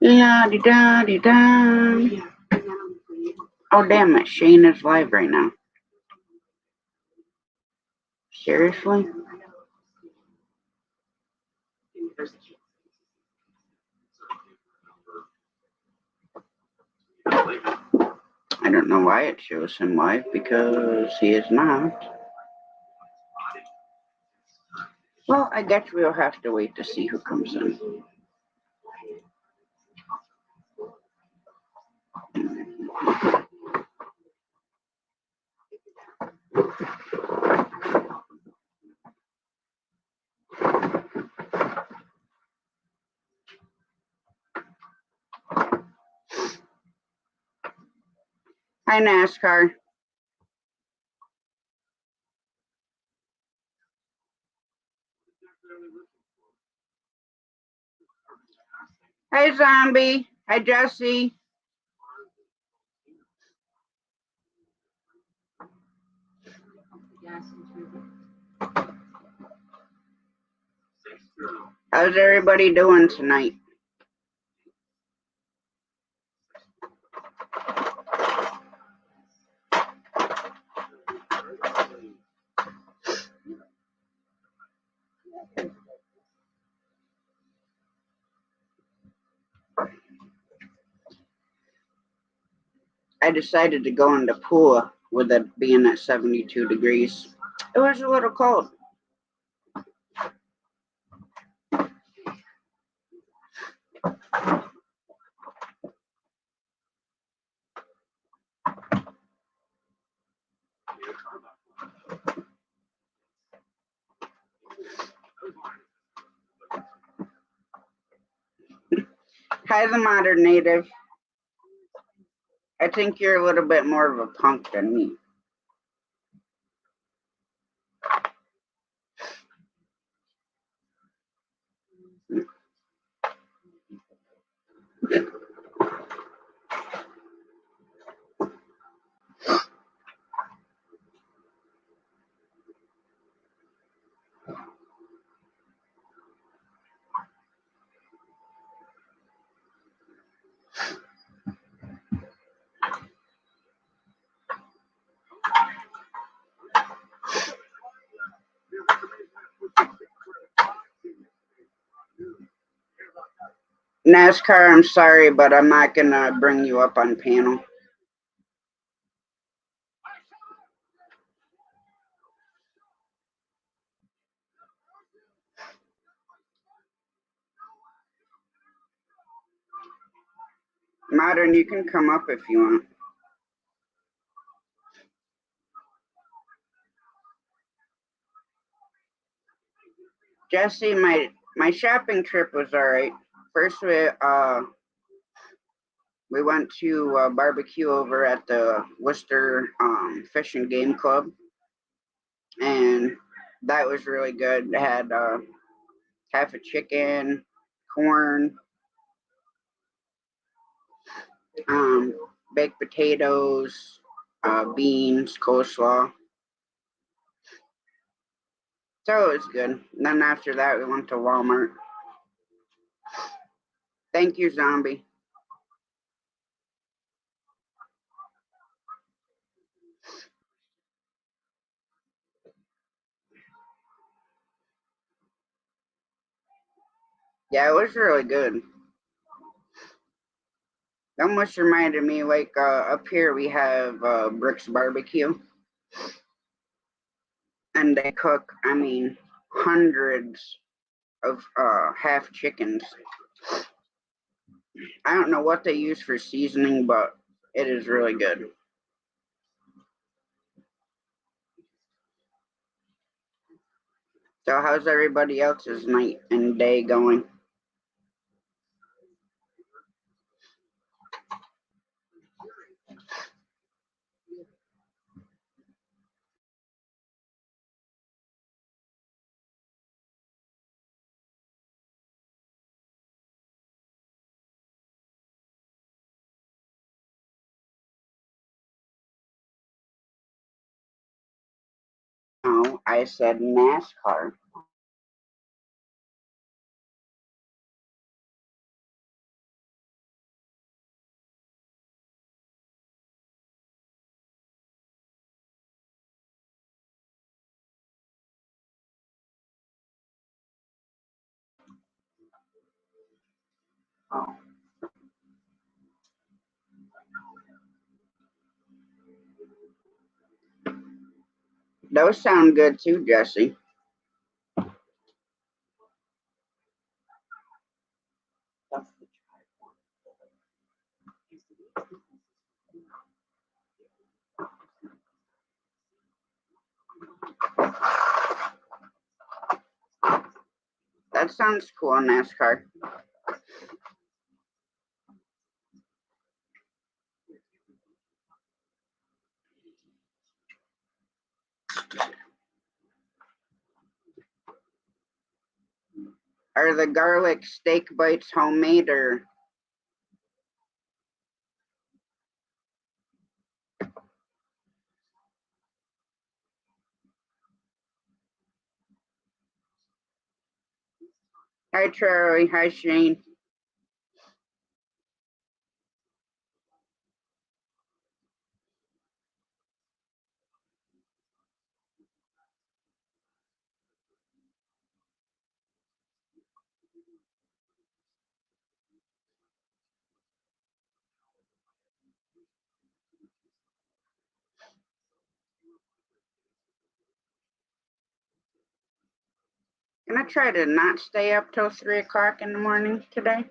La di da di da. Oh damn it! Shane is live right now. Seriously? I don't know why it shows him live because he is not. Well, I guess we'll have to wait to see who comes in. Hi, NASCAR. Hi, Zombie. Hi, Jesse. How's everybody doing tonight? I decided to go in the pool with it being at 72 degrees. It was a little cold. Hi, the Modern Native. I think you're a little bit more of a punk than me. NASCAR, I'm sorry, but I'm not gonna bring you up on panel. Modern, you can come up if you want. Jesse, my shopping trip was all right. First, we went to barbecue over at the Worcester Fish and Game Club, and that was really good. They had half a chicken, corn, baked potatoes, beans, coleslaw. So it was good. And then after that, we went to Walmart. Thank you, Zombie. Yeah, it was really good. That almost reminded me, like up here we have Brick's Barbecue, and they cook, I mean, hundreds of half chickens. I don't know what they use for seasoning, but it is really good. So, how's everybody else's night and day going? No, I said NASCAR. Those sound good too, Jesse. That sounds cool, NASCAR. Are the garlic steak bites homemade or? Hi, Charlie. Hi, Shane. Can I try to not stay up till 3 o'clock in the morning today?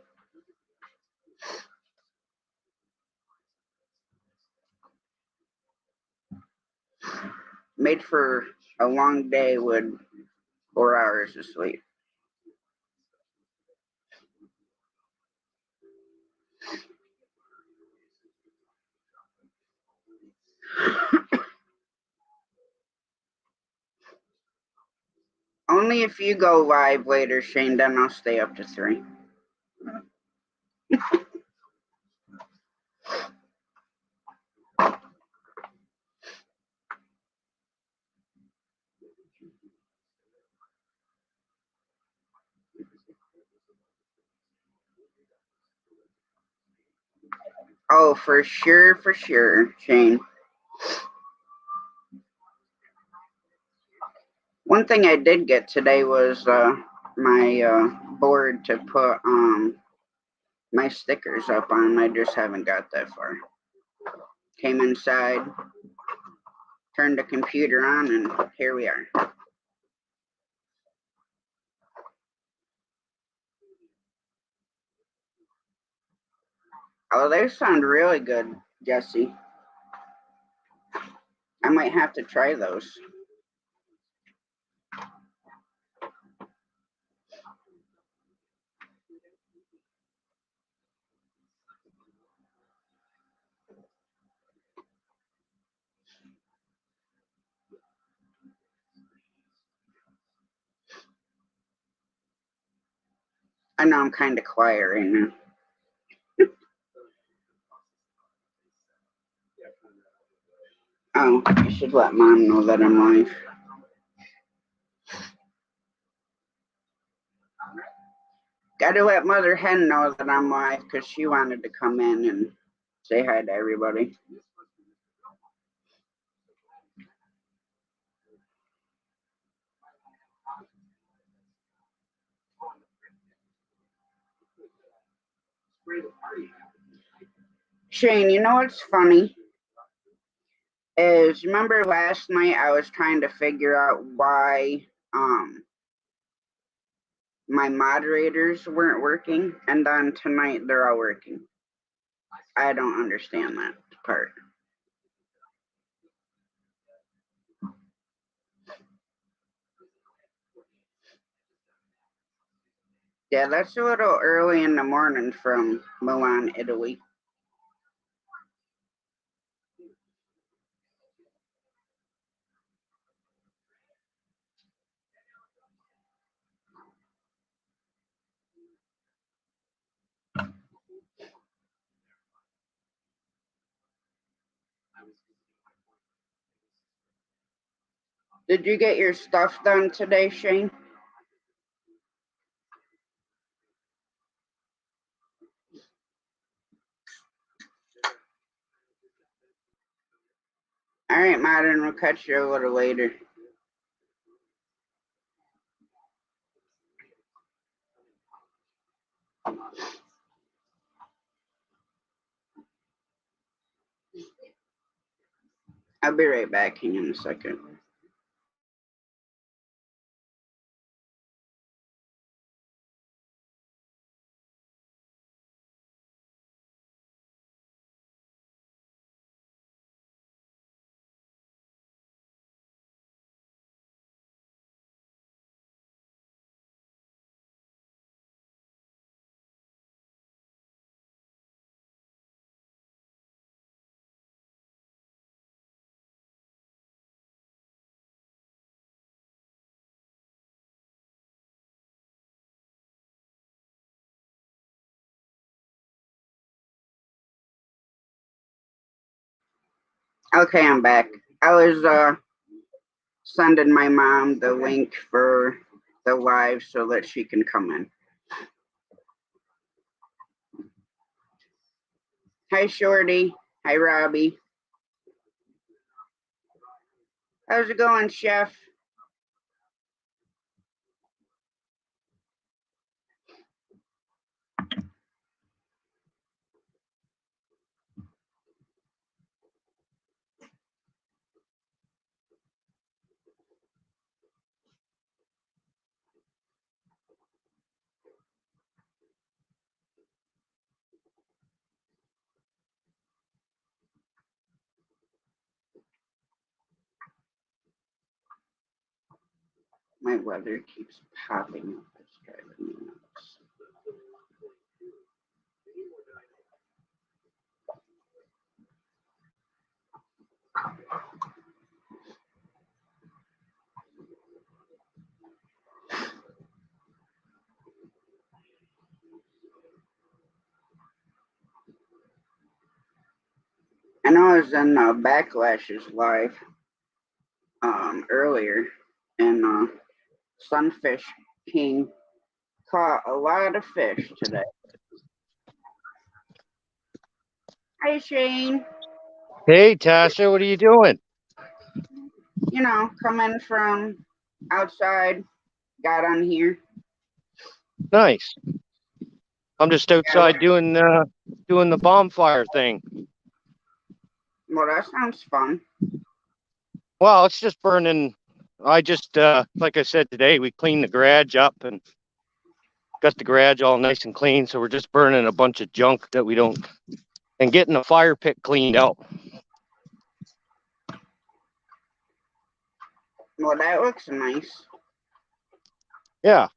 Made for a long day with 4 hours of sleep. Only if you go live later, Shane, then I'll stay up to 3. Oh, for sure, Shane. One thing I did get today was my board to put my stickers up on. I just haven't got that far. Came inside, turned the computer on, and here we are. Oh, they sound really good, Jesse. I might have to try those. I know I'm kind of quiet right now. Oh, I should let Mom know that I'm live. Gotta let Mother Hen know that I'm live because she wanted to come in and say hi to everybody. Shane, you know what's funny? Is remember last night I was trying to figure out why my moderators weren't working, and then tonight they're all working. I don't understand that part. Yeah, that's a little early in the morning from Milan, Italy. Did you get your stuff done today, Shane? All right, Modern, we'll catch you a little later. I'll be right back. Hang on a second. Okay, I'm back. I was sending my mom the link for the live so that she can come in. Hi, Shorty. Hi, Robbie. How's it going, Chef? My weather keeps popping up. It's driving me nuts. I know I was in Backlash's live earlier, and Sunfish King caught a lot of fish today. Hi, Shane. Hey, Tasha, what are you doing? You know, coming from outside, got on here. Nice. I'm just outside doing the bonfire thing. Well, that sounds fun. Well, it's just burning. I just like I said today, we cleaned the garage up and got the garage all nice and clean. So we're just burning a bunch of junk that we don't, and getting the fire pit cleaned out. Well, that looks nice. Yeah.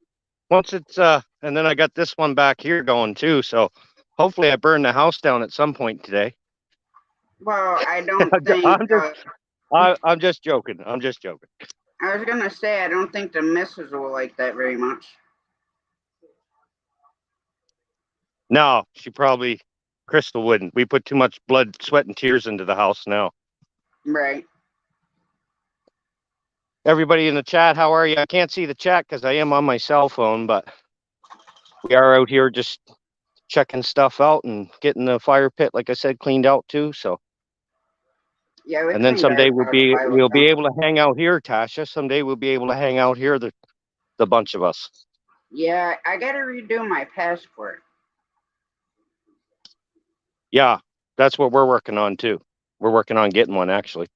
Once it's and then I got this one back here going too. So hopefully I burn the house down at some point today. Well, I don't think. I'm just joking. I'm just joking. I was gonna say I don't think the missus will like that very much. No, Crystal wouldn't. We put too much blood, sweat, and tears into the house now. Right. Everybody in the chat, how are you? I can't see the chat because I am on my cell phone, but we are out here just checking stuff out and getting the fire pit, like I said, cleaned out too. So, Yeah. and then someday we'll be able to hang out here, Tasha. Someday we'll be able to hang out here, the bunch of us. Yeah, I gotta redo my passport. Yeah, that's what we're working on too. We're working on getting one actually.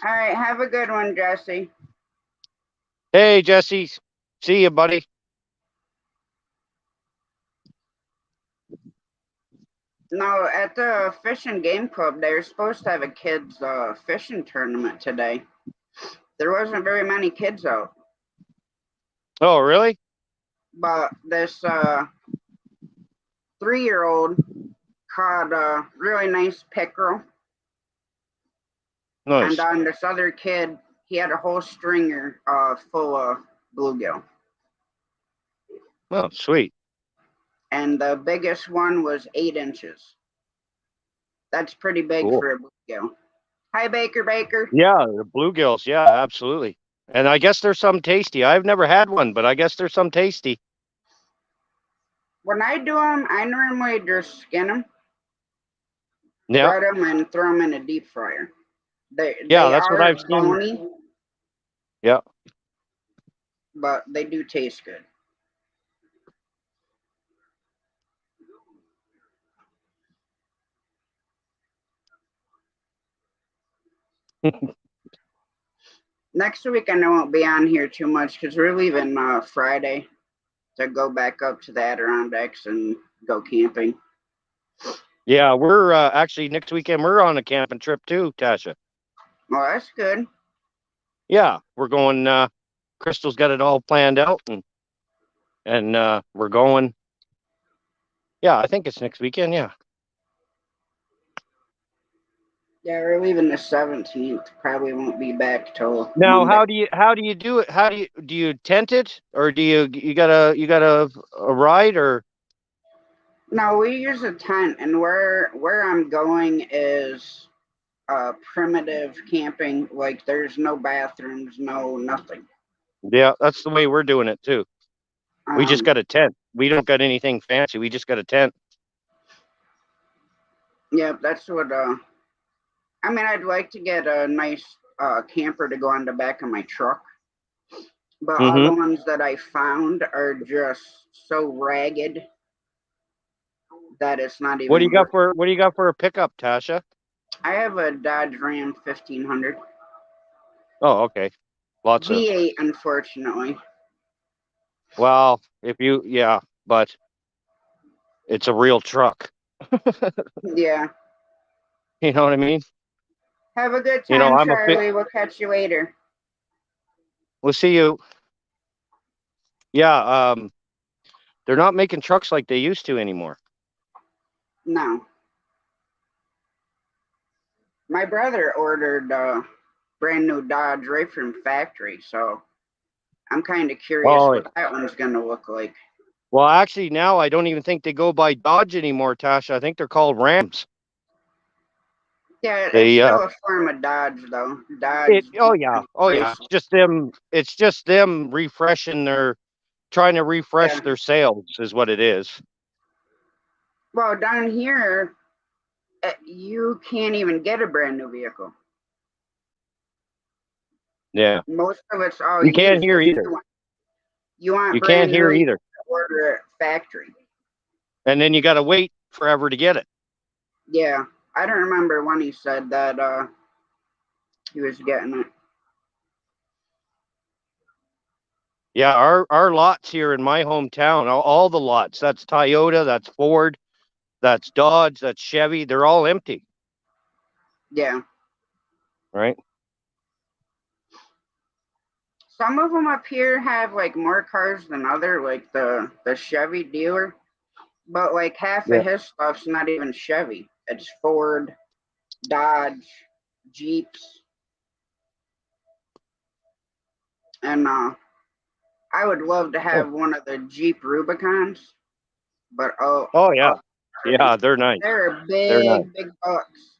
All right, have a good one, Jesse. Hey, Jesse. See you, buddy. No, at the Fish and Game Club, they were supposed to have a kids fishing tournament today. There wasn't very many kids out. Oh, really? But this 3-year-old caught a really nice pickerel. Nice. And this other kid, he had a whole stringer full of bluegill. Oh, sweet. And the biggest one was 8 inches. That's pretty big for a bluegill. Hi, Baker. Yeah, the bluegills. Yeah, absolutely. And I guess there's some tasty. I've never had one, but I guess there's some tasty. When I do them, I normally just skin them, Yeah, bread them, and throw them in a deep fryer. They that's what are I've seen. bony. Yeah. But they do taste good. Next weekend I won't be on here too much because we're leaving Friday to go back up to the Adirondacks and go camping. Yeah, we're actually next weekend we're on a camping trip too, Tasha. Well, that's good. Yeah, we're going. Crystal's got it all planned out, and we're going. Yeah, I think it's next weekend. Yeah. Yeah, we're leaving the 17th. Probably won't be back till Now, Monday. how do you do it? How do you tent it, or do you got a ride or? No, we use a tent, and where I'm going is primitive camping. Like there's no bathrooms, no nothing. Yeah, that's the way we're doing it too. We just Um, got a tent. We don't got anything fancy. We just got a tent. yeah, that's what. I mean, I'd like to get a nice camper to go on the back of my truck, but all the Mm-hmm. ones that I found are just so ragged that it's not What do even you got worth. for a pickup, Tasha? I have a Dodge Ram 1500 Oh, okay. Lots of. V8, unfortunately. Well, if you yeah, but it's a real truck. Yeah. You know what I mean? Have a good You know, time, I'm a bit. Charlie. We'll catch you later. We'll see you. Yeah. They're not making trucks like they used to anymore. No. My brother ordered a brand new Dodge right from factory, so I'm kind of curious Oh, what that one's going to look like. well, actually, now I don't even think they go by Dodge anymore, Tasha. I think they're called Rams. Yeah, it's They still a form of Dodge, though. it Dodge, oh Jeep, yeah, and oh yeah. Chrysler. It's just them refreshing their trying to refresh Yeah. their sales is what it is. Well, down here, you can't even get a brand new vehicle. Yeah. Most of it's all You can't used. hear If either. you want You can't brand hear new, you either. order it factory. And then you got to wait forever to get it. Yeah, I don't remember when he said that he was getting it. Yeah, our lots here in my hometown, all the lots, that's Toyota, that's Ford, that's Dodge, that's Chevy, they're all empty, Yeah. right? Some of them up here have like more cars than other, like the Chevy dealer. But like half Yeah. of his stuff's not even Chevy. It's Ford, Dodge, Jeeps, and I would love to Oh, have one of the Jeep Rubicons, but oh yeah. Yeah, they're nice. they're They're nice. big bucks.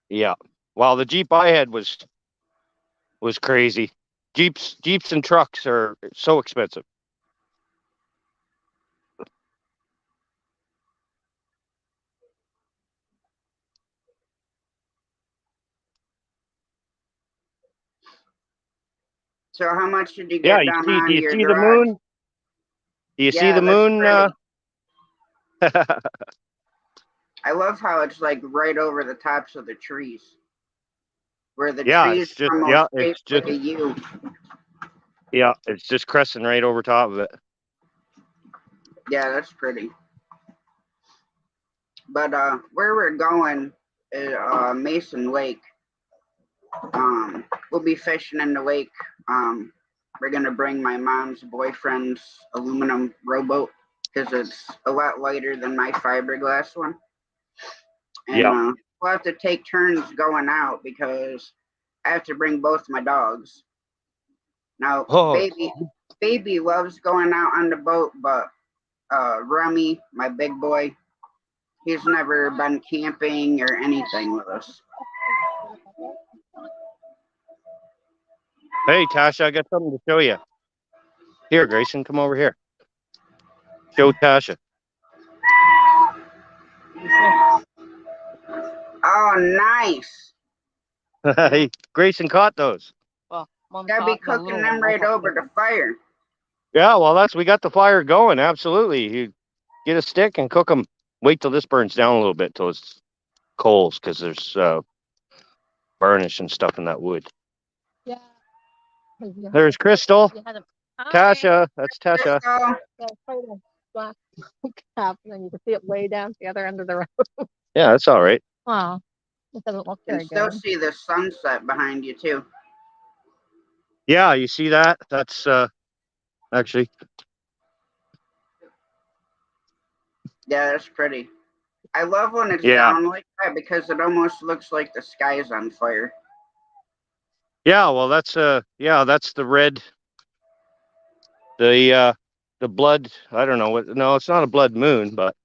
Yeah. Well, the Jeep I had was crazy. Jeeps and trucks are so expensive. So how much did you Yeah, get done do on you your see the garage? moon? Do you see Yeah, the that's moon? pretty. I love how it's like right over the tops of the trees, where the Yeah, trees are almost shaped like a U. it's just cresting right over top of it. Yeah, that's pretty. But where we're going is Mason Lake. We'll be fishing in the lake. We're gonna bring my mom's boyfriend's aluminum rowboat because it's a lot lighter than my fiberglass one, and Yeah. we'll have to take turns going out because I have to bring both my dogs. Now, Oh, baby loves going out on the boat, but Rummy, my big boy, he's never been camping or anything with us. hey, Tasha, I got something to show you. Here, Grayson, come over here. Show Tasha. Oh, nice. Hey, Grayson caught those. Gotta be cooking them right over the fire. Yeah, well, we got the fire going. Absolutely. You get a stick and cook them. Wait till this burns down a little bit till it's coals because there's burnish and stuff in that wood. Yeah. 'Cause you There's had- Crystal. You had a hi. Tasha. That's Tasha. Crystal, Yeah, quite a black cap, and then you can see it way down to the other end of the road. Yeah, that's all right. Wow. It doesn't look you can very still good. see the sunset behind you too. Yeah, you see that? That's actually. Yeah, that's pretty. I love when it's Yeah. down like that because it almost looks like the sky's on fire. Yeah, well, that's that's the red. The blood. I don't know what. No, it's not a blood moon, but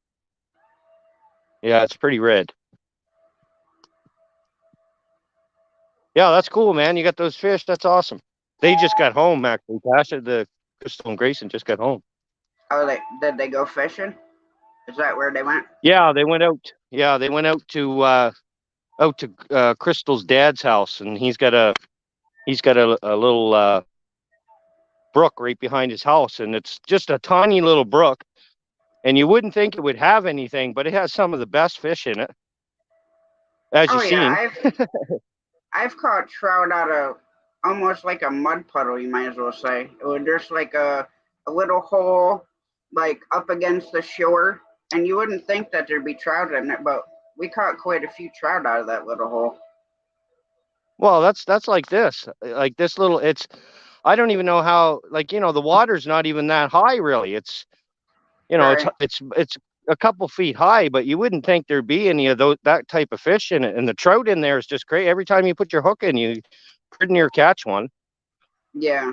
yeah, it's pretty red. Yeah, that's cool, man. You got those fish. That's awesome. They just got home, actually. Tasha, the Crystal and Grayson just got home. Oh, did they go fishing? Is that where they went? Yeah, they went out. Yeah, they went out to Crystal's dad's house, and he's got a little brook right behind his house, and it's just a tiny little brook, and you wouldn't think it would have anything, but it has some of the best fish in it, as Oh you've yeah, seen. I've caught trout out of almost like a mud puddle, you might as well say. It was just like a little hole, like up against the shore, and you wouldn't think that there'd be trout in it, but we caught quite a few trout out of that little hole. Well, that's like this little. It's I don't even know how. Like, the water's not even that high, really. It's Right. it's a couple feet high, but you wouldn't think there'd be any of that type of fish in it. And the trout in there is just great. Every time you put your hook in, you pretty near catch one. Yeah.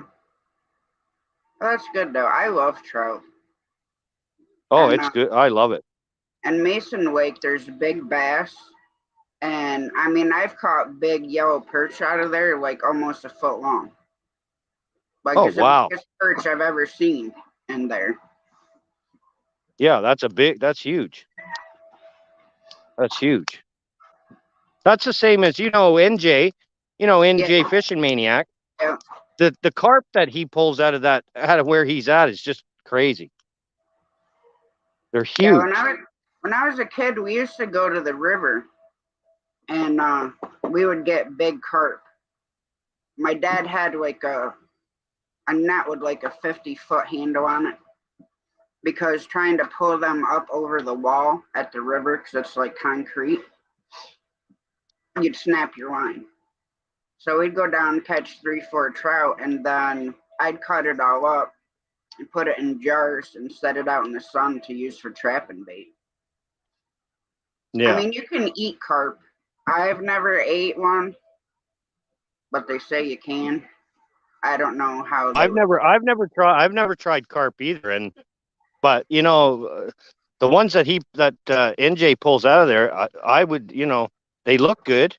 Well, that's good though. I love trout. Oh, And, it's good. I love it. And Mason Lake, there's big bass. And I mean, I've caught big yellow perch out of there, like almost a foot long. Like Oh, it's wow. the biggest perch I've ever seen in there. Yeah, that's huge. That's huge. That's the same as, NJ, Yeah. Fishing Maniac. Yeah. The carp that he pulls out of where he's at is just crazy. They're huge. Yeah, when I was a kid, we used to go to the river and we would get big carp. My dad had like a net with like a 50-foot handle on it because trying to pull them up over the wall at the river, because it's like concrete, you'd snap your line. So we'd go down, catch 3-4 trout, and then I'd cut it all up and put it in jars and set it out in the sun to use for trapping bait. Yeah. I mean, you can eat carp. I've never ate one, but they say you can. I don't know how. I've never tried carp either, but the ones that NJ pulls out of there, I would, they look good,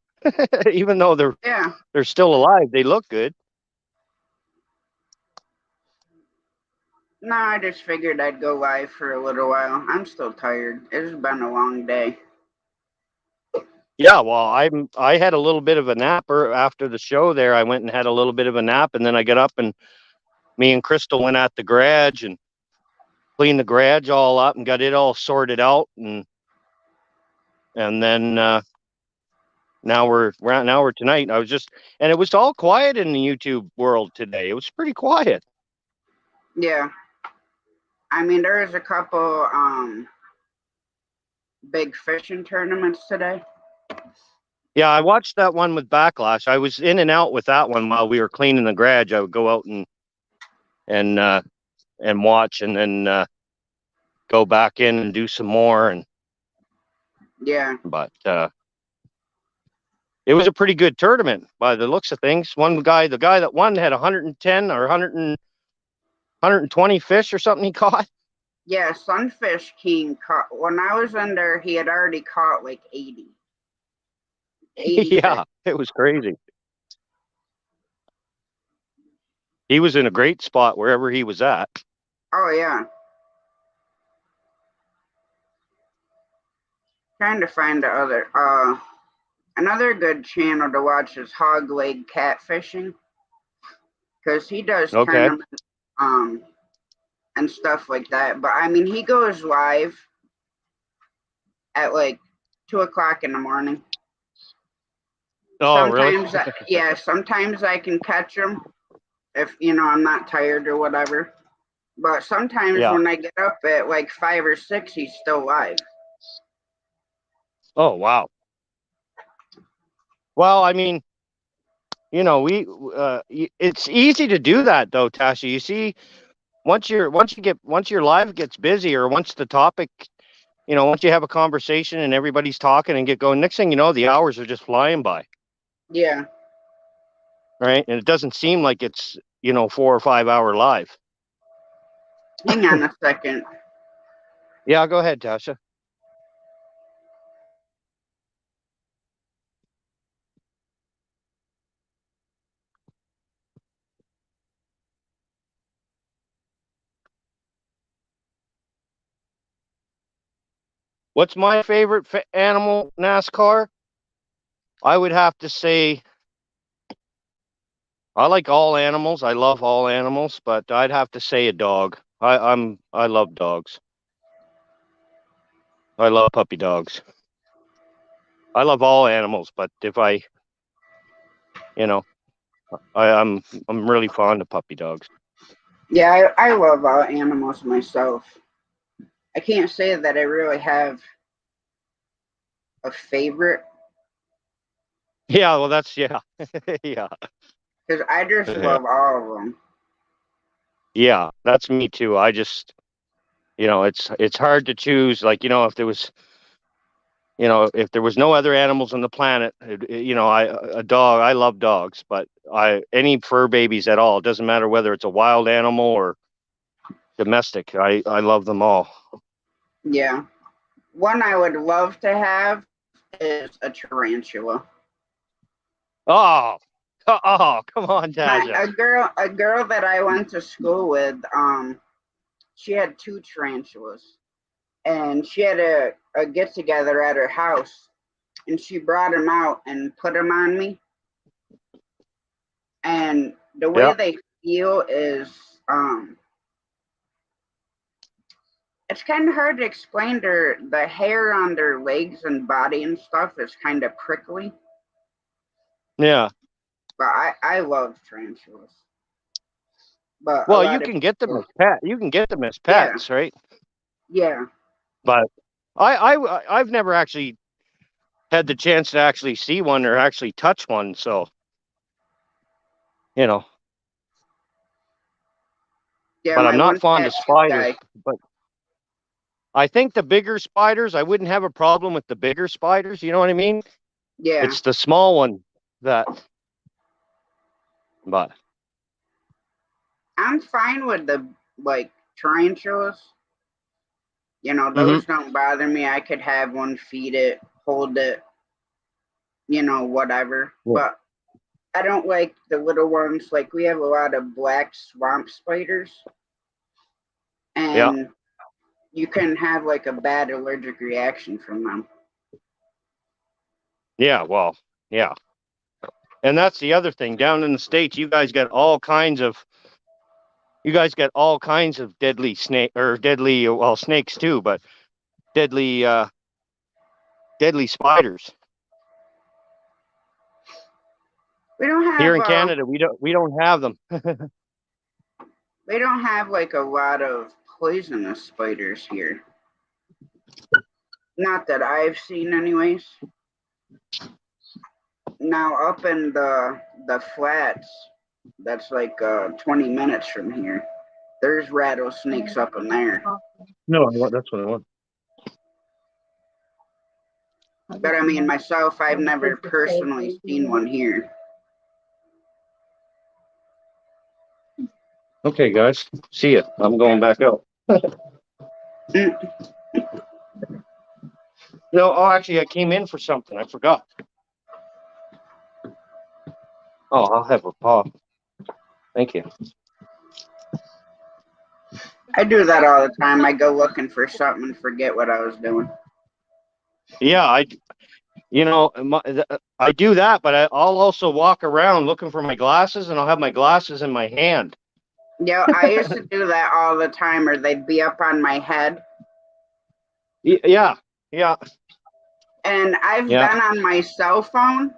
even though they're still alive. They look good. No, I just figured I'd go live for a little while. I'm still tired. It's been a long day. Yeah, well, I had a little bit of a nap after the show there. I went and had a little bit of a nap, and then I got up and me and Crystal went at the garage and cleaned the garage all up and got it all sorted out, and then now we're tonight. And it was all quiet in the YouTube world today. It was pretty quiet. Yeah. I mean, there was a couple big fishing tournaments today. Yeah, I watched that one with Backlash. I was in and out with that one while we were cleaning the garage. I would go out and watch, and then go back in and do some more. And yeah, but it was a pretty good tournament by the looks of things. The guy that won had 110 or 120 fish or something he caught. Yeah, Sunfish King caught. When I was in there, he had already caught like 80. 80 Yeah, fish. it was crazy. He was in a great spot wherever he was at. Oh yeah. Trying to find another good channel to watch is Hog Leg Catfishing, because he does tournaments and stuff like that. But I mean, he goes live at like 2:00 in the morning. Oh, really? Sometimes, yeah, sometimes I can catch them if, you know, I'm not tired or whatever. But sometimes Yeah. when I get up at like 5 or 6, he's still alive. Oh, wow. Well, I mean, you know, it's easy to do that though, Tasha. You see, once your live gets busy, or once the topic, you know, once you have a conversation and everybody's talking and get going, next thing you know, the hours are just flying by, Yeah. right? And it doesn't seem like it's, you know, 4 or 5 hour live. Hang on a second. Yeah, go ahead, Tasha. What's my favorite animal, NASCAR? I would have to say I like all animals. I love all animals, but I'd have to say a dog. I love dogs. I love puppy dogs. I love all animals, but if I, you know, I'm really fond of puppy dogs. Yeah, I love animals myself. I can't say that I really have a favorite Yeah, well, that's yeah, yeah, because I just love all of them. yeah. That's me too. I just, you know, it's hard to choose. Like, you know, if there was, you know, if there was no other animals on the planet, you know, a dog. I love dogs, but I any fur babies at all. It doesn't matter whether it's a wild animal or domestic. I love them all. Yeah. One I would love to have is a tarantula. Oh, oh, come on, Tasha. A girl that I went to school with, she had 2 tarantulas, and she had a get together at her house, and she brought them out and put them on me. And the way Yeah, they feel is, it's kind of hard to explain. The hair on their legs and body and stuff is kind of prickly, yeah. but I love tarantulas. But a Well, you lot of can get them people, as pet. You can get them as yeah, pets, right? yeah, But I've never actually had the chance to actually see one or actually touch one. So, you know, yeah. but My I'm not one fond of tattoo spiders. guy, But I think the bigger spiders, I wouldn't have a problem with the bigger spiders. You know what I mean? yeah, It's the small one that, but I'm fine with the like tarantulas. You know, hmm those don't bother me. I could have one, feed it, hold it, you know, whatever. yeah, But I don't like the little ones. Like we have a lot of black swamp spiders, yeah, and you can have like a bad allergic reaction from them. yeah. Well, yeah. And that's the other thing. Down in the States, you guys got all kinds of deadly snake or deadly, well, snakes too, but deadly, deadly spiders. We don't Here have in Canada, we don't have them. we don't have like a lot of poisonous spiders here. Not that I've seen, anyways. Now up in the flats, that's like 20 minutes from here. There's rattlesnakes up in there. No, that's what I want. But I mean, myself, I've never personally seen one here. Okay, guys. See ya. I'm going back out. Mm. No, oh, actually, I came in for something. I forgot. Oh, I'll have a paw. Thank you. I do that all the time. I go looking for something and forget what I was doing. Yeah, I do that, but I'll also walk around looking for my glasses, and I'll have my glasses in my hand. Yeah, I used to do that all the time, or they'd be up on my head. Yeah, yeah, And I've yeah. been on my cell phone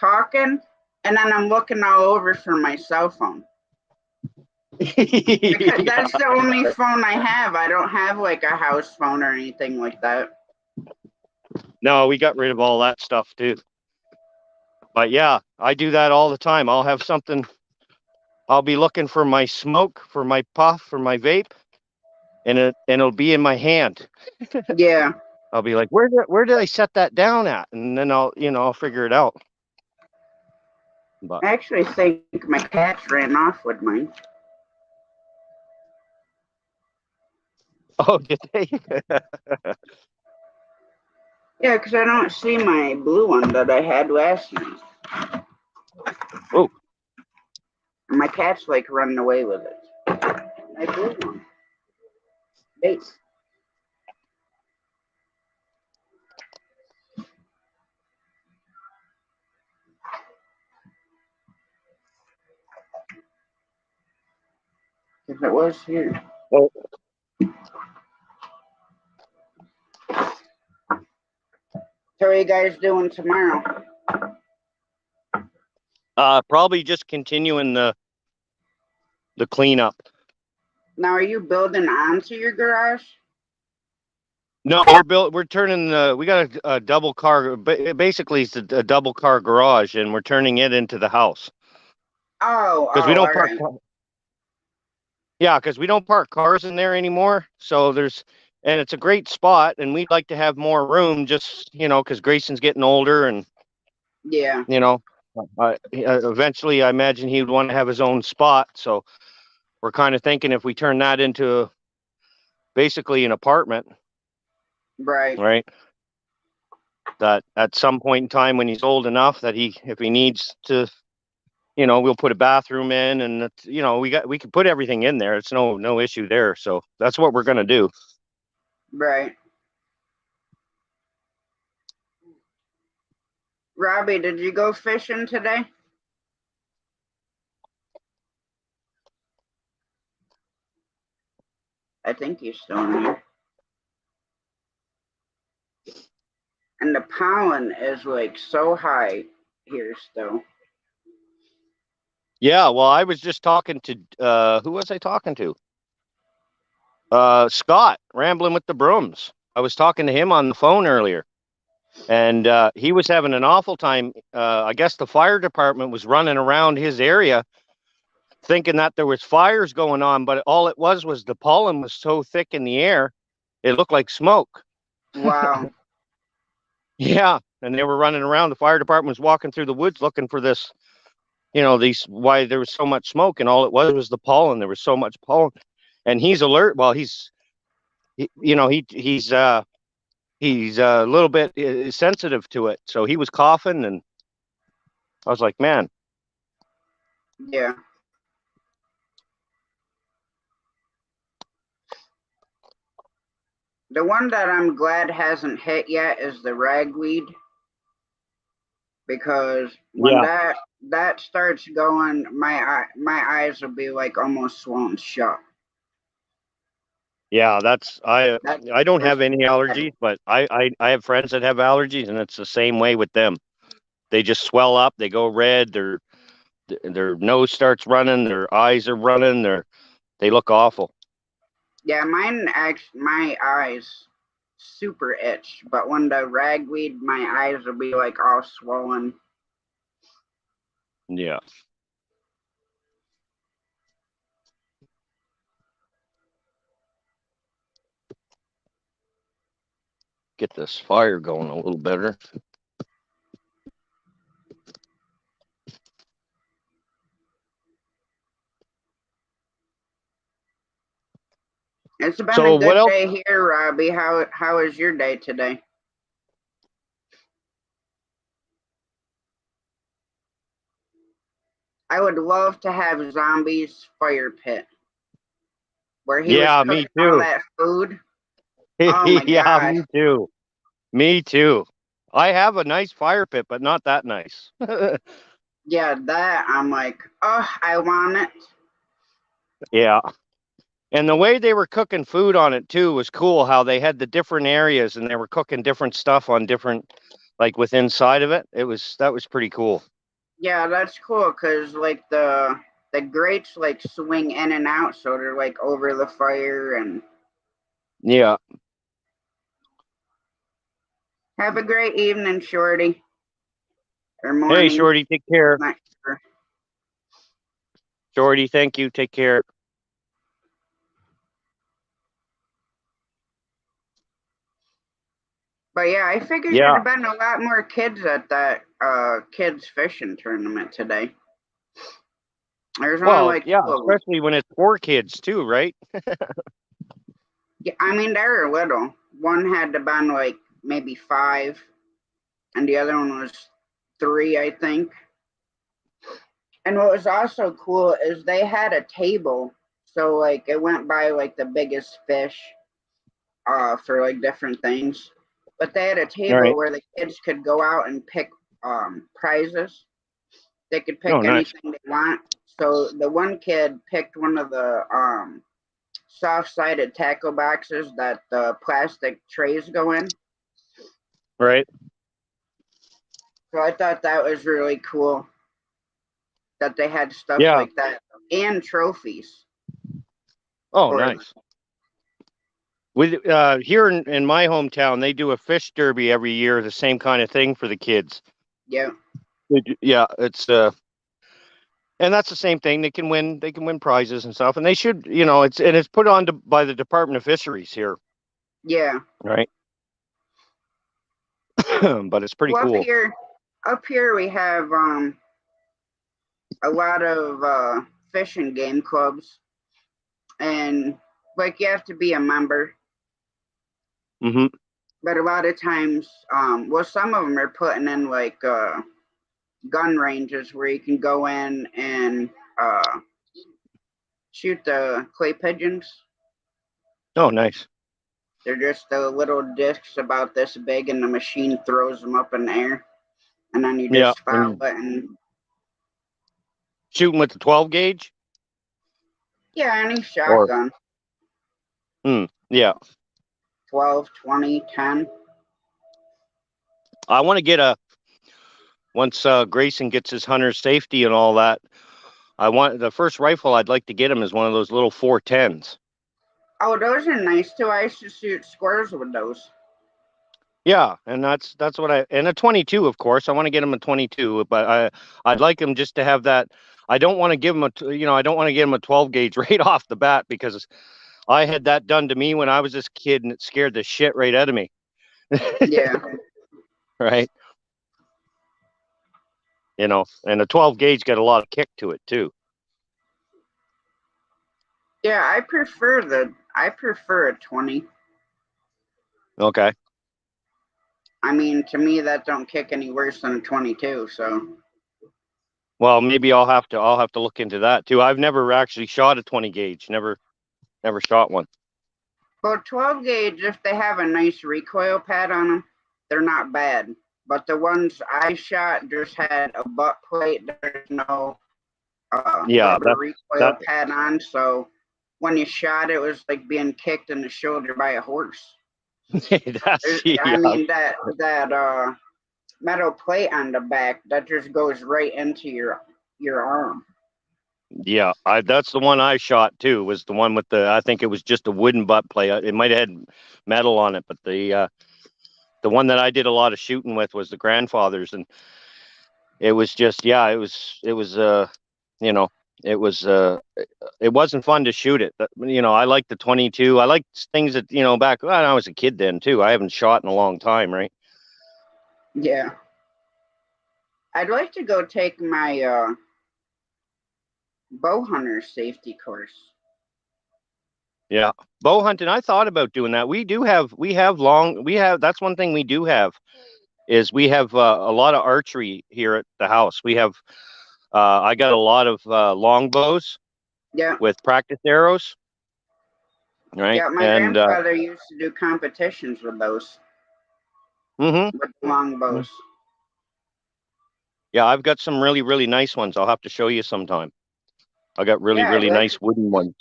talking, and then I'm looking all over for my cell phone. Because that's the only phone I have. I don't have like a house phone or anything like that. No, we got rid of all that stuff too. But yeah, I do that all the time. I'll have something. I'll be looking for my smoke, for my puff, for my vape, and it'll be in my hand. Yeah. I'll be like, where did I set that down at? And then I'll figure it out. But I actually think my cats ran off with mine. oh, did they? Yeah, because I don't see my blue one that I had last night. Oh. My cat's like running away with it. My blue one. Base. If it was here. Oh. So what are you guys doing tomorrow? Probably just continuing the cleanup. Now, are you building onto your garage? No, we're turning we got a double car, basically it's a double car garage, and we're turning it into the house. Because we don't park. Right. Yeah, because we don't park cars in there anymore. So and it's a great spot, and we'd like to have more room, just because Grayson's getting older, and Yeah. eventually I imagine he would want to have his own spot. So we're kind of thinking if we turn that into basically an apartment. Right. That at some point in time when he's old enough that if he needs to, we'll put a bathroom in, and we can put everything in there. It's no issue there. So that's what we're gonna do. Right. Robbie, did you go fishing today? I think he's still in here. And the pollen is like so high here still. Yeah, well, I was just talking to who was I talking to? Scott, Rambling with the Brooms. I was talking to him on the phone earlier, and he was having an awful time. I guess the fire department was running around his area thinking that there was fires going on, but all it was the pollen was so thick in the air, it looked like smoke. Wow. Yeah, and they were running around. The fire department was walking through the woods looking for this, why there was so much smoke, and all it was the pollen. There was so much pollen, and he's alert. Well, he's a little bit sensitive to it, so he was coughing, and I was like, man. Yeah. The one that I'm glad hasn't hit yet is the ragweed, because when that starts going, my eyes will be like almost swollen shut. Yeah, I don't have any allergies, but I have friends that have allergies, and it's the same way with them. They just swell up, they go red, their nose starts running, their eyes are running, they look awful. Yeah, my eyes super itch, but when the ragweed, my eyes will be like all swollen. Yeah. Get this fire going a little better. It's been a good day here, Robbie. How is your day today? I would love to have Zombies Fire Pit, where he was cooking all that food. Oh my yeah, me too. Me too. I have a nice fire pit, but not that nice. Yeah, that I'm like, oh, I want it. Yeah. And the way they were cooking food on it too was cool, how they had the different areas and they were cooking different stuff on different, like with inside of it. That was pretty cool. Yeah, that's cool because like the grates like swing in and out, so they're like over the fire. And Yeah. have a great evening, Shorty. Or Hey, morning. Shorty, take care. Not sure. Shorty, thank you. Take care. But yeah, I figured Yeah. there'd have been a lot more kids at that kids fishing tournament today. There's only Well, like yeah, 2 of them. especially when it's 4 kids too, right? Yeah, I mean they were little. One had to been like maybe 5, and the other one was 3, I think. And what was also cool is they had a table, so like it went by like the biggest fish, for like different things. But they had a table Right. where the kids could go out and pick prizes. They could pick Oh, nice. anything they want. So the one kid picked one of the soft-sided tackle boxes that the plastic trays go in. Right. So I thought that was really cool that they had stuff Yeah. like that and trophies. Oh, for them. nice. With here in my hometown, they do a fish derby every year, the same kind of thing for the kids. Yeah. Yeah, it's and that's the same thing. They can win prizes and stuff, and they should, it's put on by the Department of Fisheries here, Yeah. right? But it's pretty Well, cool. up here we have a lot of fishing game clubs, and like you have to be a member. Mm-hmm. But a lot of times, well, some of them are putting in like gun ranges where you can go in and shoot the clay pigeons. Oh, nice. They're just the little discs about this big, and the machine throws them up in the air, and then you Yeah, just follow it. And shooting with the 12 gauge. yeah, any shotgun. Yeah. 12, 20, 10. I want to get once Grayson gets his hunter safety and all that. I want the first rifle I'd like to get him is one of those little 410s. Oh, those are nice too. I used to shoot squirrels with those. Yeah, and that's what and a 22, of course. I want to get him a 22, but I'd like him just to have that. I don't want to give him I don't want to get him a 12 gauge right off the bat, because I had that done to me when I was this kid, and it scared the shit right out of me. Yeah. Right. And a 12 gauge got a lot of kick to it too. Yeah, I prefer a 20. Okay. I mean, to me, that don't kick any worse than a 22. So. Well, maybe I'll have to look into that too. I've never actually shot a 20 gauge. Never shot one. Well, 12 gauge, if they have a nice recoil pad on them, they're not bad. But the ones I shot just had a butt plate. There's no recoil pad on. So when you shot, it was like being kicked in the shoulder by a horse. I mean, that metal plate on the back, that just goes right into your arm. Yeah, that's the one I shot too. Was the one with I think it was just a wooden butt plate. It might have had metal on it, but the one that I did a lot of shooting with was the grandfather's, and it was just it wasn't fun to shoot it. I like the 22. I like things that back when I was a kid then too. I haven't shot in a long time, right? Yeah, I'd like to go take my bow hunter safety course. Yeah, bow hunting. I thought about doing that. That's one thing we do have, is we have a lot of archery here at the house. We have, I got a lot of long bows. Yeah. With practice arrows. Right. Yeah, my grandfather used to do competitions with those. Mm-hmm. With long bows. Yeah, I've got some really, really nice ones. I'll have to show you sometime. I got really, really nice wooden ones.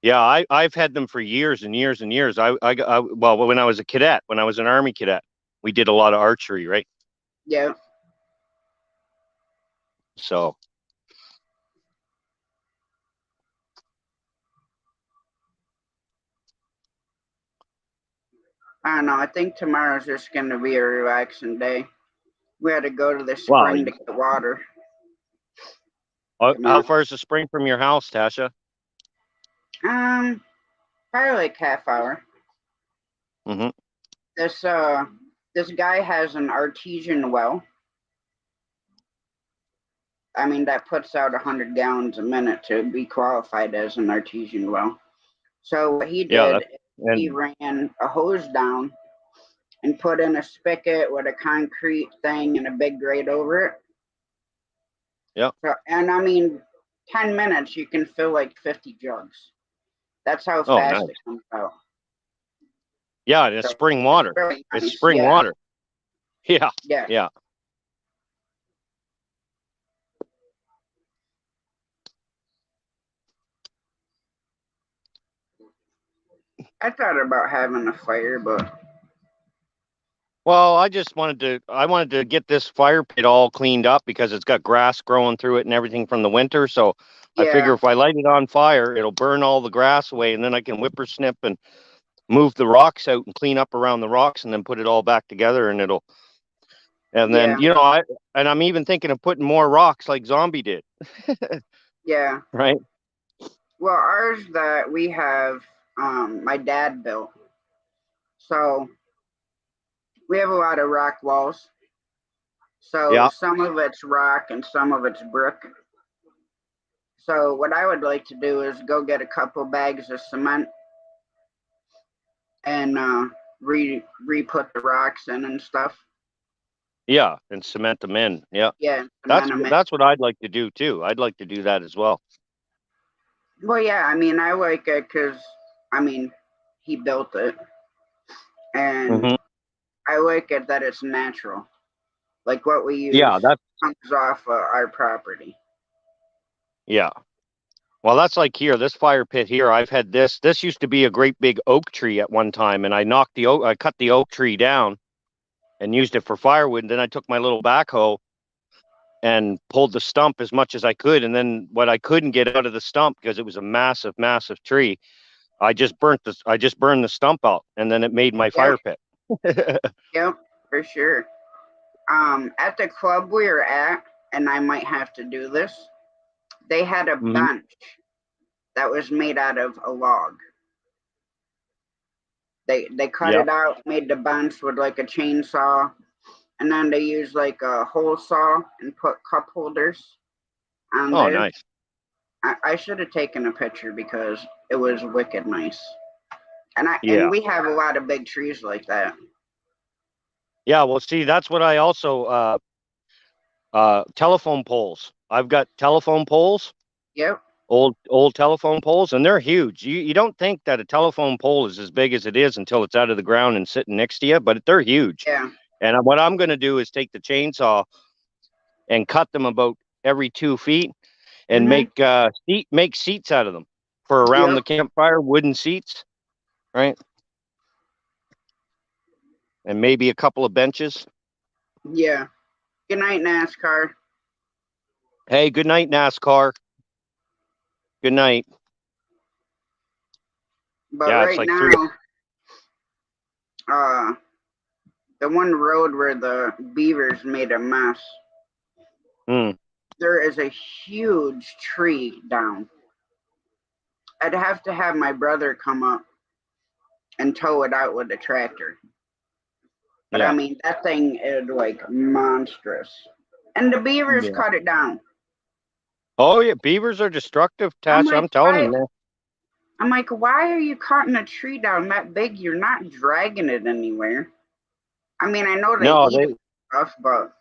Yeah, I've had them for years and years and years. Well, when I was a cadet, when I was an Army cadet, we did a lot of archery, right? Yeah. So I don't know. I think tomorrow's just going to be a relaxing day. We had to go to the Wow. spring to get water. How far is the spring from your house, Tasha? Probably like half hour. Mm-hmm. This guy has an artesian well. I mean, that puts out 100 gallons a minute to be qualified as an artesian well. So what he did, he ran a hose down and put in a spigot with a concrete thing and a big grate over it. Yeah. So, and I mean, 10 minutes, you can fill like 50 jugs. That's how fast nice. it comes out. Yeah, it's spring water. Really nice. It's spring water. Yeah. Yeah. Yeah. I thought about having a fire, but Well, I wanted to get this fire pit all cleaned up because it's got grass growing through it and everything from the winter. So yeah. I figure if I light it on fire, it'll burn all the grass away, and then I can whippersnip and move the rocks out and clean up around the rocks and then put it all back together, and then, I'm even thinking of putting more rocks like Zombie did. Yeah. Right. Well, ours that we have, my dad built. So we have a lot of rock walls. So some of it's rock and some of it's brick. So what I would like to do is go get a couple bags of cement and re-put the rocks in and stuff. Yeah, and cement them in. Yeah. Yeah. That's what I'd like to do too. I'd like to do that as well. Well, yeah, I mean, I like it because, I mean, he built it. And I like it that it's natural. Like what we use that comes off our property. Yeah. Well, that's like here, this fire pit here. I've had this. This used to be a great big oak tree at one time, and I cut the oak tree down and used it for firewood. And then I took my little backhoe and pulled the stump as much as I could. And then what I couldn't get out of the stump, because it was a massive, massive tree, I just burned the stump out, and then it made my fire pit. Yep, for sure. At the club we were at, and I might have to do this, they had a bench that was made out of a log. They cut it out, made the bench with like a chainsaw, and then they used like a hole saw and put cup holders on there. Nice. I should have taken a picture because it was wicked nice. And we have a lot of big trees like that. Yeah, well, see, that's what I also telephone poles. I've got telephone poles. Yep. Old telephone poles, and they're huge. You don't think that a telephone pole is as big as it is until it's out of the ground and sitting next to you, but they're huge. Yeah. And what I'm going to do is take the chainsaw and cut them about every 2 feet and make seats out of them for around the campfire, wooden seats, right? And maybe a couple of benches. Yeah. Good night, NASCAR. Hey, good night, NASCAR. Good night. But right now, the one road where the beavers made a mess, there is a huge tree down. I'd have to have my brother come up and tow it out with a tractor. But I mean, that thing is like monstrous. And the beavers cut it down. Oh, yeah. Beavers are destructive, Tasha. I'm telling you, man. I'm like, why are you cutting a tree down that big? You're not dragging it anywhere. I mean, I know they eat stuff, but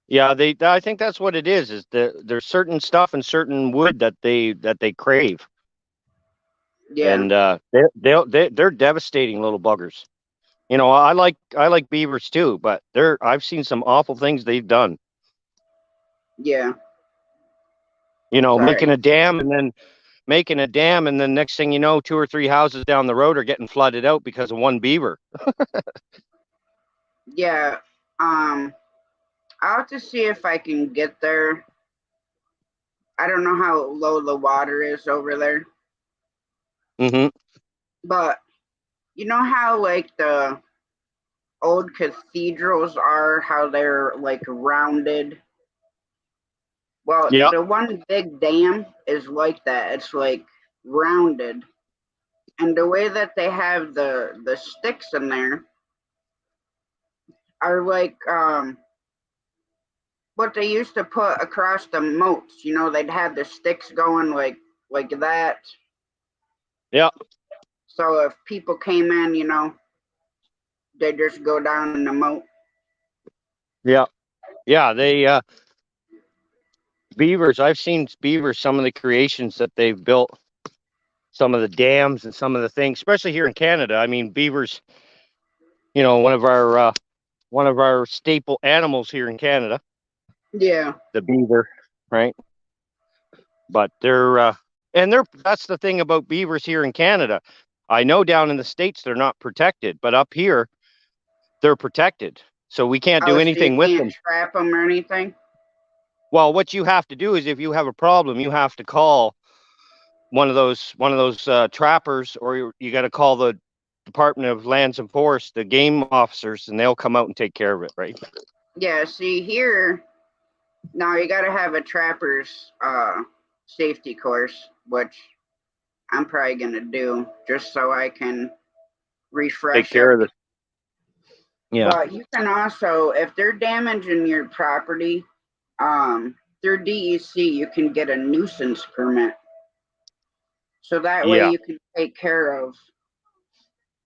yeah, I think that's what it is there's certain stuff and certain wood that they crave. Yeah. And they're devastating little buggers. You know, I like beavers too, but I've seen some awful things they've done. Yeah. You know, making a dam and then next thing you know, 2 or 3 houses down the road are getting flooded out because of one beaver. Yeah. I'll have to see if I can get there. I don't know how low the water is over there, Mm-hmm. but you know how like the old cathedrals are, how they're like rounded. Well, Yep. the one big dam is like that. It's like rounded, and the way that they have the sticks in there are like what they used to put across the moats. You know, they'd have the sticks going like that. Yep. So if people came in, you know, they just go down in the moat. Yep. Yeah. They beavers. I've seen beavers. Some of the creations that they've built, some of the dams and some of the things, especially here in Canada. I mean, beavers. You know, one of our staple animals here in Canada, Yeah, the beaver, right? But they're that's the thing about beavers here in Canada. I know down in the States they're not protected, but up here they're protected. So we can't do oh, so you anything with can't them. trap them or anything? Well, what you have to do is if you have a problem, you have to call one of those trappers, or you got to call the Department of Lands and Forests, the game officers, and they'll come out and take care of it, right? Yeah, see here, now you got to have a trapper's safety course, which I'm probably going to do just so I can Take refresh care of everything. the yeah. But you can also, if they're damaging your property, through DEC, you can get a nuisance permit. So that way Yeah. you can take care of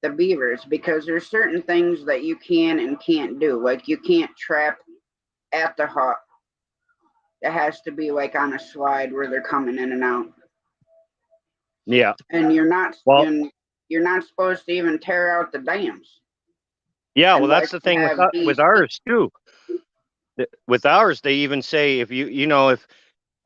the beavers, because there's certain things that you can and can't do. Like you can't trap at the hut. It has to be like on a slide where they're coming in and out. Yeah. And Well, you're not supposed to even tear out the dams yeah, well unless that's the you thing have with DEC. ours too. With ours they even say if you know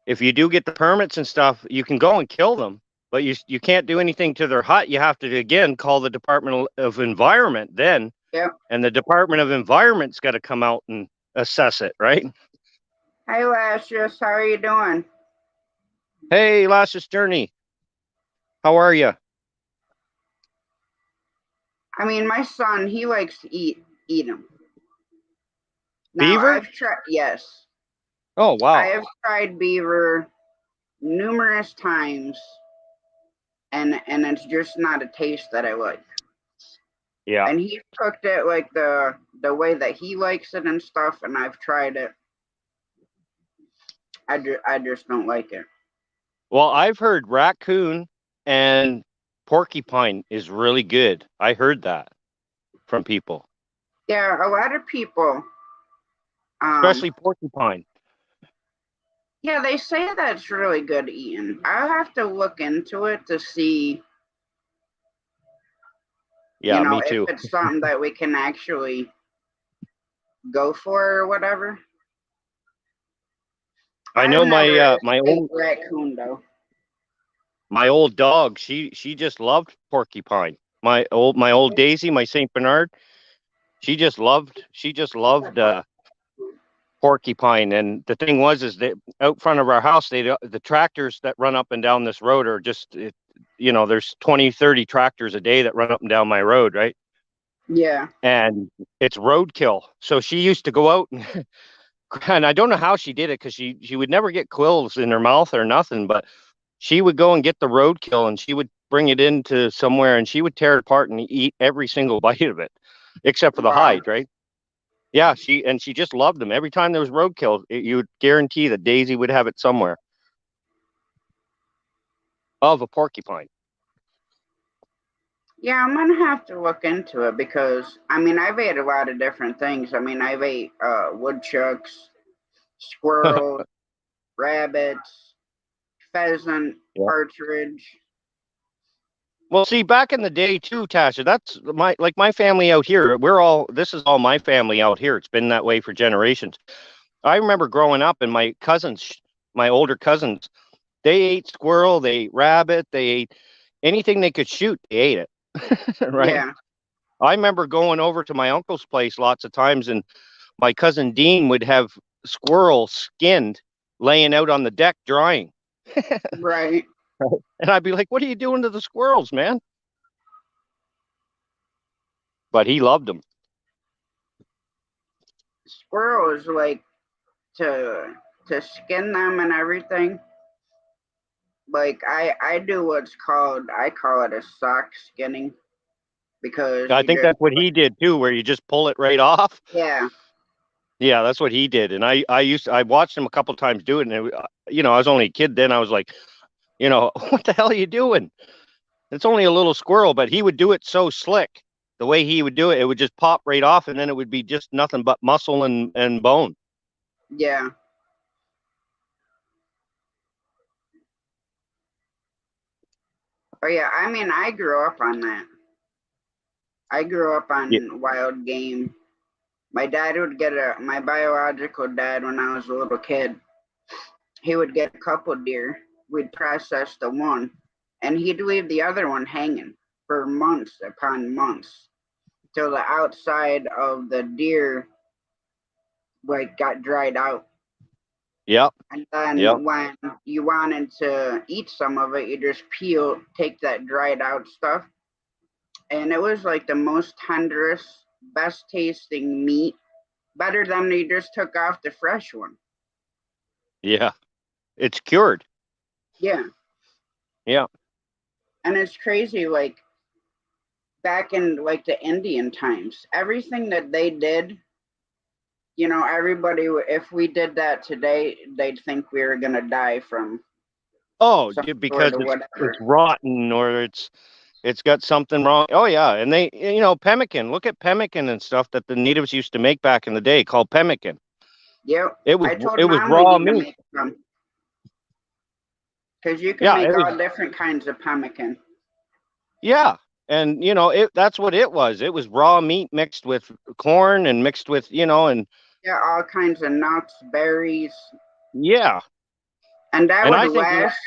if you do get the permits and stuff, you can go and kill them, but you can't do anything to their hut. You have to again call the Department of Environment then, Yep. and the Department of Environment's got to come out and assess it, right? Hey Lasius, how are you doing? Hey, Lassus Journey, how are you? I mean, my son, he likes to eat them. Now Beaver? I've tried, yes, Oh I wow, have tried beaver numerous times, and it's just not a taste that I like. yeah. And he's cooked it like the way that he likes it and stuff, and I've tried it. I just don't like it. Well, I've heard raccoon and porcupine is really good. I heard that from people, Yeah, a lot of people, um, especially porcupine. yeah, they say that's really good eating. I'll have to look into it to see, Yeah, me if too. it's something that we can actually go for or whatever. I I've know never my ate old raccoon though. dog, she just loved porcupine. My old Daisy, my Saint Bernard, she just loved porcupine. And the thing was is that out front of our house, the tractors that run up and down this road are there's 20, 30 tractors a day that run up and down my road, right? Yeah. And it's roadkill. So she used to go out and I don't know how she did it because she would never get quills in her mouth or nothing, but she would go and get the roadkill and she would bring it into somewhere and she would tear it apart and eat every single bite of it, except for the Wow. hide, right? Yeah, she just loved them. Every time there was roadkill, you would guarantee that Daisy would have it somewhere of a porcupine. Yeah, I'm gonna have to look into it because I mean I've ate a lot of different things. I mean I've ate woodchucks, squirrels, rabbits, pheasant, Yeah. partridge. Well, see, back in the day too, Tasha, that's my family out here. This is all my family out here. It's been that way for generations. I remember growing up and my older cousins, they ate squirrel, they ate rabbit, they ate anything they could shoot, they ate it. Right? Yeah. I remember going over to my uncle's place lots of times, and my cousin Dean would have squirrels skinned laying out on the deck drying. Right. And I'd be like, what are you doing to the squirrels, man? But he loved them. Squirrels like to skin them and everything. Like I do what's called, I call it a sock skinning, because I you think just, that's what he did too, where you just pull it right off. yeah, Yeah, that's what he did. And I watched him a couple times do it. And, I was only a kid then. I was like, what the hell are you doing? It's only a little squirrel, but he would do it so slick. The way he would do it, it would just pop right off, and then it would be just nothing but muscle and bone. yeah. Oh yeah, I mean, I grew up on that. I grew up Yeah. on wild game. My dad would get my biological dad, when I was a little kid, he would get a couple deer. We'd process the one, and he'd leave the other one hanging for months upon months till the outside of the deer like got dried out. Yep. And then Yep. when you wanted to eat some of it, you just take that dried out stuff. And it was like the most tenderest, best tasting meat, better than you just took off the fresh one. Yeah. It's cured. Yeah. Yeah. And it's crazy, like back in like the Indian times, everything that they did, everybody, if we did that today, they'd think we were gonna die from Oh, some because sort of it's whatever. rotten, or it's got something wrong. Oh yeah, and they, pemmican. Look at pemmican and stuff that the natives used to make back in the day, called pemmican. Yep. It was I told it was Mom we raw need to meat. make some, because you can Yeah, make it all was. different kinds of pemmican. Yeah, and that's what it was. It was raw meat mixed with corn and mixed with and Yeah, all kinds of nuts, berries, yeah, and that and would I think last.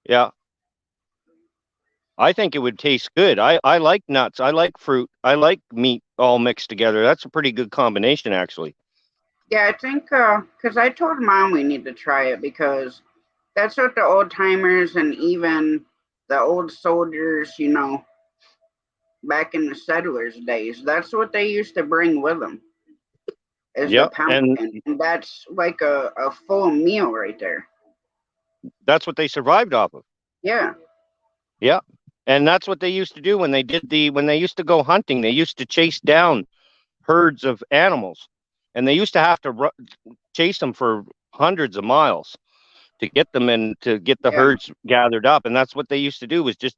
yeah, I think it would taste good. I like nuts. I like fruit. I like meat all mixed together. That's a pretty good combination, actually. Yeah, I think because I told Mom we need to try it, because that's what the old timers and even the old soldiers, back in the settlers' days, that's what they used to bring with them, is the Yep, and pumpkin. And that's like a full meal right there. that's what they survived off of. Yeah. Yeah, and that's what they used to do when they used to go hunting. They used to chase down herds of animals, and they used to have to chase them for hundreds of miles to get them and to get the Yeah. herds gathered up. And that's what they used to do, was just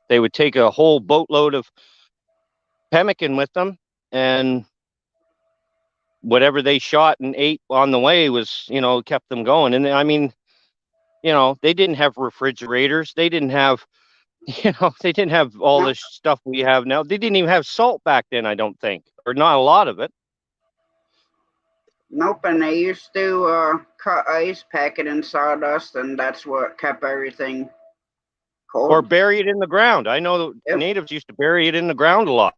they would take a whole boatload of pemmican with them, and whatever they shot and ate on the way was, kept them going. And I mean, they didn't have refrigerators. They didn't have, they didn't have all No, this stuff we have now. They didn't even have salt back then, I don't think, or not a lot of it. nope. And they used to cut ice, pack it in sawdust, and that's what kept everything Or cold. bury it in the ground. I know the Yep. natives used to bury it in the ground a lot.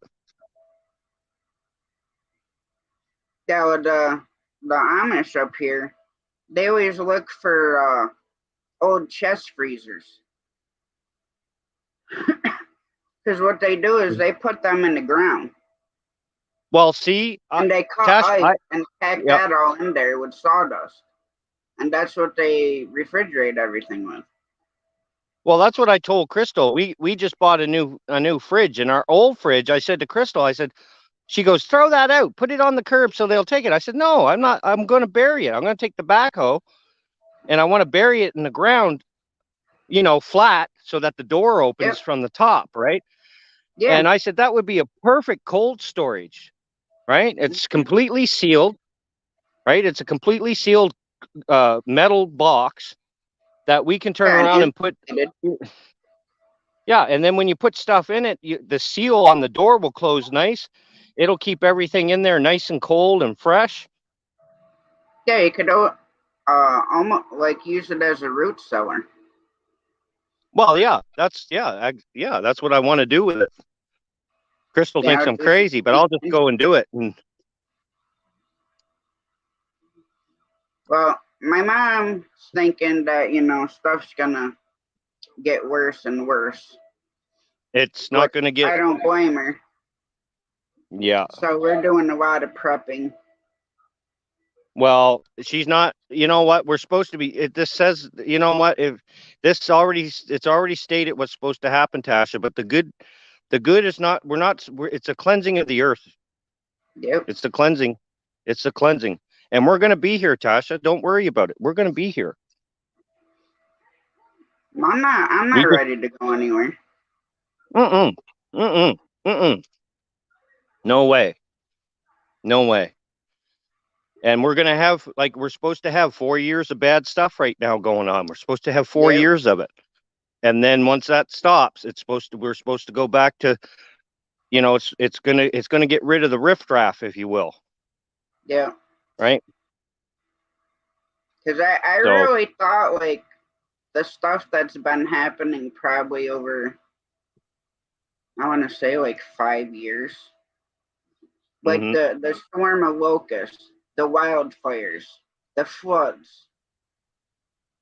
Yeah, with the Amish up here, they always look for old chest freezers. Because what they do is they put them in the ground, Well, see, and they cut Tash, ice and pack yep. that all in there with sawdust. And that's what they refrigerate everything with. Well, that's what I told Crystal. We just bought a new fridge, and our old fridge, I said to Crystal, she goes, throw that out, put it on the curb so they'll take it. I said, no, I'm not. I'm going to bury it. I'm going to take the backhoe, and I want to bury it in the ground, flat, so that the door opens from the top, right? Yeah. And I said that would be a perfect cold storage, right? It's completely sealed, right? It's a completely sealed metal box that we can turn around and put. Yeah, and then when you put stuff in it, the seal on the door will close nice. It'll keep everything in there nice and cold and fresh. Yeah, you could almost like use it as a root cellar. Well, yeah, that's what I want to do with it. Crystal You thinks know, I'm crazy, but I'll just go and do it. And well, my mom's thinking that, stuff's gonna get worse and worse. it's Which not going to get, I don't blame her. yeah. So we're doing a lot of prepping. Well, she's not, you know what, we're supposed to be, this says, you know what, if this already, it's already stated what's supposed to happen, Tasha, but the good is not, it's a cleansing of the earth. Yep. It's the cleansing. It's the cleansing. And we're going to be here, Tasha. Don't worry about it. We're going to be here. I'm not ready to go anywhere. Mm-mm. Mm-mm. Mm-mm. No way. No way. And we're going to have, like, we're supposed to have 4 years of bad stuff right now going on. We're supposed to have 4 Yep. years of it. And then once that stops, we're supposed to go back to, it's going to get rid of the riffraff, if you will. Yeah. Right. Because I really thought, like, the stuff that's been happening probably over, I want to say, like 5 years. Like the storm of locusts, the wildfires, the floods.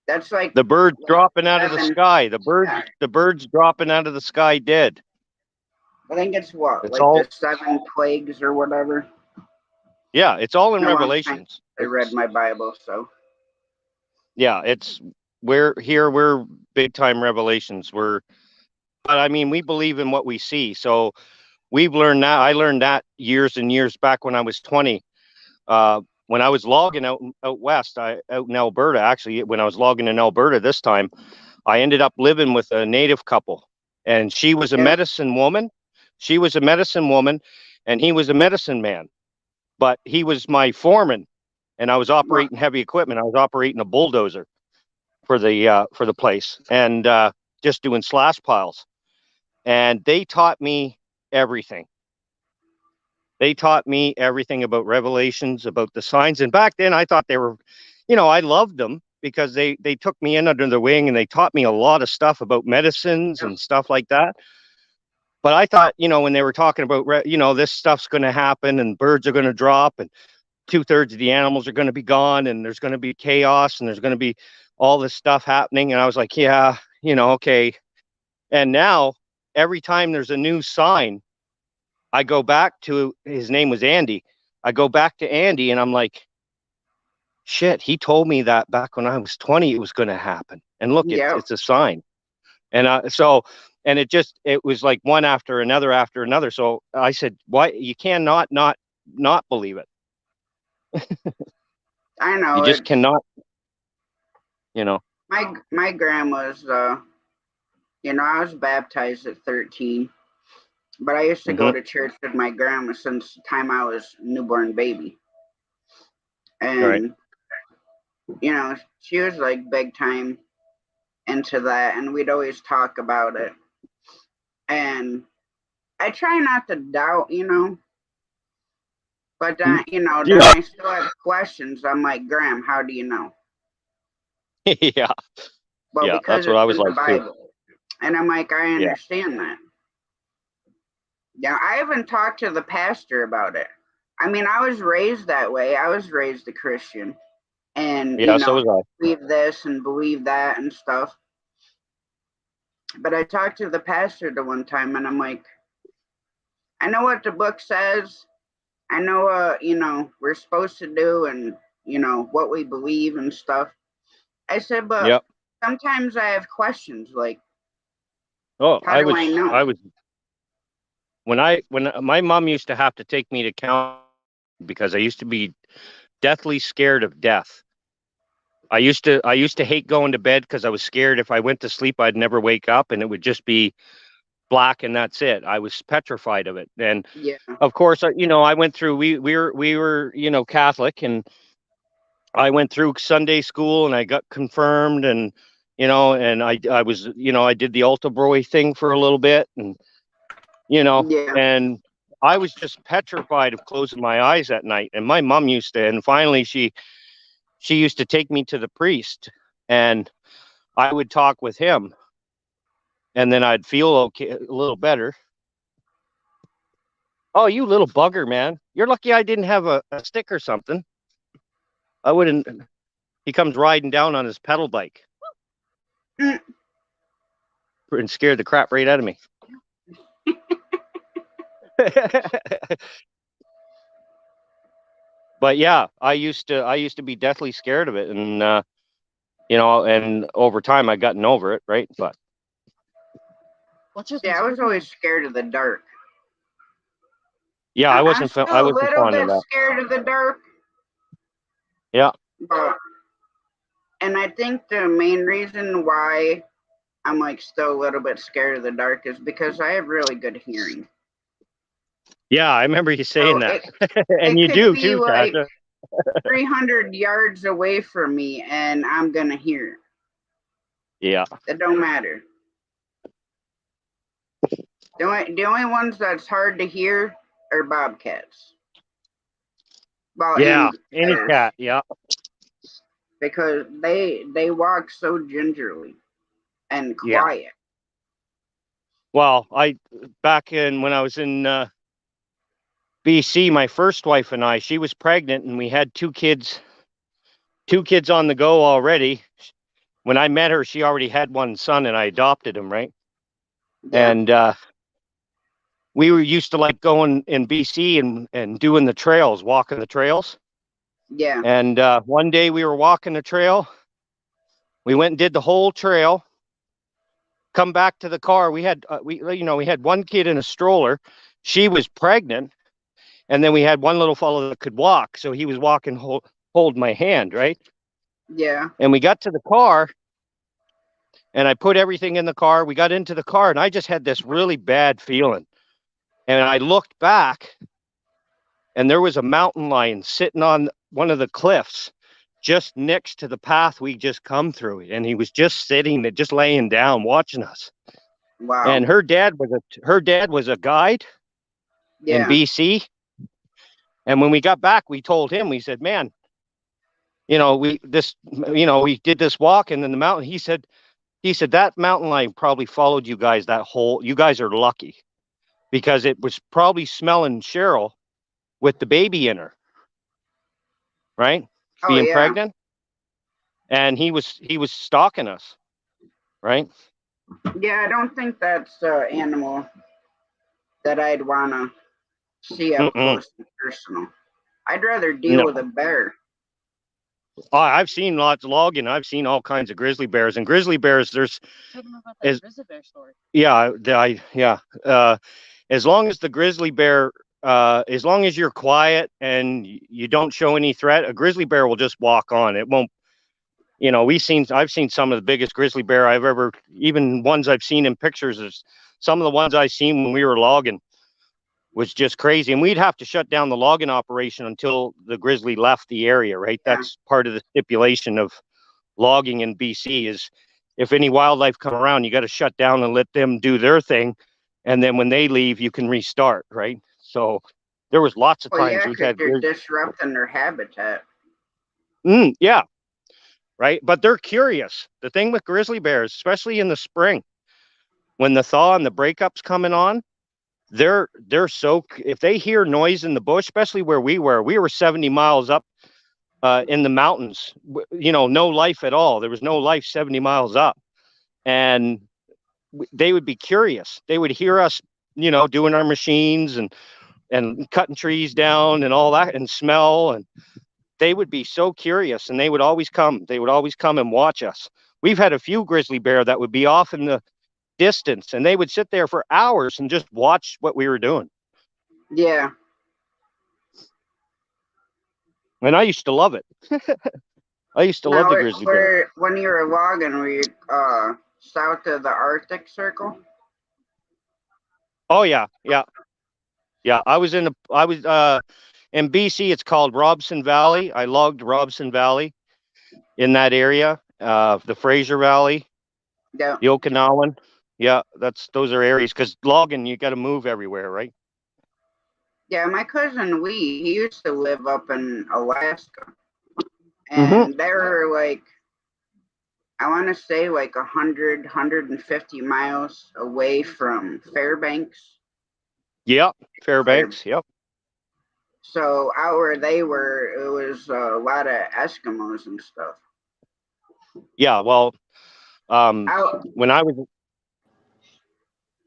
That's like the birds dropping out of the sky. The birds dropping out of the sky dead. I think it's what, it's like all, the 7 plagues or whatever. Yeah, it's all in Revelations. I read my Bible, so. Yeah, we're big time Revelations. But I mean, we believe in what we see. So we've learned that. I learned that years and years back when I was 20. When I was logging out west, out in Alberta, actually, when I was logging in Alberta this time, I ended up living with a native couple, and she was a medicine woman. She was a medicine woman, and he was a medicine man. But he was my foreman, and I was operating heavy equipment. I was operating a bulldozer for the place, and just doing slash piles. And they taught me everything. They taught me everything about Revelations, about the signs. And back then I thought they were, I loved them because they took me in under their wing and they taught me a lot of stuff about medicines and stuff like that. But I thought, when they were talking about, this stuff's going to happen and birds are going to drop and 2/3 of the animals are going to be gone and there's going to be chaos and there's going to be all this stuff happening. And I was like, yeah, okay. And now every time there's a new sign, I go back to, his name was Andy. I go back to Andy and I'm like, shit, he told me that back when I was 20, it was going to happen. And look, it's a sign. And and it was like one after another after another. So I said, why? You cannot not believe it. I know. You just cannot, My grandma's, I was baptized at 13, but I used to go to church with my grandma since the time I was a newborn baby. And, she was like big time into that, and we'd always talk about it. And I try not to doubt, but, then I still have questions. I'm like, Graham, how do you know? Yeah. Well, yeah, because that's what I was like Bible. too. And I'm like, I understand that. Yeah, I haven't talked to the pastor about it. I mean, I was raised that way. I was raised a Christian. And, so was I. Believe this and believe that and stuff. But I talked to the pastor the one time and I'm like, I know what the book says. I know what, we're supposed to do and, what we believe and stuff. I said, but sometimes I have questions like, how do I know? When my mom used to have to take me to count because I used to be deathly scared of death. I used to hate going to bed because I was scared if I went to sleep, I'd never wake up and it would just be black and that's it. I was petrified of it. And of course, I went through, we were, Catholic, and I went through Sunday school and I got confirmed and, and I was, I did the Altar Boy thing for a little bit and, and I was just petrified of closing my eyes at night. And my mom used to, and finally she used to take me to the priest and I would talk with him and then I'd feel okay, a little better. Oh, you little bugger, man. You're lucky I didn't have a stick or something. I wouldn't. He comes riding down on his pedal bike Mm. and scared the crap right out of me. But yeah, I used to be deathly scared of it, and and over time I gotten over it, right? But See, I was always scared of the dark. yeah, I'm still I a wasn't little fond of bit that. scared of the dark, Yeah. but and I think the main reason why I'm like still a little bit scared of the dark is because I have really good hearing. Yeah, I remember you saying So that. it And you could do be too, like Tasha. 300 yards away from me and I'm gonna hear it. Yeah. It don't matter. The only ones that's hard to hear are bobcats. Well, Yeah. and Any bears, cat. Yeah. because they walk so gingerly and Yeah. quiet. Well, back in when I was in BC, my first wife and I, she was pregnant and we had two kids on the go already. When I met her, she already had one son and I adopted him, right? Yeah, And we were used to like going in BC and doing the trails, walking the trails. yeah, And one day we were walking the trail. We went and did the whole trail. Come back to the car. We had we had one kid in a stroller. She was pregnant, and then we had one little fellow that could walk, so he was walking hold my hand, right? yeah. And we got to the car, and I put everything in the car. We got into the car, and I just had this really bad feeling. And I looked back, and there was a mountain lion sitting on one of the cliffs just next to the path we just come through. And he was just sitting there, just laying down, watching us. Wow. And her dad was a guide in Yeah, BC. And when we got back, we told him, we said, man, we did this walk and then the mountain. He said that mountain lion probably followed you guys you guys are lucky because it was probably smelling Cheryl with the baby in her, right? oh Being yeah, pregnant. And he was stalking us, right? yeah. I don't think that's an animal that I'd wanna see up Mm-mm. close and personal. I'd rather deal No. with a bear. I've seen lots of logging. I've seen all kinds of grizzly bears, and grizzly bears. There's as grizzly bear story. Yeah, yeah. As long as the grizzly bear, as long as you're quiet and you don't show any threat, a grizzly bear will just walk on. It won't. I've seen some of the biggest grizzly bear I've ever, even ones I've seen in pictures. Is some of the ones I seen when we were logging was just crazy. And we'd have to shut down the logging operation until the grizzly left the area, right? Yeah. That's part of the stipulation of logging in BC is if any wildlife come around, you got to shut down and let them do their thing. And then when they leave, you can restart, right? So there was lots of Well, times yeah, we've because had. you're disrupting their habitat. Yeah, right. But they're curious. The thing with grizzly bears, especially in the spring, when the thaw and the breakups coming on, they're so if they hear noise in the bush, especially where we were 70 miles up in the mountains, no life at all. There was no life 70 miles up, and they would be curious. They would hear us, doing our machines and cutting trees down and all that and smell, and they would be so curious, and they would always come. They would always come and watch us. We've had a few grizzly bear that would be off in the distance, and they would sit there for hours and just watch what we were doing. Yeah. And I used to love it. I used to love the grizzly bear. When you were logging, were you south of the Arctic Circle? Oh yeah. I was in BC. It's called Robson Valley. I logged Robson Valley in that area, the Fraser Valley, Yeah. the Okinawan. Yeah, those are areas because logging you got to move everywhere, right? Yeah, my cousin he used to live up in Alaska, and they were like, I want to say like 150 miles away from Fairbanks. Yep. Fairbanks. Yep. So out where they were, it was a lot of Eskimos and stuff. Yeah. Well, Out, when I was,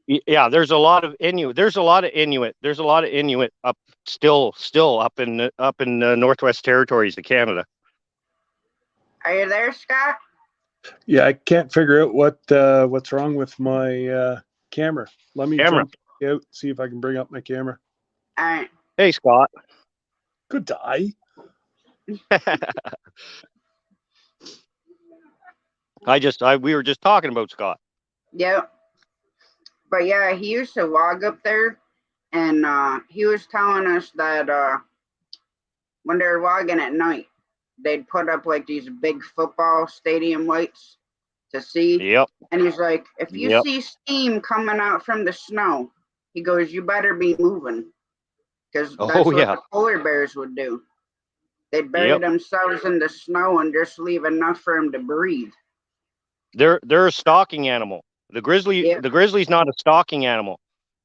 yeah, there's a lot of Inuit. There's a lot of Inuit. There's a lot of Inuit up still up in the Northwest Territories of Canada. are you there, Scott? Yeah, I can't figure out what's wrong with my camera. Let me jump out, see if I can bring up my camera. All right. Hey, Scott. Good die. We were just talking about Scott. Yep. But yeah, he used to log up there, and he was telling us that when they were logging at night, they'd put up like these big football stadium lights to see. Yep. And he's like, if you see steam coming out from the snow, he goes, you better be moving. Because that's what the polar bears would do. They'd bury themselves in the snow and just leave enough for them to breathe. They're a stalking animal. The grizzly's not a stalking animal.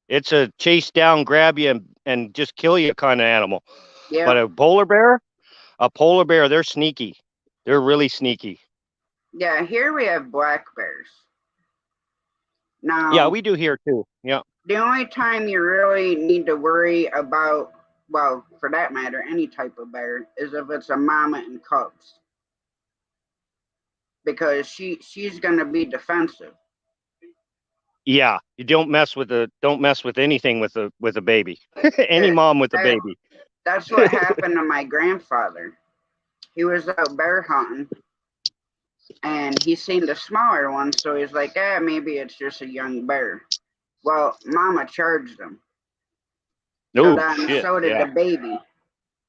It's a chase down, grab you, and just kill you kind of animal. Yeah. But a polar bear, they're sneaky. They're really sneaky. Yeah, here we have black bears. Now, yeah, we do here too. Yeah. The only time you really need to worry about, well, for that matter, any type of bear, is if it's a mama and cubs. Because she's gonna be defensive. Yeah, you don't mess with anything with a baby. Any mom with a baby. That's what happened to my grandfather. He was out bear hunting, and he seen the smaller one, so he's like, maybe it's just a young bear. Well, mama charged him. So did the baby.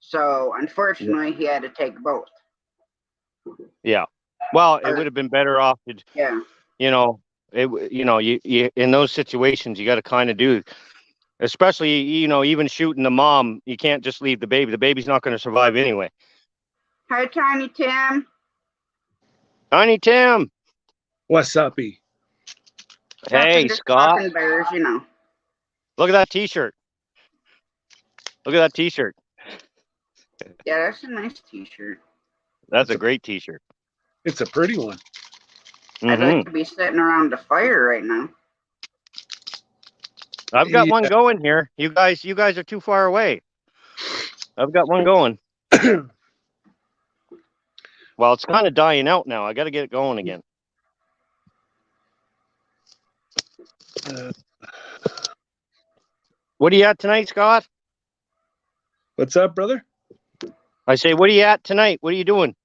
So unfortunately, he had to take both. Yeah. Well, it would have been better off. Yeah. You in those situations, you got to kind of do, especially, even shooting the mom, you can't just leave the baby. The baby's not going to survive anyway. Hi, Tiny Tim. Tiny Tim. What's uppy? Hey, Scott. Bears, Look at that t-shirt. Look at that t-shirt. Yeah, that's a nice t-shirt. That's a great t-shirt. It's a pretty one. I'd like to be sitting around the fire right now. I've got one going here. You guys are too far away. I've got one going. Well, it's kind of dying out now. I got to get it going again. What are you at tonight, Scott? What's up, brother? I say, what are you at tonight? What are you doing?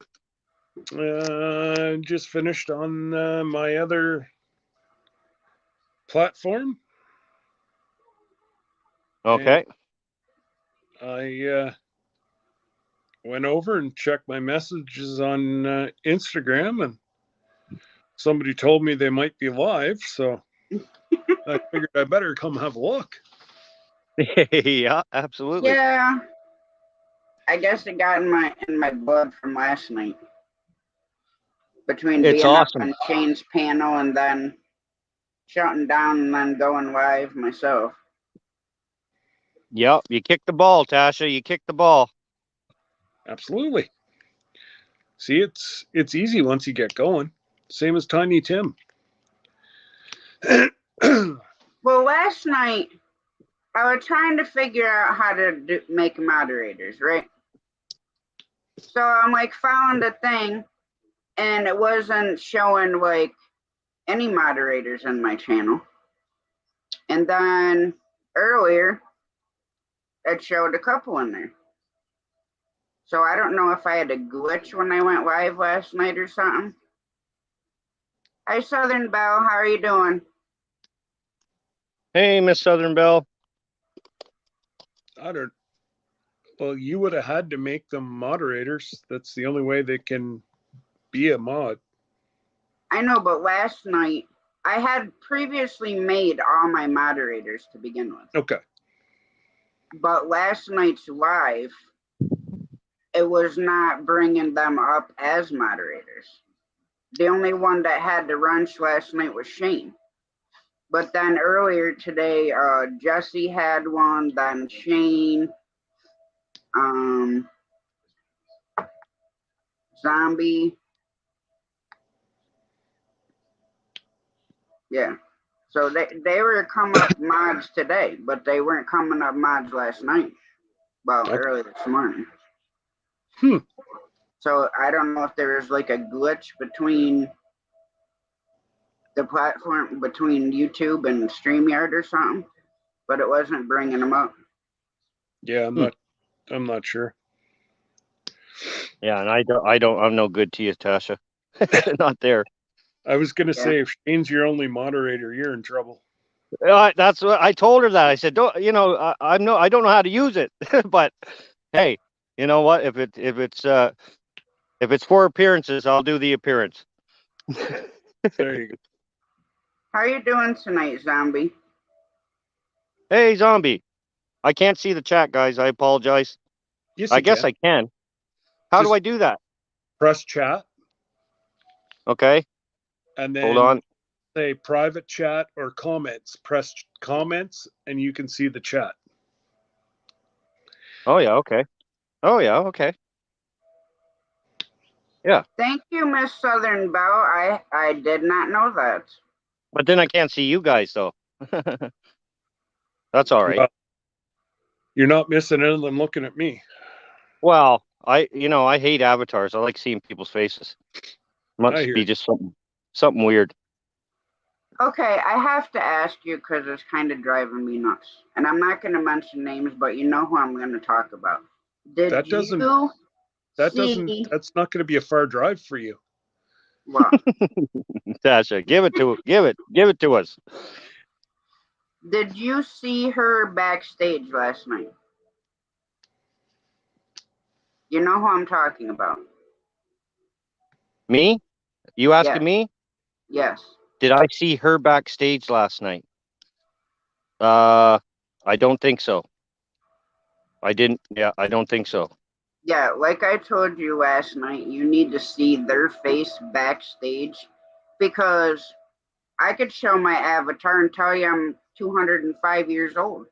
Just finished on my other platform. Okay. And I went over and checked my messages on Instagram, and somebody told me they might be live, so I figured I better come have a look. Yeah, absolutely. Yeah. I guess it got in my blood from last night. Between being up on Shane's panel and then shutting down and then going live myself. Yep, you kicked the ball, Tasha. You kicked the ball. Absolutely. See, it's easy once you get going. Same as Tiny Tim. Well, last night I was trying to figure out how to make moderators, right? So I'm like found a thing, and it wasn't showing like any moderators in my channel. And then earlier, it showed a couple in there. So I don't know if I had a glitch when I went live last night or something. Hi, Southern Belle. How are you doing? Hey, Miss Southern Belle. Well, you would have had to make them moderators. That's the only way they can be a mod. I know, but last night, I had previously made all my moderators to begin with. Okay. But last night's live, it was not bringing them up as moderators. The only one that had to run last night was Shane. But then earlier today, Jesse had one, then Shane, Zombie. Yeah. So they were coming up mods today, but they weren't coming up mods last night. Well, Okay. early this morning. Hmm. So I don't know if there was like a glitch between the platform, between YouTube and StreamYard or something, but it wasn't bringing them up. Yeah, I'm not sure. Yeah, and I'm no good to you, Tasha. Not there. I was gonna Yeah. say if Shane's your only moderator, you're in trouble. That's what I told her that. I said, don't, I don't know how to use it, but hey, you know what? If it's for appearances, I'll do the appearance. There you go. How you doing tonight, Zombie? Hey, zombie. I can't see the chat, guys. I apologize. Yes, I you guess can. I can. How do Just I do that? press chat Okay, and hold then on. say private chat or comments. Press comments and you can see the chat. Oh yeah, okay. Oh yeah, okay. Thank you, Miss Southern Belle. I did not know that. But then I can't see you guys though. That's all right. Well, you're not missing anything looking at me. Well, I hate avatars. I like seeing people's faces. I Must hear be you. just something weird. Okay, I have to ask you because it's kind of driving me nuts. And I'm not going to mention names, but you know who I'm going to talk about. Did That doesn't you that see? doesn't that's not gonna be a far drive for you. Well, Tasha, give it to us. did you see her backstage last night? You know who I'm talking about. Me? You Yes. asking me? Yes. Did I see her backstage last night? I don't think so. I didn't. Yeah, I don't think so. Yeah, like I told you last night, you need to see their face backstage because I could show my avatar and tell you I'm 205 years old.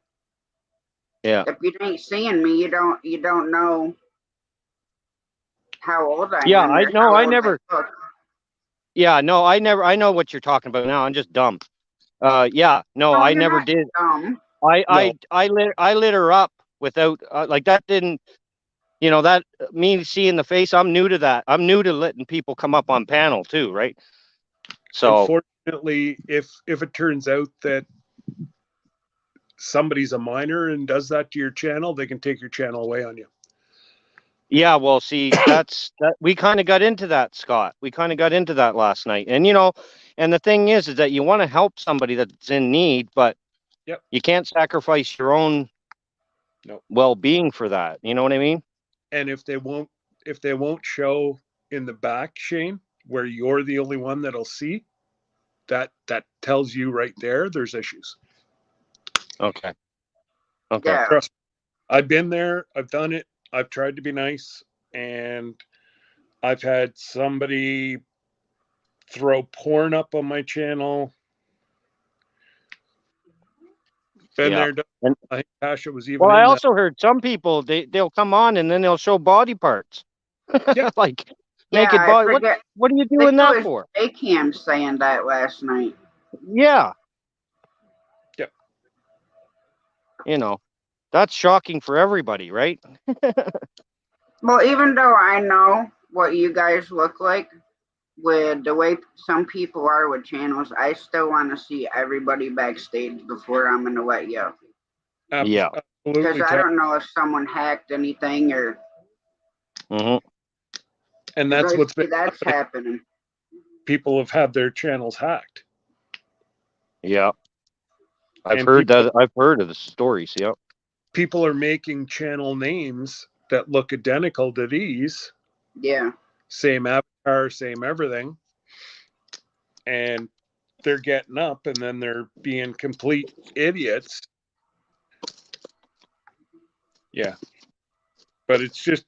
Yeah. If you ain't seeing me, you don't know how old I Yeah, am. I Or know. how I old never. I look. Yeah, no, I never. I know what you're talking about now. I'm just dumb. Yeah, no, No, I you're never not did. dumb. No. I lit her up without like that didn't. That me seeing the face. I'm new to that. I'm new to letting people come up on panel too, right? So Unfortunately, if it turns out that somebody's a minor and does that to your channel, they can take your channel away on you. yeah, well, see, that we kind of got into that, Scott. We kind of got into that last night, and and the thing is that you want to help somebody that's in need, but Yep. you can't sacrifice your own well-being for that. You know what I mean? And if they won't show in the back, Shane, where you're the only one that'll see, that tells you right there's issues. Okay. Okay. Yeah. Trust me. I've been there, I've done it, I've tried to be nice, and I've had somebody throw porn up on my channel. Been Yeah. there, done. And, I think Tasha was even well, I in that. also heard some people they'll come on and then they'll show body parts, Yeah. like Yeah, naked I body. forget. What are you I doing think that it was for? Cam saying that last night. Yeah. Yep. That's shocking for everybody, right? Well, even though I know what you guys look like with the way some people are with channels, I still want to see everybody backstage before I'm going to let you. Yeah. Because Absolutely. I don't know if someone hacked anything or. Mm-hmm. And that's what's been that's happening. People have had their channels hacked. Yeah. I've And heard that. I've heard of the stories. Yeah. People are making channel names that look identical to these. Yeah. Same avatar, same everything. And they're getting up and then they're being complete idiots. Yeah. But it's just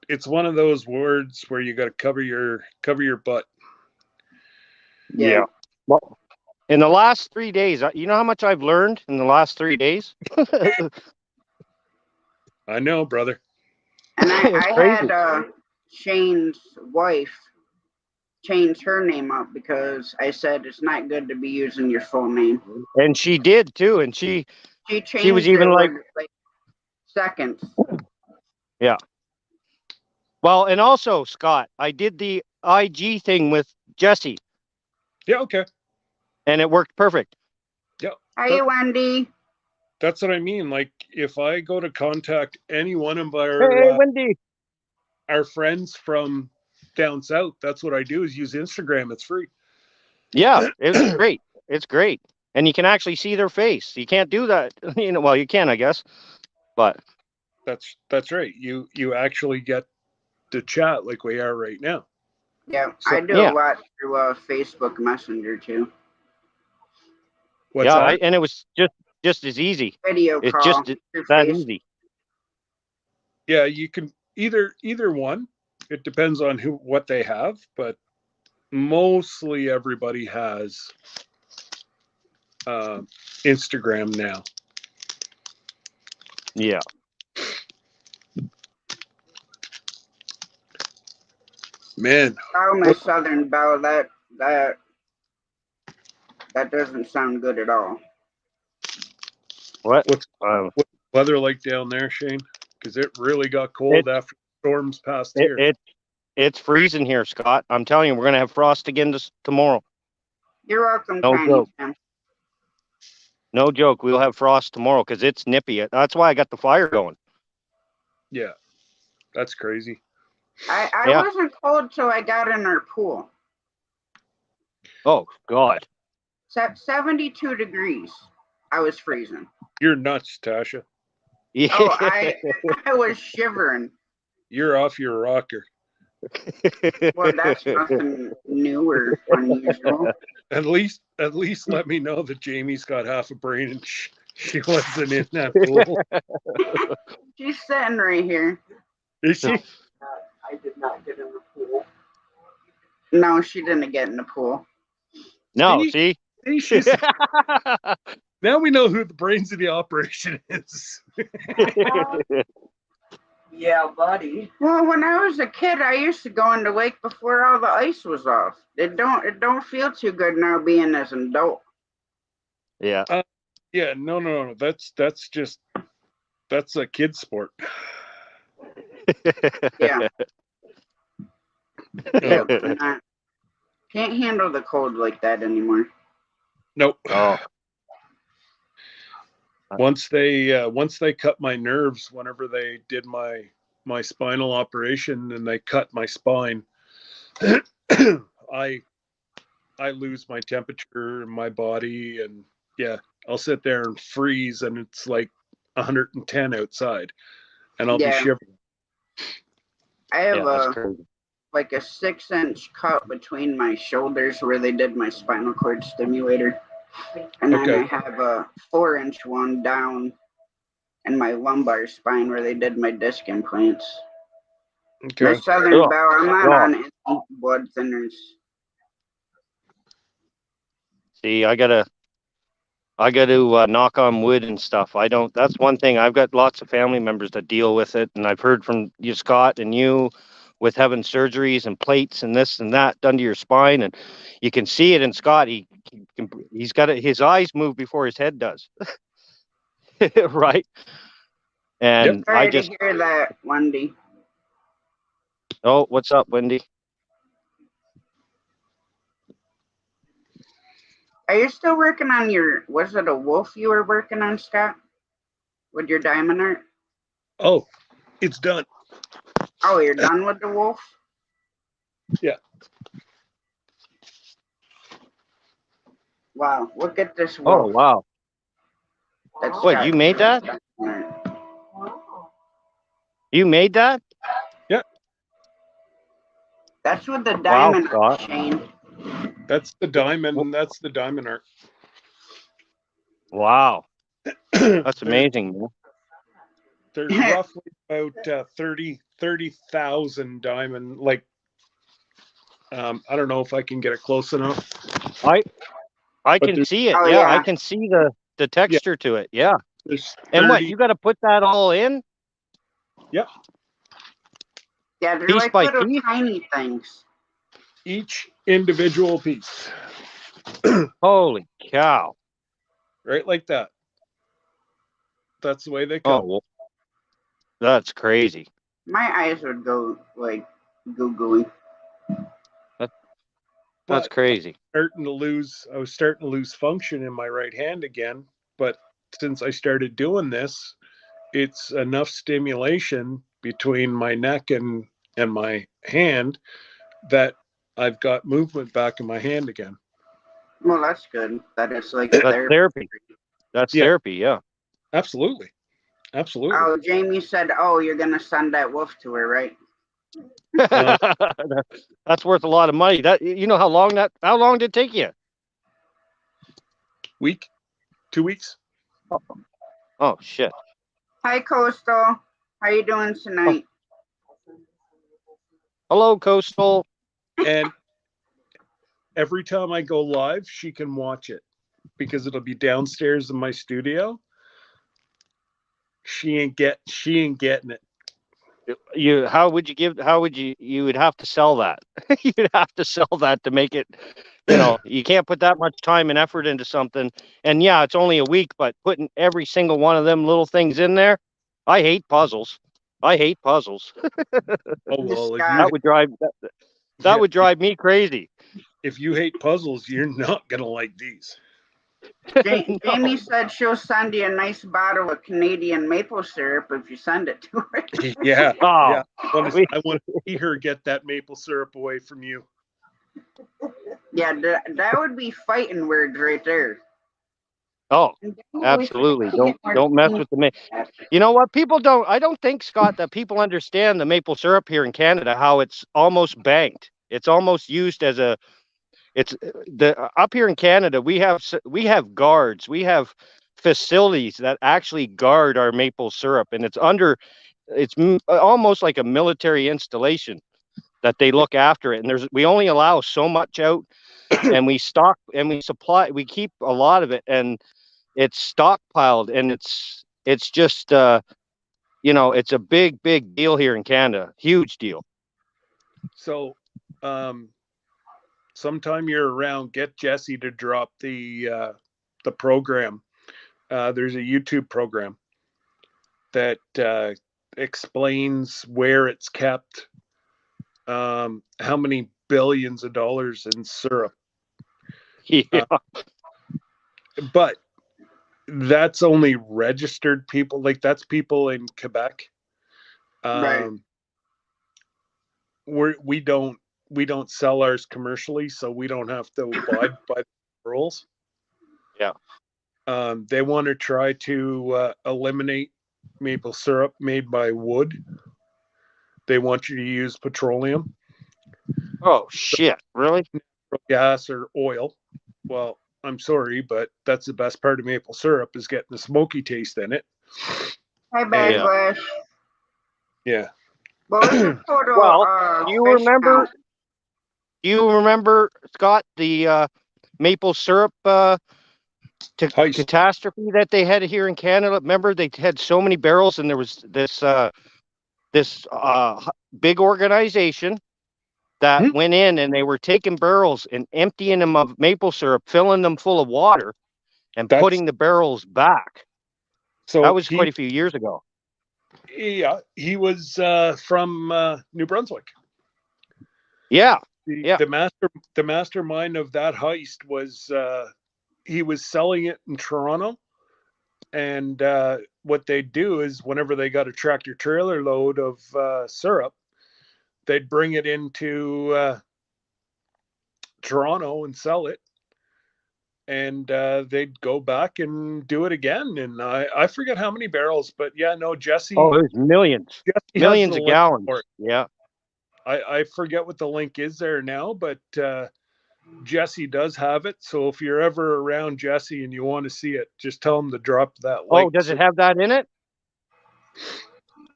it's one of those words where you got to cover your butt. Yeah. Well, In the last 3 days, you know how much I've learned in the last 3 days? I know, brother. And It's I crazy. had Shane's wife change her name up because I said it's not good to be using your full name. And she did too. And she She was changed even it like, with, like seconds. well, and also, Scott, I did the IG thing with Jesse Yeah, okay. and it worked perfect. Hey, Wendy. That's what I mean. Like, if I go to contact any one of Hey, Wendy. our friends from down south, that's what I do is use Instagram. It's free. Yeah, it's great. It's great. And you can actually see their face. You can't do that. Well, you can, I guess. But That's right. You actually get to chat like we are right now. Yeah, So- I do Yeah. a lot through Facebook Messenger too. What's yeah, that? and it was just as easy. Video It's call just through that Facebook. easy. Yeah, you can either one. It depends on what they have, but mostly everybody has Instagram now. Yeah. Man, Oh, my Southern Belle, that doesn't sound good at all. What? what's Um, weather like down there, Shane? Because it really got cold after storms passed here. It's freezing here, Scott. I'm telling you, we're gonna have frost again tomorrow. You're welcome, No Tiny joke. Tim. No joke. We'll have frost tomorrow because it's nippy. That's why I got the fire going. Yeah, that's crazy. I Yeah. wasn't cold till I got in our pool. Oh God. 72 degrees. I was freezing. You're nuts, Tasha. Yeah. Oh, I was shivering. You're off your rocker. Well, that's nothing new or unusual. At least let me know that Jamie's got half a brain and she wasn't in that pool. She's sitting right here. Is she? I did not get in the pool. No, she didn't get in the pool. No, See? see? She's, now we know who the brains of the operation is. Yeah, buddy. Well, when I was a kid, I used to go in the lake before all the ice was off. It don't feel too good now being as an adult. Yeah. Yeah, no. That's a kid sport. Yeah. Yeah, can't handle the cold like that anymore. Nope. Oh. Once they cut my nerves, whenever they did my spinal operation and they cut my spine, I lose my temperature in my body, and yeah, I'll sit there and freeze, and it's like 110 outside, and I'll be Yeah. shivering. I have Yeah, that's crazy. like a 6-inch cut between my shoulders where they did my spinal cord stimulator. And then Okay. I have a 4-inch one down in my lumbar spine where they did my disc implants. Okay. My Southern Oh, Belle, I'm not oh. on any blood thinners. See, I gotta knock on wood and stuff. That's one thing. I've got lots of family members that deal with it, and I've heard from you, Scott, and you with having surgeries and plates and this and that done to your spine, and you can see it in Scott. He's got his eyes move before his head does. Right? And Sorry to hear that, Wendy. oh, what's up, Wendy? Are you still working on was it a wolf you were working on, Scott? With your diamond art? Oh, it's done. Oh, you're done with the wolf? Yeah. Wow, look at this Oh, wolf. wow. That's What, got you made that? diamond art. You made that? That's with the Wow, diamond art, Scott. Shane. That's the diamond. That's the diamond art. Wow. That's amazing, man. There's roughly about 30,000 diamond. Like, I don't know if I can get it close enough. I But can there's- see it. Oh, Yeah, I yeah. can see the texture to it. Yeah. There's And what, 30 you got to put that all in Yeah, they're piece like by little piece? tiny things. each individual piece, Holy cow. right like that. That's the way they Oh, come. well, that's crazy. My eyes would go like googly. That's But crazy. I was starting to lose function in my right hand again. But since I started doing this, it's enough stimulation between my neck and my hand that I've got movement back in my hand again. Well, that's good. That is like That's therapy. therapy. That's Yeah. therapy. Yeah. Absolutely. Absolutely. Oh, Jamie said, "Oh, you're gonna send that wolf to her, right?" That's worth a lot of money. That, you know how long did it take you? Week, 2 weeks. Oh shit. Hi, Coastal. How you doing tonight? Hello, Coastal. And every time I go live, she can watch it because it'll be downstairs in my studio. She ain't getting it. You would have to sell that. You'd have to sell that to make it, you can't put that much time and effort into something. And yeah, it's only a week, but putting every single one of them little things in there, I hate puzzles. Oh This well, guy- That would drive that would drive me crazy. if you hate puzzles, you're not gonna like these. Ja- Jamie said she'll send you a nice bottle of Canadian maple syrup if you send it to her. Yeah, Oh, yeah. I want to see her get that maple syrup away from you. Yeah, that would be fighting words right there. oh, absolutely. Don't mess with the You know what? I don't think, Scott, that people understand the maple syrup here in Canada, how it's almost banked. It's almost used as up here in Canada, we have guards, we have facilities that actually guard our maple syrup, and it's almost like a military installation that they look after it. And we only allow so much out, and we stock and we keep a lot of it, and it's stockpiled, and it's just it's a big deal here in Canada, huge deal. So, sometime you're around, get Jesse to drop the program. There's a YouTube program that explains where it's kept, how many billions of dollars in syrup. Yeah. But that's only registered people. Like, that's people in Quebec. Right. We don't sell ours commercially, so we don't have to abide by the rules. Yeah. They want to try to eliminate maple syrup made by wood. They want you to use petroleum, Oh shit! Really? gas, or oil. Well, I'm sorry, but that's the best part of maple syrup, is getting the smoky taste in it. Hi, Backlash. Yeah. What was the total? Well, do you fish remember? count? Do you remember, Scott, the maple syrup Heist. catastrophe that they had here in Canada? Remember, they had so many barrels, and there was this big organization that went in, and they were taking barrels and emptying them of maple syrup, filling them full of water, and putting the barrels back. So that was quite a few years ago. Yeah, he was from New Brunswick. Yeah. The mastermind of that heist was he was selling it in Toronto, and what they'd do is, whenever they got a tractor trailer load of syrup, they'd bring it into Toronto and sell it, and they'd go back and do it again. And I forget how many barrels, but yeah, no, Jesse. Oh, it was millions. Jesse Millions of gallons. Yeah. I forget what the link is there now, but Jesse does have it. So if you're ever around Jesse and you want to see it, just tell him to drop that link. Oh, does it have that in it?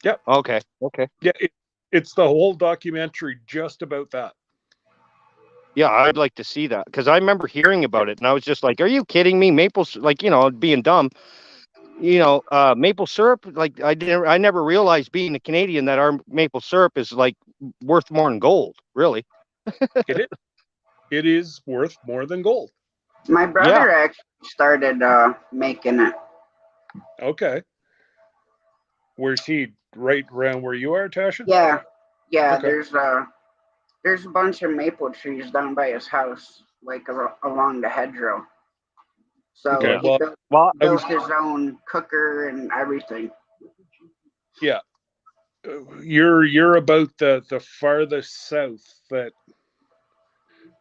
Yep. Okay. Yeah, it's the whole documentary just about that. Yeah, I'd like to see that because I remember hearing about it and I was just like, "Are you kidding me?" Like being dumb. Maple syrup. Like I never realized being a Canadian that our maple syrup is like worth more than gold. Really? It is. It is worth more than gold. My Yeah. brother actually started making it. Okay. Where's he? Right around where you are, Tasha? Yeah, yeah. Okay. There's a bunch of maple trees down by his house, like along the hedgerow. So Okay. Yeah. he Well, Well, I was. built his own cooker and everything. Yeah. You're about the farthest south that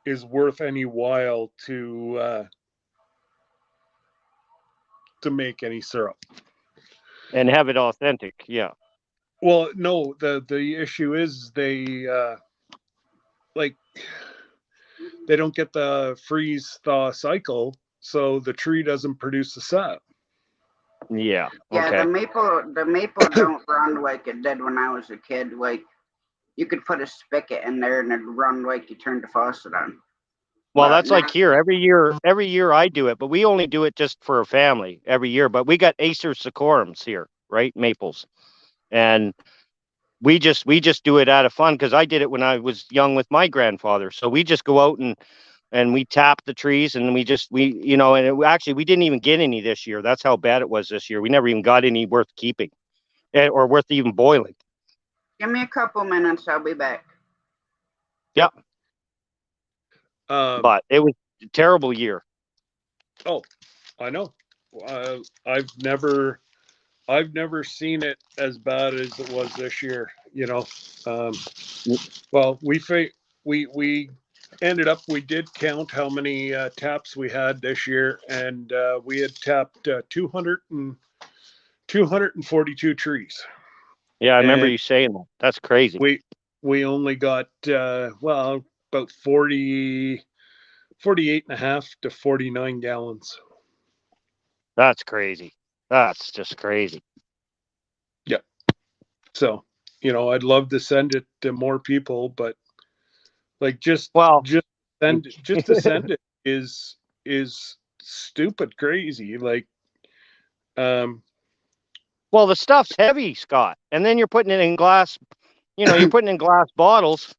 is worth any while to make any syrup. and have it authentic. Yeah. Well, no, the issue is like they don't get the freeze thaw cycle, so the tree doesn't produce the sap. Yeah. Yeah, Okay. the maple don't run like it did when I was a kid. Like you could put a spigot in there and it'd run like you turned the faucet on. Well, But that's now, like here. Every year I do it, but we only do it just for a family every year. But we got Acer Secorums here, right? Maples. And we just do it out of fun because I did it when I was young with my grandfather. So we just go out and we tap the trees and and actually we didn't even get any this year. That's how bad it was this year. We never even got any worth keeping or worth even boiling. give me a couple minutes, I'll be back. Yeah, Um, but it was a terrible year. oh, I know. Uh, I've never I've never seen it as bad as it was this year. Um, well, we ended up we did count how many taps we had this year, and we had tapped 242 trees, Yeah, I remember and you saying that. That's crazy. we only got about 48 and a half to 49 gallons. That's crazy. That's just crazy. Yeah. So, I'd love to send it to more people, but like Well, just to send it is stupid crazy. Like, um, well, the stuff's heavy, Scott, and then you're putting it in glass. You're putting in glass bottles,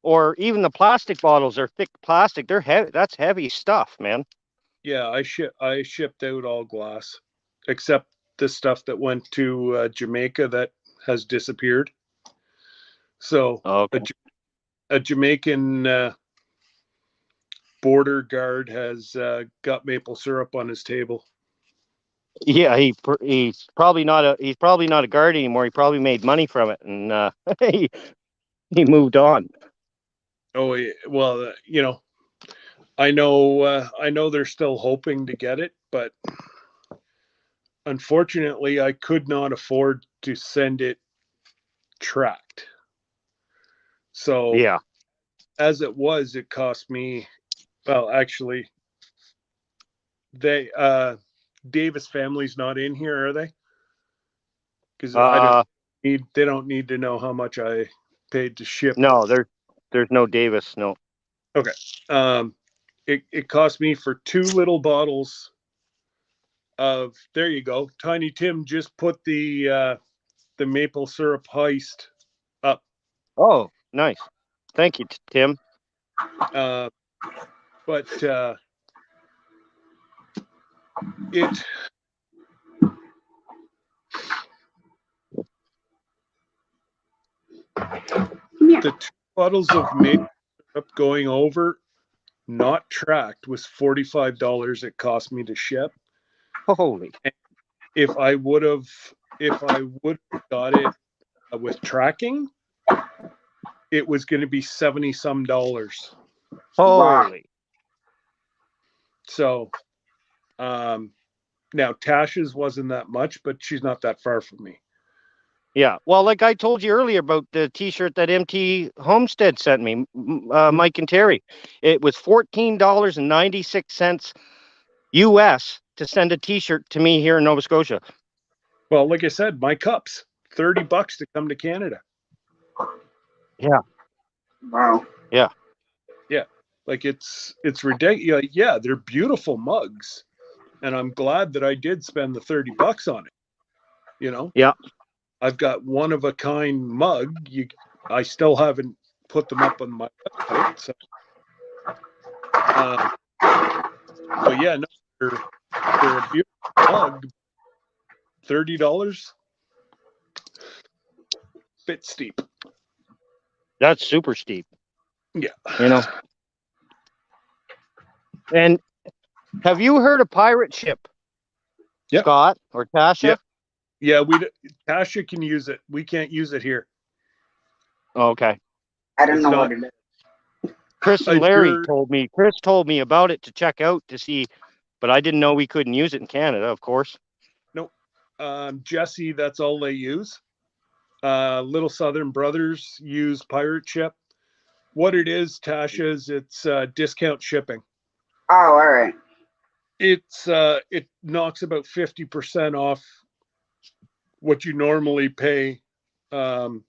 or even the plastic bottles are thick plastic. They're heavy. That's heavy stuff, man. yeah, I shipped out all glass except the stuff that went to Jamaica that has disappeared. So Okay. a Jamaican border guard has got maple syrup on his table. Yeah, he's probably not a guard anymore. He probably made money from it, and he moved on. Oh well, I know they're still hoping to get it, but unfortunately, I could not afford to send it tracked. So Yeah. as it was, it cost me. Well, actually, they Davis family's not in here, are they? Because Uh, they don't need to know how much I paid to ship it. no, there's no Davis. No. Okay. Um, it cost me for 2 little bottles of. There you go. Tiny Tim just put the maple syrup heist up. Oh, nice. Thank you, Tim. Uh, but it the 2 bottles of maple syrup going over, not tracked, was $45 it cost me to ship. Holy. If I would have got it with tracking, it was going to be 70 some dollars. Wow. Holy. So now Tasha's wasn't that much, but she's not that far from me. Yeah. Well, like I told you earlier about the T-shirt that MT Homestead sent me, Mike and Terry, it was $14.96 US to send a T-shirt to me here in Nova Scotia. Well, like I said, my cups, $30 to come to Canada. Yeah. Wow. Yeah. Yeah. Like it's ridiculous. Yeah, they're beautiful mugs, and I'm glad that I did spend the $30 on it. You know, Yeah. I've got one of a kind mug. I still haven't put them up on my website. So, yeah, no, they're a beautiful mug. $30, bit steep. That's super steep, Yeah. you know. And have you heard of Pirate Ship, Yep. Scott or Tasha? Yep. Yeah, Tasha can use it. We can't use it here. Okay. I don't It's know not- what it is. Chris and If Larry you're- told me. Chris told me about it to check out to see, but I didn't know we couldn't use it in Canada, of course. Jesse, that's all they use. Little Southern Brothers use Pirate Ship. What it is, Tasha, is it's discount shipping. Oh, all right. It knocks about 50% off what you normally pay for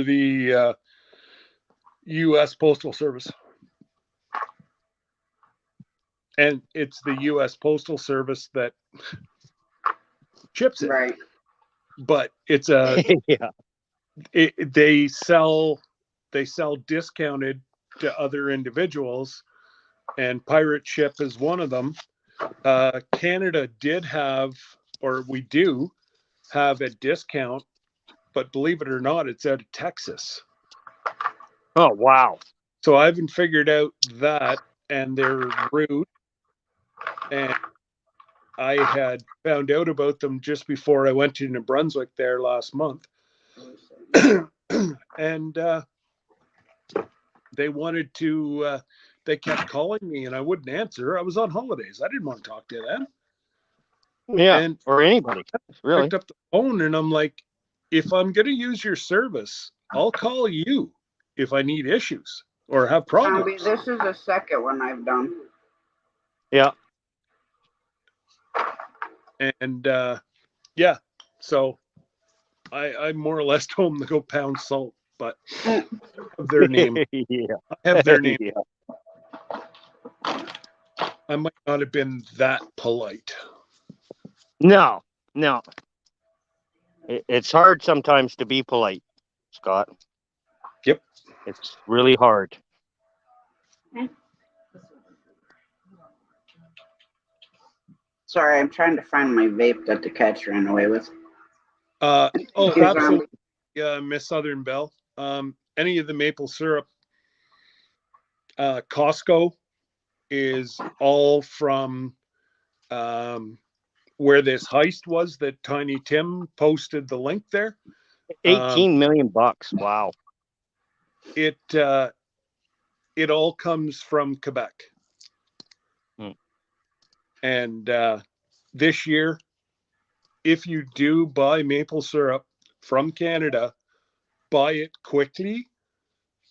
the U.S. Postal Service. And it's the U.S. Postal Service that ships it. Right. But it's Yeah. they sell discounted to other individuals, and Pirate Ship is one of them. Canada did have, or we do have, a discount, but believe it or not, it's out of Texas. Oh, wow. So I haven't figured out that and their route, and I had found out about them just before I went to New Brunswick there last month. And they wanted to, they kept calling me and I wouldn't answer. I was on holidays. I didn't want to talk to them. Yeah. And Or anybody, really. picked up the phone and I'm like, if I'm going to use your service, I'll call you if I need issues or have Zombie, problems. this is the second one I've done. Yeah. And yeah, so I more or less told them to go pound salt, but I have their name. Yeah. I have their name. Yeah. I might not have been that polite. No. It's hard sometimes to be polite, Scott. Yep. It's really hard. Sorry, I'm trying to find my vape that the cats ran away with. Oh, Here's absolutely, Miss Southern Belle. Any of the maple syrup, Costco is all from where this heist was that Tiny Tim posted the link there. 18 million bucks. Wow. It all comes from Quebec. And this year, if you do buy maple syrup from Canada, buy it quickly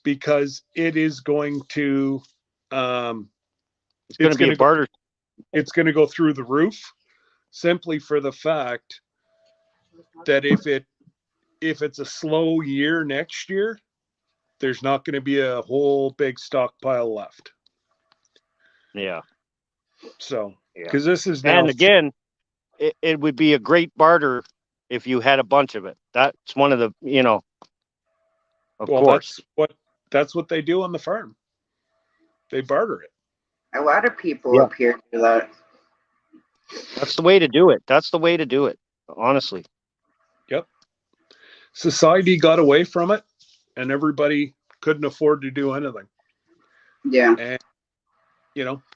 because it is going to It's going to be a barter. It's going to go through the roof, simply for the fact that if it's a slow year next year, there's not going to be a whole big stockpile left. Yeah. So, Yeah. because this is now, And again, it would be a great barter if you had a bunch of it. That's one of the, of course. that's what they do on the farm. They barter it. A lot of people up here do that. That's the way to do it. That's the way to do it, honestly. Yep. Society got away from it and everybody couldn't afford to do anything. Yeah. And,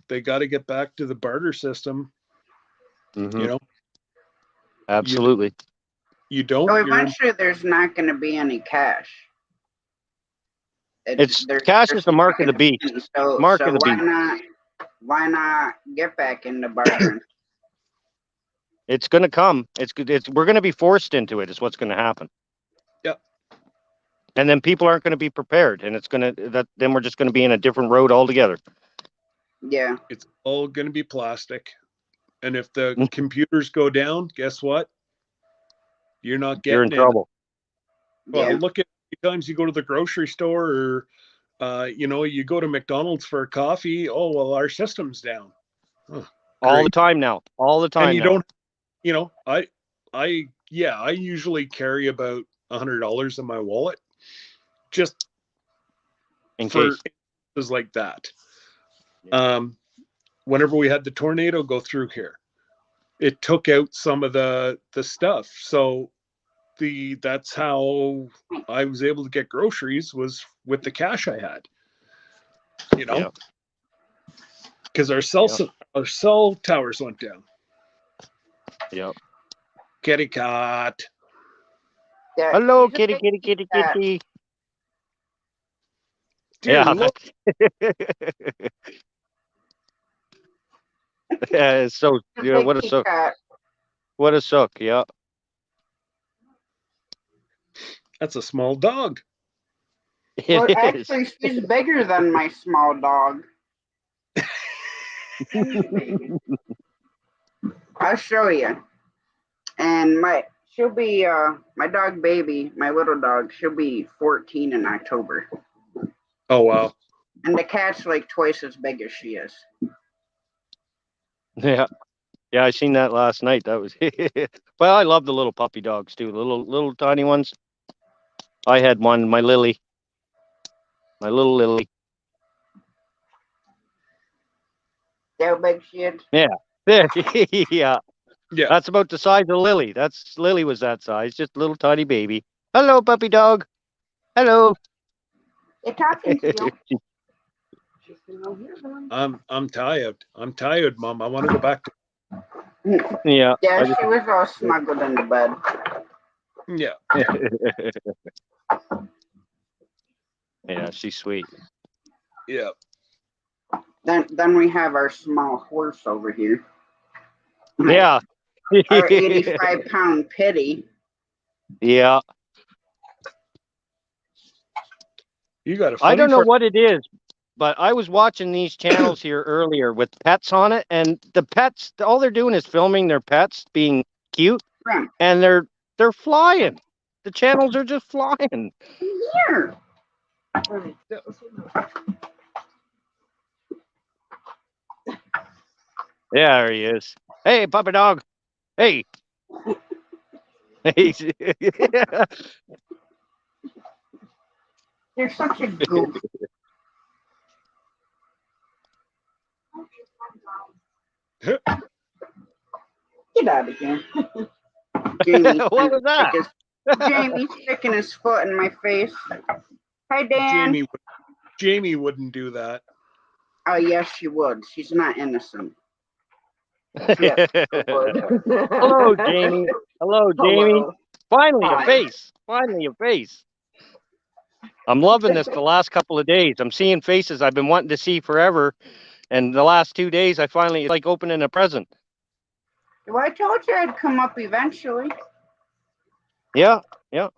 they got to get back to the barter system. Mhm. Absolutely. You don't. So eventually, there's not going to be any cash. Cash is the mark of the beast. So, Mark so of the why beast. Why not get back into bartering? It's going to come. We're going to be forced into it. Is what's going to happen. Yep. And then people aren't going to be prepared, and then we're just going to be in a different road altogether. Yeah. It's all going to be plastic. And if the computers go down, guess what? You're not getting You're in trouble. Well, Yeah. look at how many times you go to the grocery store or You know, you go to McDonald's for a coffee. Oh, well, our system's down. Oh, All the great. time now. All the time And you now. don't, you know, I usually carry about $100 in my wallet just In for case. things like that. Whenever we had the tornado go through here, it took out some of the stuff. So that's how I was able to get groceries, was with the cash I had. You know, Yeah. because our cell towers went down. Yeah. Kitty cat. Yeah, Hello, he's a kitty, big kitty, kitty, cat. kitty. Dear Yeah. Lord. Yeah. So, He's a yeah, big what a kitty suck. cat. What a suck. Yeah. That's a small dog. Well, It is. actually, she's bigger than my small dog. I'll show you. And she'll be my dog baby, my little dog. She'll be 14 in October, Oh wow. and the cat's like twice as big as she is. Yeah. Yeah, I seen that last night. That was well, I love the little puppy dogs too. Little tiny ones. I had one, my Lily. My little Lily. See how big she is? Yeah. Yeah. Yeah. That's about the size of Lily. Lily was that size, just a little tiny baby. Hello, puppy dog. Hello. They're talking to you. I'm tired. I'm tired, Mom. I want to go back to. Yeah. Yeah, she was all snuggled in the bed. Yeah. Yeah, she's sweet. Yeah. Then we have our small horse over here. Yeah. Our 85-pound Pitty. Yeah. You got a I funny don't know what it is, but I was watching these channels here earlier with pets on it, and the pets, all they're doing is filming their pets being cute, Shrimp. and they're flying. The channels are just flying. Here. Yeah, there he is. Hey, puppy dog. Hey. Hey. You're such a goof. Get out of here. Jamie's What was that? Jamie's sticking his foot in my face. Hi, Dan. Jamie wouldn't do that. Oh, yes, she would. She's not innocent. Yes, she would. Hello, Jamie. Hello, Jamie. Hello. Finally, a Hi. face. Finally, a face. I'm loving this the last couple of days. I'm seeing faces I've been wanting to see forever. And the last 2 days, I finally, it's like opening a present. Well, I told you I'd come up eventually. Yeah, yeah.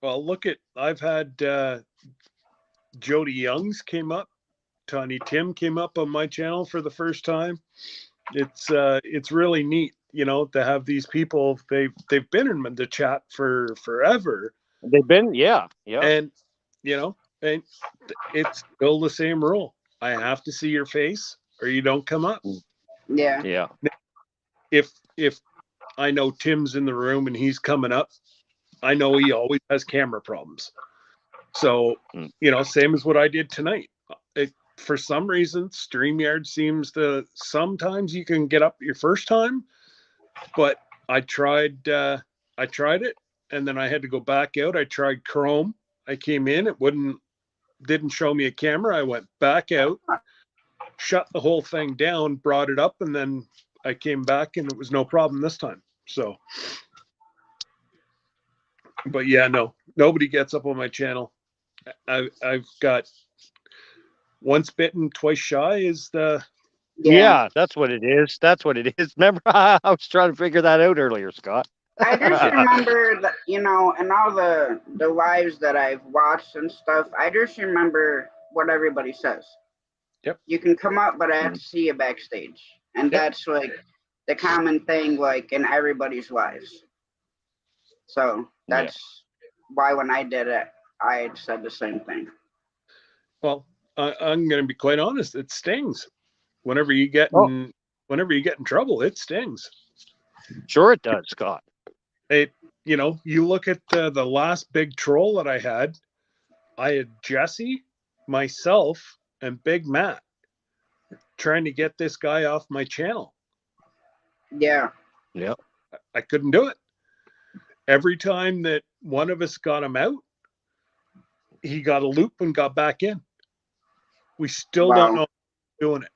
Well, I've had Jody Youngs came up. Tawny Tim came up on my channel for the first time. It's really neat, you know, to have these people. They've been in the chat for forever. They've been, yeah. And you know, and it's still the same rule. I have to see your face or you don't come up. Yeah. Yeah. If I know Tim's in the room and he's coming up, I know he always has camera problems. So, you know, same as what I did tonight. For some reason, StreamYard seems to, sometimes you can get up your first time, but I tried it and then I had to go back out. I tried Chrome. I came in, didn't show me a camera. I went back out, shut the whole thing down, brought it up, and then I came back and it was no problem this time. So, but yeah, no, nobody gets up on my channel. I've got once bitten, twice shy is the. Yeah, that's what it is. That's what it is. Remember, I was trying to figure that out earlier, Scott. I just remember that, you know, and all the lives that I've watched and stuff, I just remember what everybody says. Yep. You can come up, but I have to see you backstage. And Yep. that's like the common thing, like in everybody's lives. So that's why when I did it, I had said the same thing. Well, I'm going to be quite honest. It stings. Whenever you get Oh. whenever you get in trouble, it stings. Sure it does, Scott. It, you look at the last big troll that I had Jesse, myself, and Big Matt trying to get this guy off my channel. Yeah. Yeah. I couldn't do it. Every time that one of us got him out, he got a loop and got back in. We still don't know how he's doing it.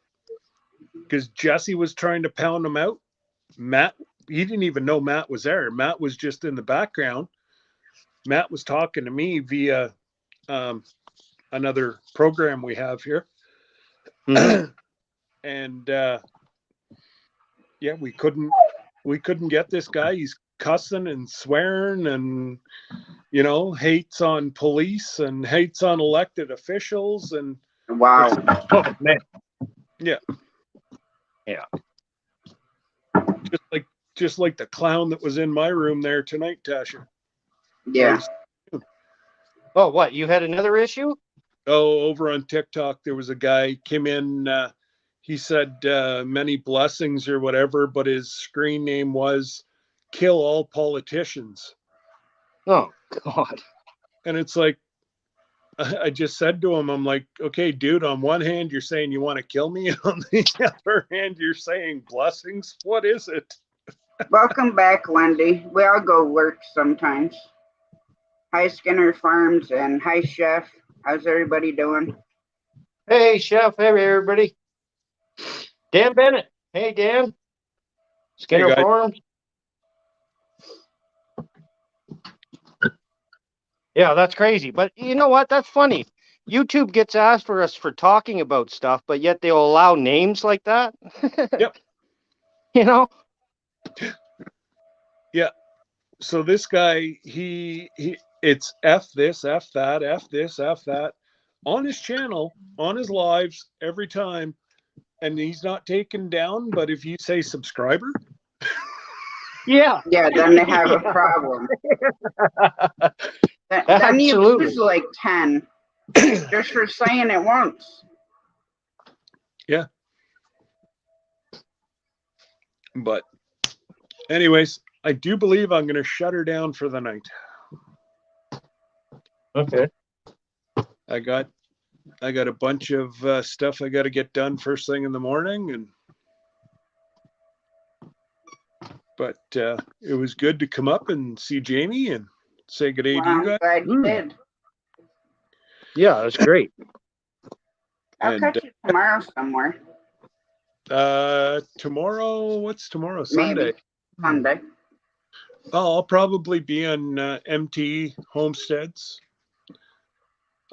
Because Jesse was trying to pound him out. Matt, he didn't even know Matt was there. Matt was just in the background. Matt was talking to me via another program we have here. Mhm. And yeah, we couldn't get this guy. He's cussing and swearing and hates on police and hates on elected officials and Wow. Oh, man. yeah. Yeah. Just like the clown that was in my room there tonight, Tasha. Yeah. Oh, what? You had another issue? Oh, over on TikTok, there was a guy came in. He said many blessings or whatever, but his screen name was "Kill all politicians." Oh, God. And it's like, I just said to him, I'm like, okay, dude, on one hand, you're saying you want to kill me. And on the other hand, you're saying blessings. What is it? Welcome back, Wendy. We all go work sometimes. Hi, Skinner Farms, and hi, Chef. How's everybody doing? Hey, Chef. Hey, everybody. Dan Bennett. Hey, Dan. Skinner guys. Farms. Yeah, that's crazy. But you know what? That's funny. YouTube gets asked for us for talking about stuff, but yet they'll allow names like that. Yep. You know? Yeah. So this guy, it's F this, F that, F this, F that on his channel, on his lives every time. And he's not taken down, but if you say subscriber, Yeah. Yeah, then they have a problem. Then you Absolutely. lose like 10 just for saying it once. yeah. But anyways, I do believe I'm going to shut her down for the night. Okay. I got a bunch of stuff I got to get done first thing in the morning, but it was good to come up and see Jamie and say good day Well, to you I'm guys. glad you did. Yeah, that's great. I'll And, catch you tomorrow somewhere. Tomorrow, what's tomorrow? Maybe. Sunday. Sunday. I'll probably be on MT Homesteads.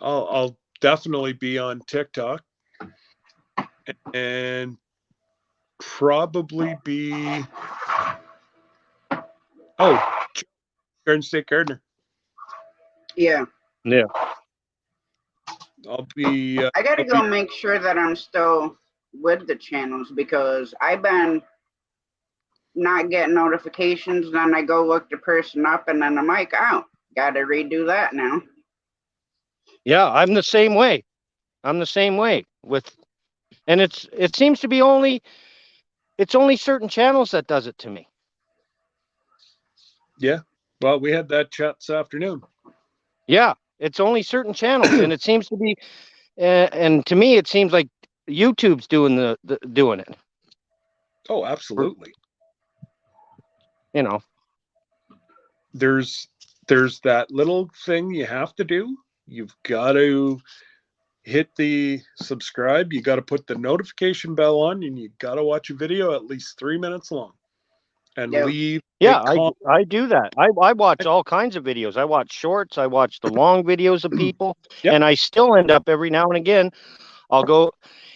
I'll definitely be on TikTok and probably be Garden State Gardener. Yeah. Yeah. I'll be. I gotta go make sure that I'm still with the channels because I've been not getting notifications. Then I go look the person up and then I'm like, oh, gotta redo that now. Yeah, I'm the same way. I'm the same way with, and it seems to be only certain channels that does it to me. Yeah. Well, we had that chat this afternoon. Yeah, it's only certain channels, and it seems to be, and to me, it seems like YouTube's doing doing it. Oh, absolutely. You know. There's that little thing you have to do. You've got to hit the subscribe. You got to put the notification bell on, and you got to watch a video at least 3 minutes long, and leave. Yeah, I do that. I watch all kinds of videos. I watch shorts. I watch the long videos of people, Yep. and I still end up every now and again. I'll go,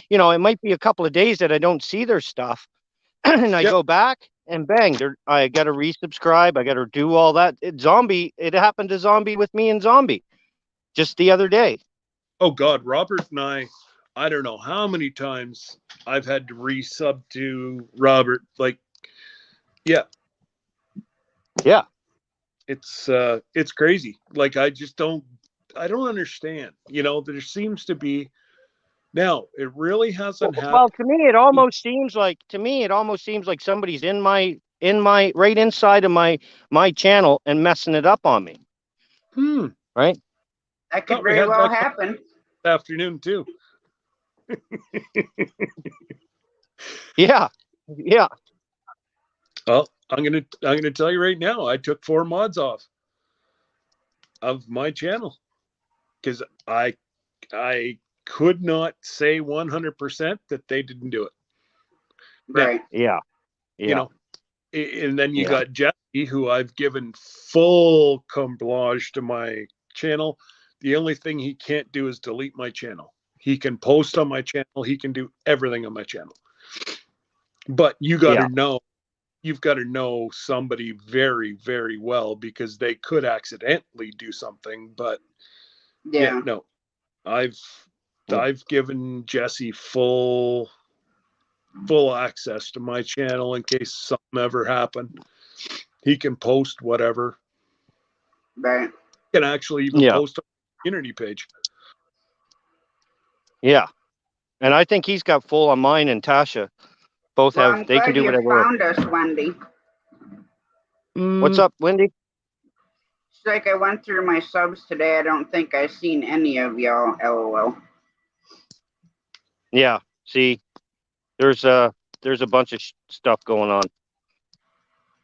it might be a couple of days that I don't see their stuff, and I go back and bang, I got to resubscribe. I got to do all that. It happened to Zombie with me and Zombie just the other day. Oh God, Robert and I don't know how many times I've had to resub to Robert. Like, yeah. It's crazy. Like, I just don't understand. There seems to be now. It really hasn't Well, happened. to me, it almost seems like somebody's in my right inside of my channel and messing it up on me. Right? That could Thought we very had well that happen. afternoon too. Yeah. Yeah. Well, I'm gonna tell you right now. I took 4 mods off of my channel because I could not say 100% that they didn't do it. Right. Yeah. Yeah. And then you Yeah. got Jesse, who I've given full complage to my channel. The only thing he can't do is delete my channel. He can post on my channel. He can do everything on my channel. But you got to know, you've got to know somebody very, very well because they could accidentally do something. But Yeah. no, I've given Jesse full access to my channel in case something ever happened. He can post whatever. Right. He can actually even post on the community page. Yeah. And I think he's got full on mine and Tasha. Both Well, have, I'm they can glad do you whatever. found us, Wendy. What's up, Wendy? It's like I went through my subs today. I don't think I've seen any of y'all. LOL. Yeah. See, there's a bunch of stuff going on.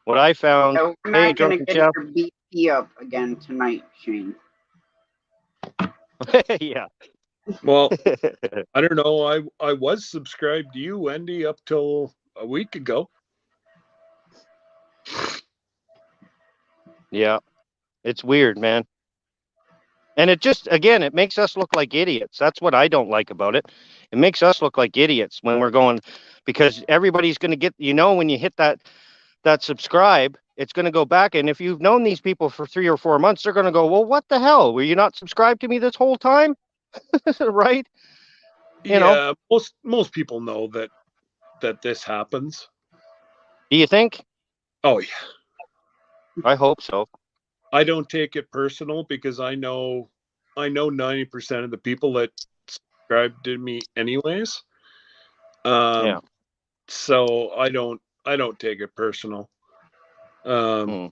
What I found. So we're Hey, not gonna Drunken get Chef. your BP up again tonight, Shane. Yeah. Well, I don't know. I was subscribed to you, Wendy, up till a week ago. Yeah. It's weird, man. And it just, again, it makes us look like idiots. That's what I don't like about it. It makes us look like idiots when we're going, because everybody's going to get, when you hit that subscribe, it's going to go back. And if you've known these people for 3 or 4 months, they're going to go, well, what the hell? Were you not subscribed to me this whole time? Right? You know, most people know that this happens. Do you think? Oh, yeah. I hope so. I don't take it personal because I know 90% of the people that subscribe to me anyways. Yeah. So I don't take it personal. Yeah.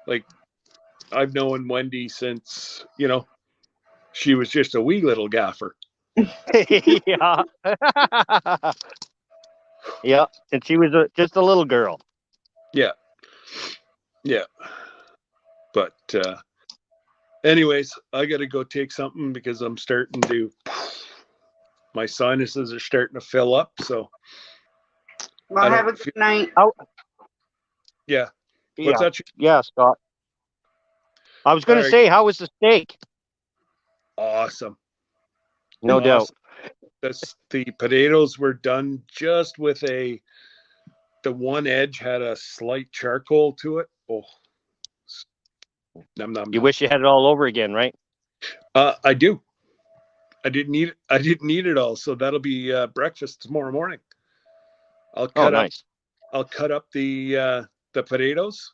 Like I've known Wendy since, she was just a wee little gaffer. Yeah. Yeah. And she was just a little girl. Yeah. Yeah. But anyways, I got to go take something because I'm starting to, my sinuses are starting to fill up. So. Well, have a good night. Yeah. What's that? Yeah, Scott. I was going to say, how was the steak? Awesome. No doubt. The potatoes were done just with the one edge had a slight charcoal to it. Oh, nom, nom, You nom. wish you had it all over again, right? I do. I didn't eat it all, so that'll be breakfast tomorrow morning. I'll cut up the potatoes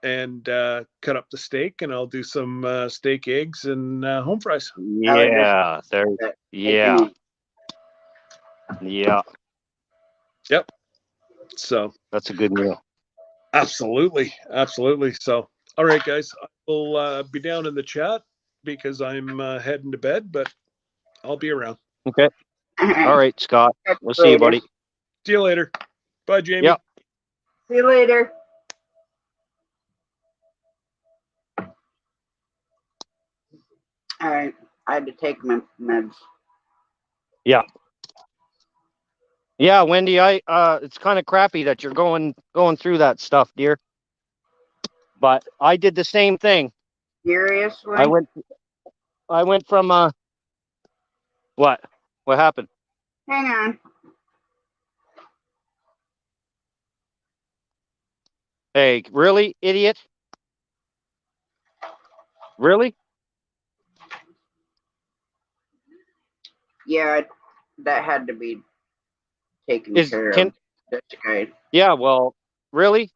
and cut up the steak, and I'll do some steak, eggs, and home fries. Yeah, yeah. Yep. So that's a good meal. Absolutely. So, all right, guys, I'll be down in the chat because I'm heading to bed, but I'll be around. Okay. All right, Scott. We'll see you, buddy. See you later. Bye, Jamie. Yep. See you later. All right. I had to take my meds. Yeah. Yeah, Wendy, it's kind of crappy that you're going through that stuff, dear. But I did the same thing. Seriously? I went from what happened? Hang on. Hey, really, idiot? Really? Yeah, that had to be taken care of. This guy. Yeah, well, really?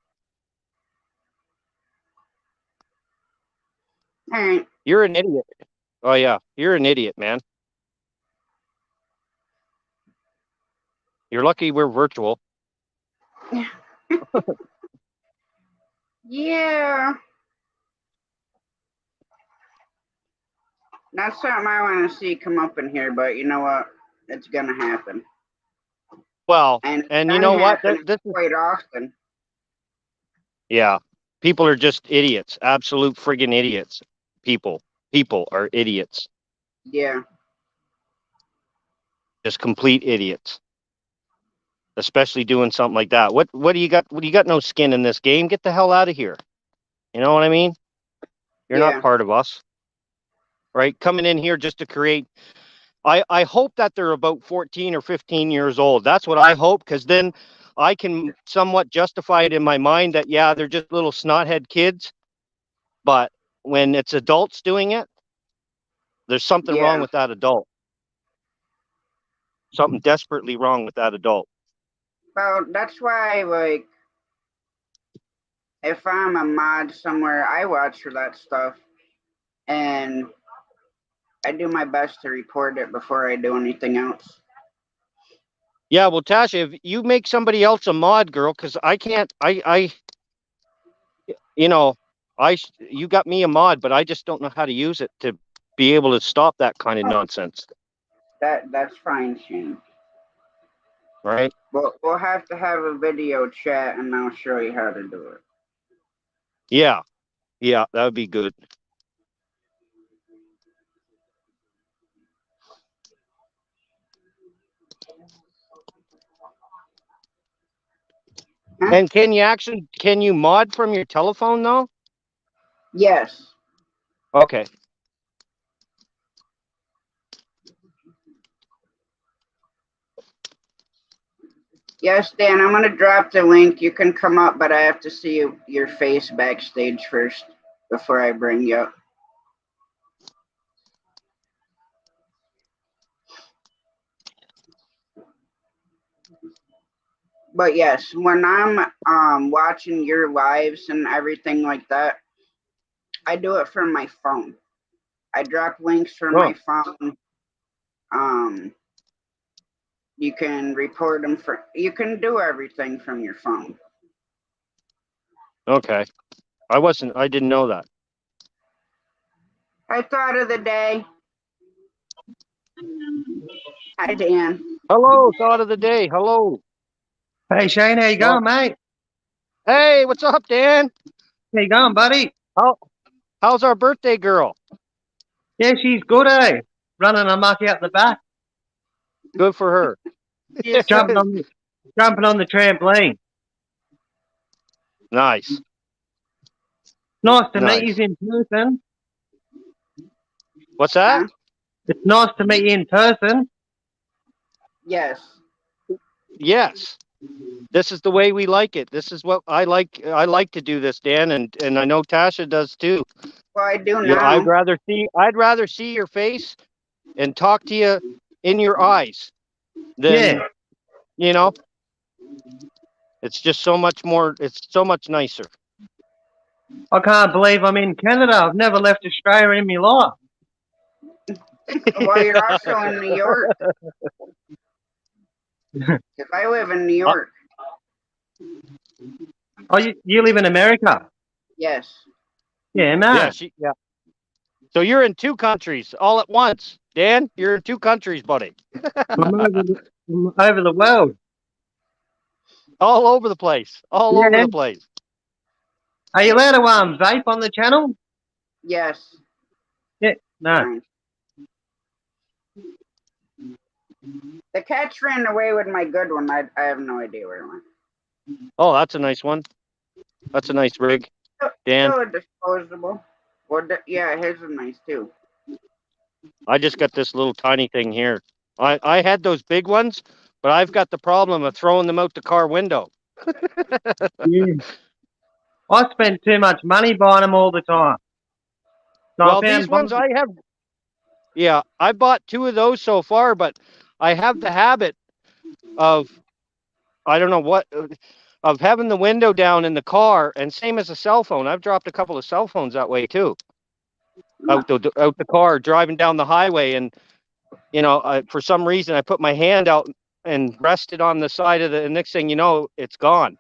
All right. You're an idiot. Oh yeah, you're an idiot, man. You're lucky we're virtual. Yeah. That's something I want to see come up in here, but you know what? It's gonna happen. Well, And it's and you been know what? happening This is quite often. yeah. People are just idiots. Absolute friggin' idiots. People are idiots. Yeah. Just complete idiots. Especially doing something like that. What do you got? What do you got? No skin in this game. Get the hell out of here. You know what I mean? You're Yeah. not part of us, right? Coming in here just to create. I hope that they're about 14 or 15 years old. That's what I hope, because then I can somewhat justify it in my mind that, yeah, they're just little snothead kids. But when it's adults doing it, there's something wrong Yeah. with that adult. Something desperately wrong with that adult. Well, that's why, like, if I'm a mod somewhere, I watch for that stuff, and I do my best to report it before I do anything else. Yeah, well, Tasha, if you make somebody else a mod, girl, because I can't, you know, you got me a mod, but I just don't know how to use it to be able to stop that kind of nonsense, That's fine, Shane. right? We'll have to have a video chat, and I'll show you how to do it. Yeah, that would be good. Huh? And can you mod from your telephone though? Yes. Okay. Yes, Dan, I'm gonna drop the link. You can come up, but I have to see your face backstage first before I bring you up. But yes, when I'm watching your lives and everything like that, I do it from my phone. I drop links from Oh, my phone. Um, you can report them for. You can do everything from your phone. okay. I didn't know that. I thought of the day. Hi, Dan. Hello, thought of the day. Hello. Hey Shane, how you Well, going, mate? hey, what's up, Dan? How you going, buddy? How's our birthday girl? Yeah, she's good, eh? Running amok out the back, Good for her. Yes, jumping on the trampoline. Nice. Nice to meet Nice. you in person. What's that? Huh? It's nice to meet you in person. Yes. Yes. This is the way we like it. This is what I like. I like to do this, Dan, and I know Tasha does too. Well, I do Yeah, now. I'd rather see your face and talk to you in your eyes than, Yeah. you know, it's just so much more, it's so much nicer. I can't believe I'm in Canada. I've never left Australia in my life. Well, you're also in New York. Because I live in New York. Oh, you live in America? Yes. Yeah, Yeah, man. yeah. So you're in two countries all at once, Dan. You're in two countries, buddy. I'm over the world. All over the place. All over Yeah. the place. Are you allowed to vape on the channel? Yes. Yeah. No. Fine. The catch ran away with my good one. I have no idea where it went. Oh, that's a nice one. That's a nice rig, Dan. Still a disposable. Well, yeah, his is nice too. I just got this little tiny thing here. I had those big ones, but I've got the problem of throwing them out the car window. Yeah. I spend too much money buying them all the time. So Well, I these found ones I have. Yeah, I bought two of those so far, but I have the habit of, I don't know what, of having the window down in the car, and same as a cell phone. I've dropped a couple of cell phones that way too. out the car driving down the highway, and for some reason I put my hand out and rested on the side of and next thing you know, it's gone.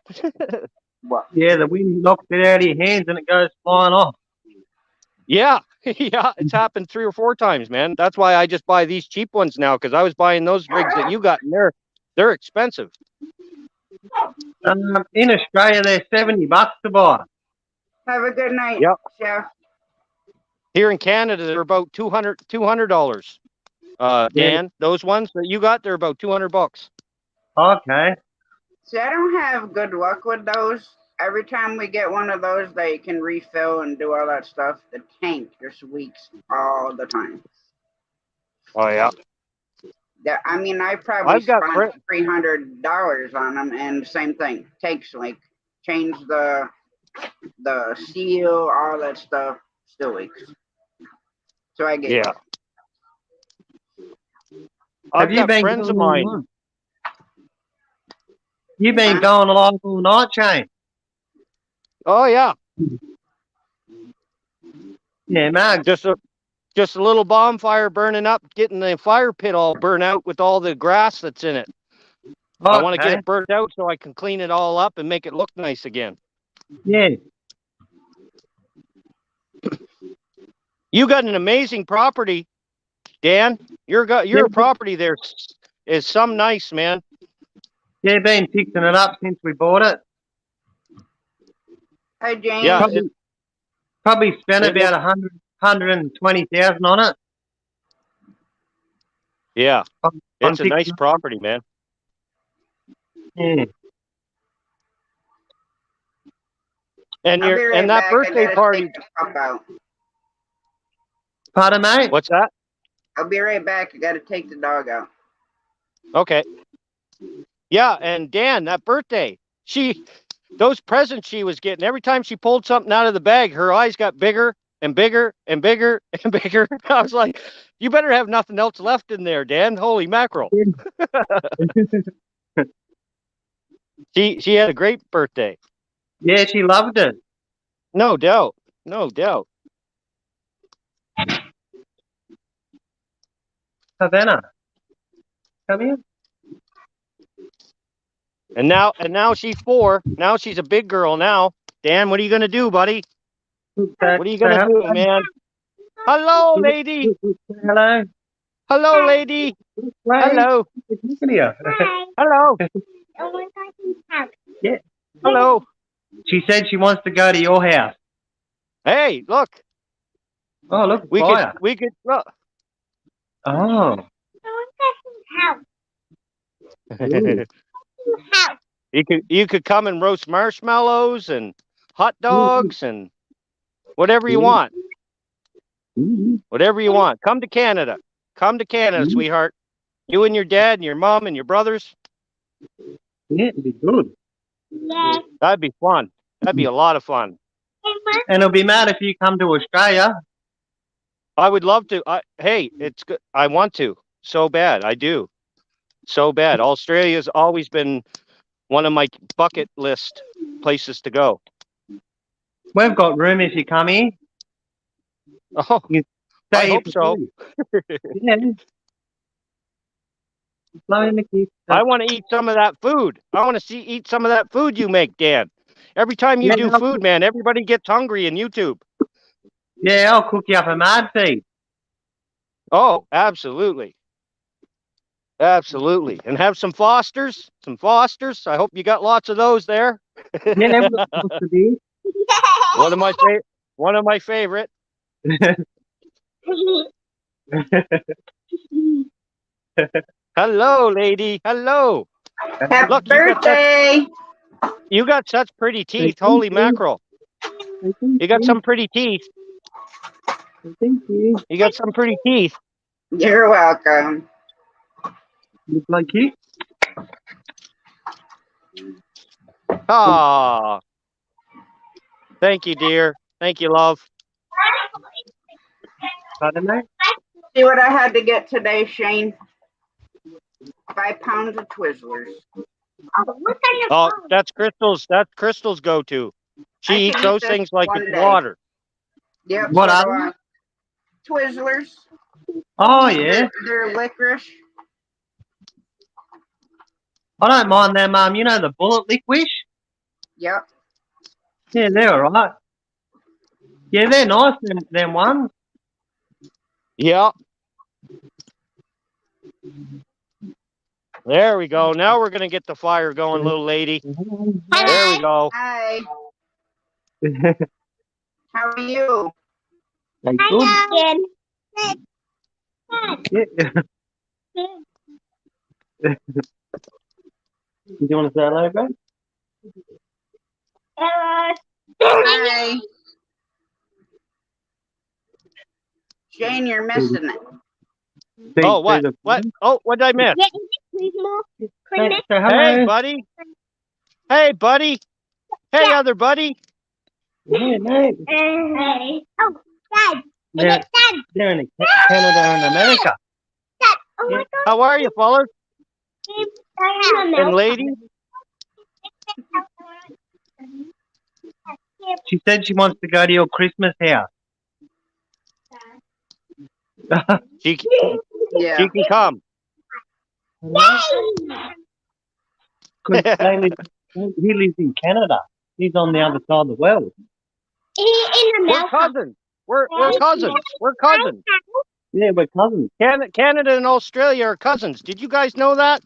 Yeah, the wind knocks it out of your hands and it goes flying off. Yeah, yeah, it's happened 3 or 4 times, man. That's why I just buy these cheap ones now, because I was buying those rigs that you got, and they're expensive. In Australia, they're $70 to buy. Have a good night, Yep. Chef. Here in Canada, they're about $200. Dan, those ones that you got, they're about $200. Okay. See, I don't have good luck with those. Every time we get one of those that you can refill and do all that stuff, the tank just leaks all the time. Oh yeah. Yeah, I mean, I probably I've got spent $300 on them, and same thing. Takes like change the seal, all that stuff, still leaks. So I get Yeah. it. I've got friends of mine. You've been going along all night, Shane. Oh yeah. Yeah, man. Just a little bonfire burning up, getting the fire pit all burned out with all the grass that's in it. I want to get it burnt out so I can clean it all up and make it look nice again. Yeah. You got an amazing property, Dan. Your property there is some nice, man. Yeah, been fixing it up since we bought it. Hi, James. Yeah. Probably spent about 120,000 on it. Yeah. I'm It's a nice fixing- property, man. Yeah. And I'll be right that back. I birthday gotta party. take the pup out. Pardon, mate? What's that? I'll be right back. I gotta take the dog out. Okay. Yeah, and Dan, that birthday, those presents she was getting, every time she pulled something out of the bag, her eyes got bigger and bigger and bigger and bigger. I was like, you better have nothing else left in there, Dan. Holy mackerel. She had a great birthday. Yeah, she loved it. No doubt. No doubt. Savannah, come here. And now she's 4. Now she's a big girl now. Dan, what are you gonna do, buddy? What are you gonna do, man? Hello, lady. Hello. Hello, lady. Hello. Look at here. Hello. Yeah. Hello. She said she wants to go to your house. Hey, look. Oh, look, We fire. could look. Oh. You could come and roast marshmallows and hot dogs and whatever you want. Whatever you want. Come to Canada. Come to Canada, sweetheart. You and your dad and your mom and your brothers. Yeah, it'd be good. That'd be fun. That'd be a lot of fun. And it'll be mad if you come to Australia. I would love to. Hey, it's good. I want to so bad. I do. So bad. Australia's always been one of my bucket list places to go. We've got room if you come here. Oh, I Stay hope for so. free. Yeah. Blow in the kiss. I want to eat some of that food. I want to eat some of that food you make, Dan. Every time you do food, man, everybody gets hungry in YouTube. Yeah, I'll cook you up a mad feed. Oh, absolutely. Absolutely. And have some Fosters. Some Fosters. I hope you got lots of those there. Yeah, we've got lots to do. One of my favorite. Hello, lady. Hello. Happy Look, birthday! You got such pretty teeth. Holy mackerel. You got some pretty teeth. Thank you. You got some pretty teeth. You're welcome. Look like you. Ah. Thank you, dear. Thank you, love. Pardon me? See what I had to get today, Shane? 5 pounds of Twizzlers. Oh, that's Crystal's go-to. She I eats can those eat things this like one it's day. water. Yep. What so are do I. Twizzlers. Oh, yeah. They're licorice. I don't mind them, you know, the bullet licorice? Yep. Yeah, they're all right. Yeah, they're nice, them ones. Yeah. There we go. Now we're gonna get the fire going, little lady. There we go. Hi. How are you? They good. Yeah. You want to say hello, bro? Hi. Jane, you're missing it. Oh, what? What? Oh, what did I miss? Say Hey, hello. buddy. Hey, buddy. Hey, other buddy. Yeah, no. Oh, Dad. They're, they're in Canada and America. Dad. Oh my God. How are you, fellas and ladies? She said she wants to go to your Christmas house. She Yeah. can come. Because he lives in Canada. He's on the other side of the world. In We're America. cousins. We're cousins. We're cousins. Yeah, we're cousins. Canada and Australia are cousins. Did you guys know that?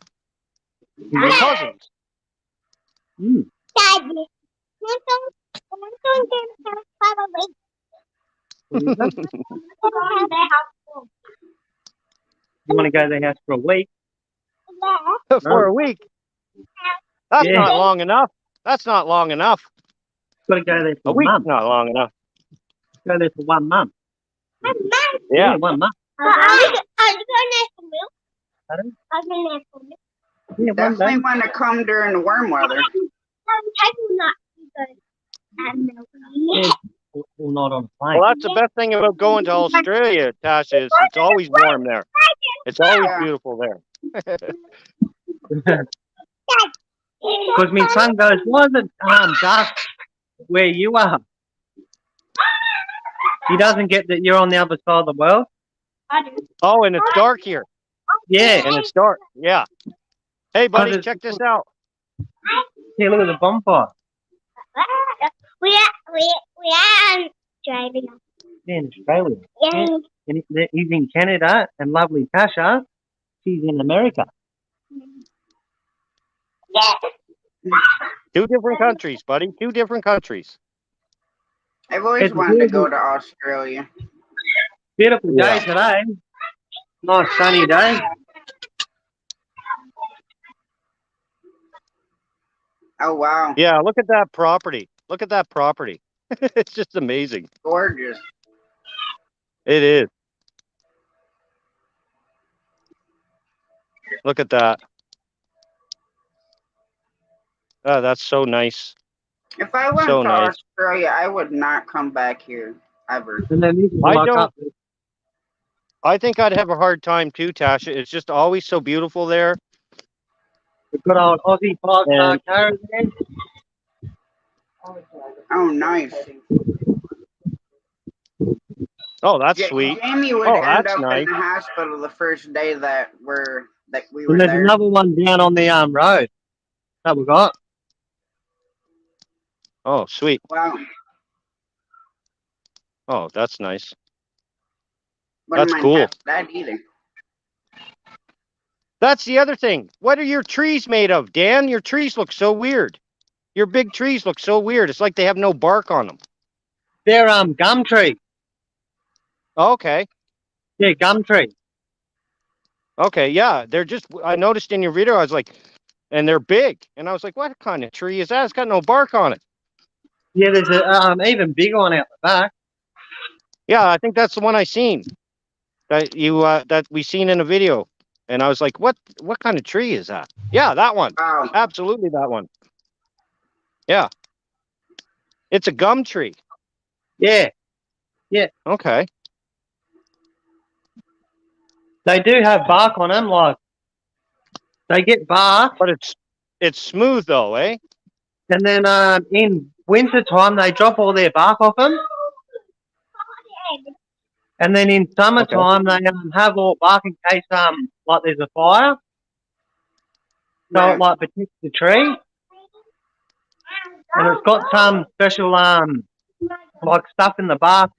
We're cousins. Mm. Dad. You want to go to their house for a week? For a week. That's Yeah. not long enough. That's not long enough. Got to go there A for a week's month. not long enough. Go there for 1 month. Yeah. 1 month. Are you going there for milk? Pardon? Are you going there for milk? Yeah, 1 day. Definitely want to come during the warm weather. I do not milk. Yeah, or not on a plane. Well, that's the best thing about going to Australia, Tasha, is it's always warm there. It's always beautiful there. Because my son goes, why is it dark where you are? He doesn't get that you're on the other side of the world. I do. Oh, and it's dark here. Yeah. And it's dark. Yeah. Hey, buddy, it's- check this out. Yeah, look at the bonfire. We are in Australia. Yeah, in Australia. Yeah. And he's in Canada, and lovely Tasha, she's in America. Yeah. Two different countries, buddy. Two different countries. I've always It's wanted to really- go to Australia. Beautiful day Yeah. today. Nice sunny day. Oh wow, Yeah, look at that property. Look at that property. It's just amazing. gorgeous. It is. Look at that. Oh, that's so nice. If I went So to nice. Australia, I would not come back here ever. And then this is I like don't- up. I think I'd have a hard time too, Tasha. It's just always so beautiful there. The good old Aussie 5-star And- caravan. Oh, nice. Oh, that's sweet. Jamie would Oh, end that's up nice. in the hospital the first day that we were And there's there. another one down on the road that we got. Oh, sweet. Wow. Oh, that's nice. Wouldn't That's mind cool. having that either. That's the other thing. What are your trees made of, Dan? Your trees look so weird. Your big trees look so weird. It's like they have no bark on them. They're gum tree. Okay. Yeah, gum tree. Okay. Yeah. They're just, I noticed in your video, I was like, and they're big. And I was like, what kind of tree is that? It's got no bark on it. Yeah, there's a even bigger one out the back. Yeah. I think that's the one I seen that that we seen in a video. And I was like, what kind of tree is that? Yeah, that one. Wow. Absolutely that one. Yeah. It's a gum tree. Yeah, Okay. they do have bark on them. Like they get bark, But it's smooth though, eh? and then in winter time they drop all their bark off them, And then in summertime, they have all bark in case like there's a fire, so Yeah. it like protects the tree. And it's got some special like stuff in the bark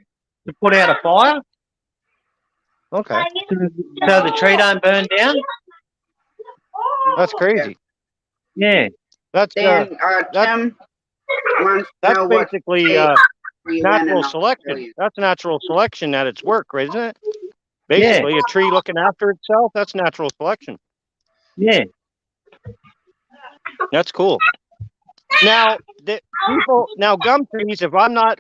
to put out a fire, Okay. so the tree don't burn down. That's crazy. Yeah. That's Dan, Tim wants to that's know what basically state are you in natural selection. Australia? That's natural selection at its work, right, isn't it? Basically, a tree looking after itself. That's natural selection. Yeah. That's cool. Now, gum trees. If I'm not,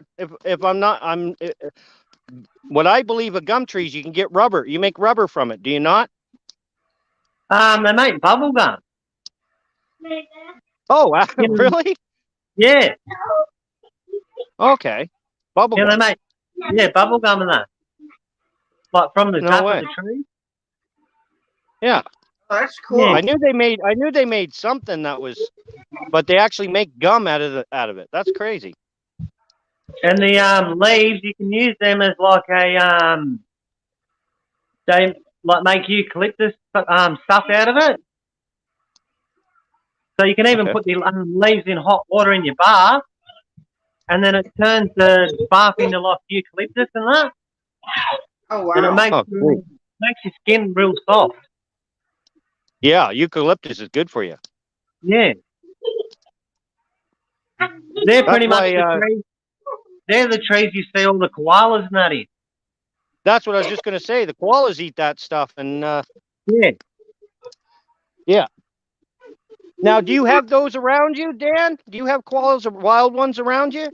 what I believe of gum trees, you can get rubber. You make rubber from it. Do you not? They make bubble gum. Oh, Yeah. really? Yeah. Okay. Bubble Yeah, gum. they make bubble gum and that. Like from the No top way. of the tree. Yeah. Oh, that's cool. Yeah. I knew they made something that was, but they actually make gum out of it. That's crazy. And the leaves, you can use them as like a they like make eucalyptus stuff out of it. So you can even Okay. put the leaves in hot water in your bath, and then it turns the bark into like eucalyptus and that, Oh and it wow. makes cool. makes your skin real soft. Yeah, eucalyptus is good for you. Yeah. They're pretty much why, the trees. They're the trees you see all the koalas and that in. That's what I was just going to say. The koalas eat that stuff, and Yeah. now, do you have those around you, Dan? Do you have koalas or wild ones around you?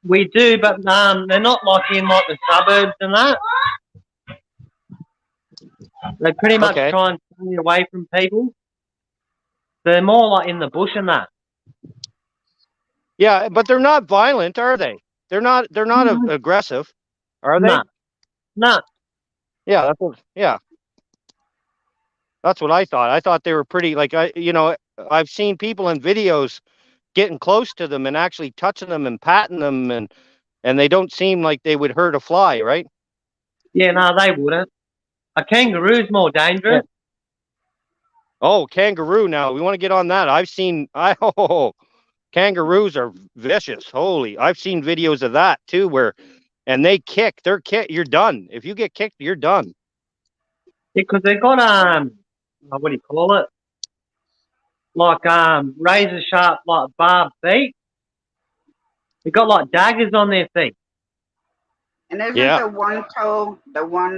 We do, but they're not like in like the suburbs and that. They pretty much Okay. try and stay away from people. They're more like in the bush and that. Yeah, but they're not violent, are they? They're not No. aggressive, are they? No. No. Yeah, that's what I thought. I thought they were pretty. Like I've seen people in videos getting close to them and actually touching them and patting them, and they don't seem like they would hurt a fly, right? Yeah, no, they wouldn't. A kangaroo's more dangerous. Oh, kangaroo! Now we want to get on that. Kangaroos are vicious. Holy, I've seen videos of that too, and they kick. You're done. If you get kicked, you're done. Because they've got what do you call it? Like razor sharp, like barbed feet. They've got like daggers on their feet. And isn't Yeah. the one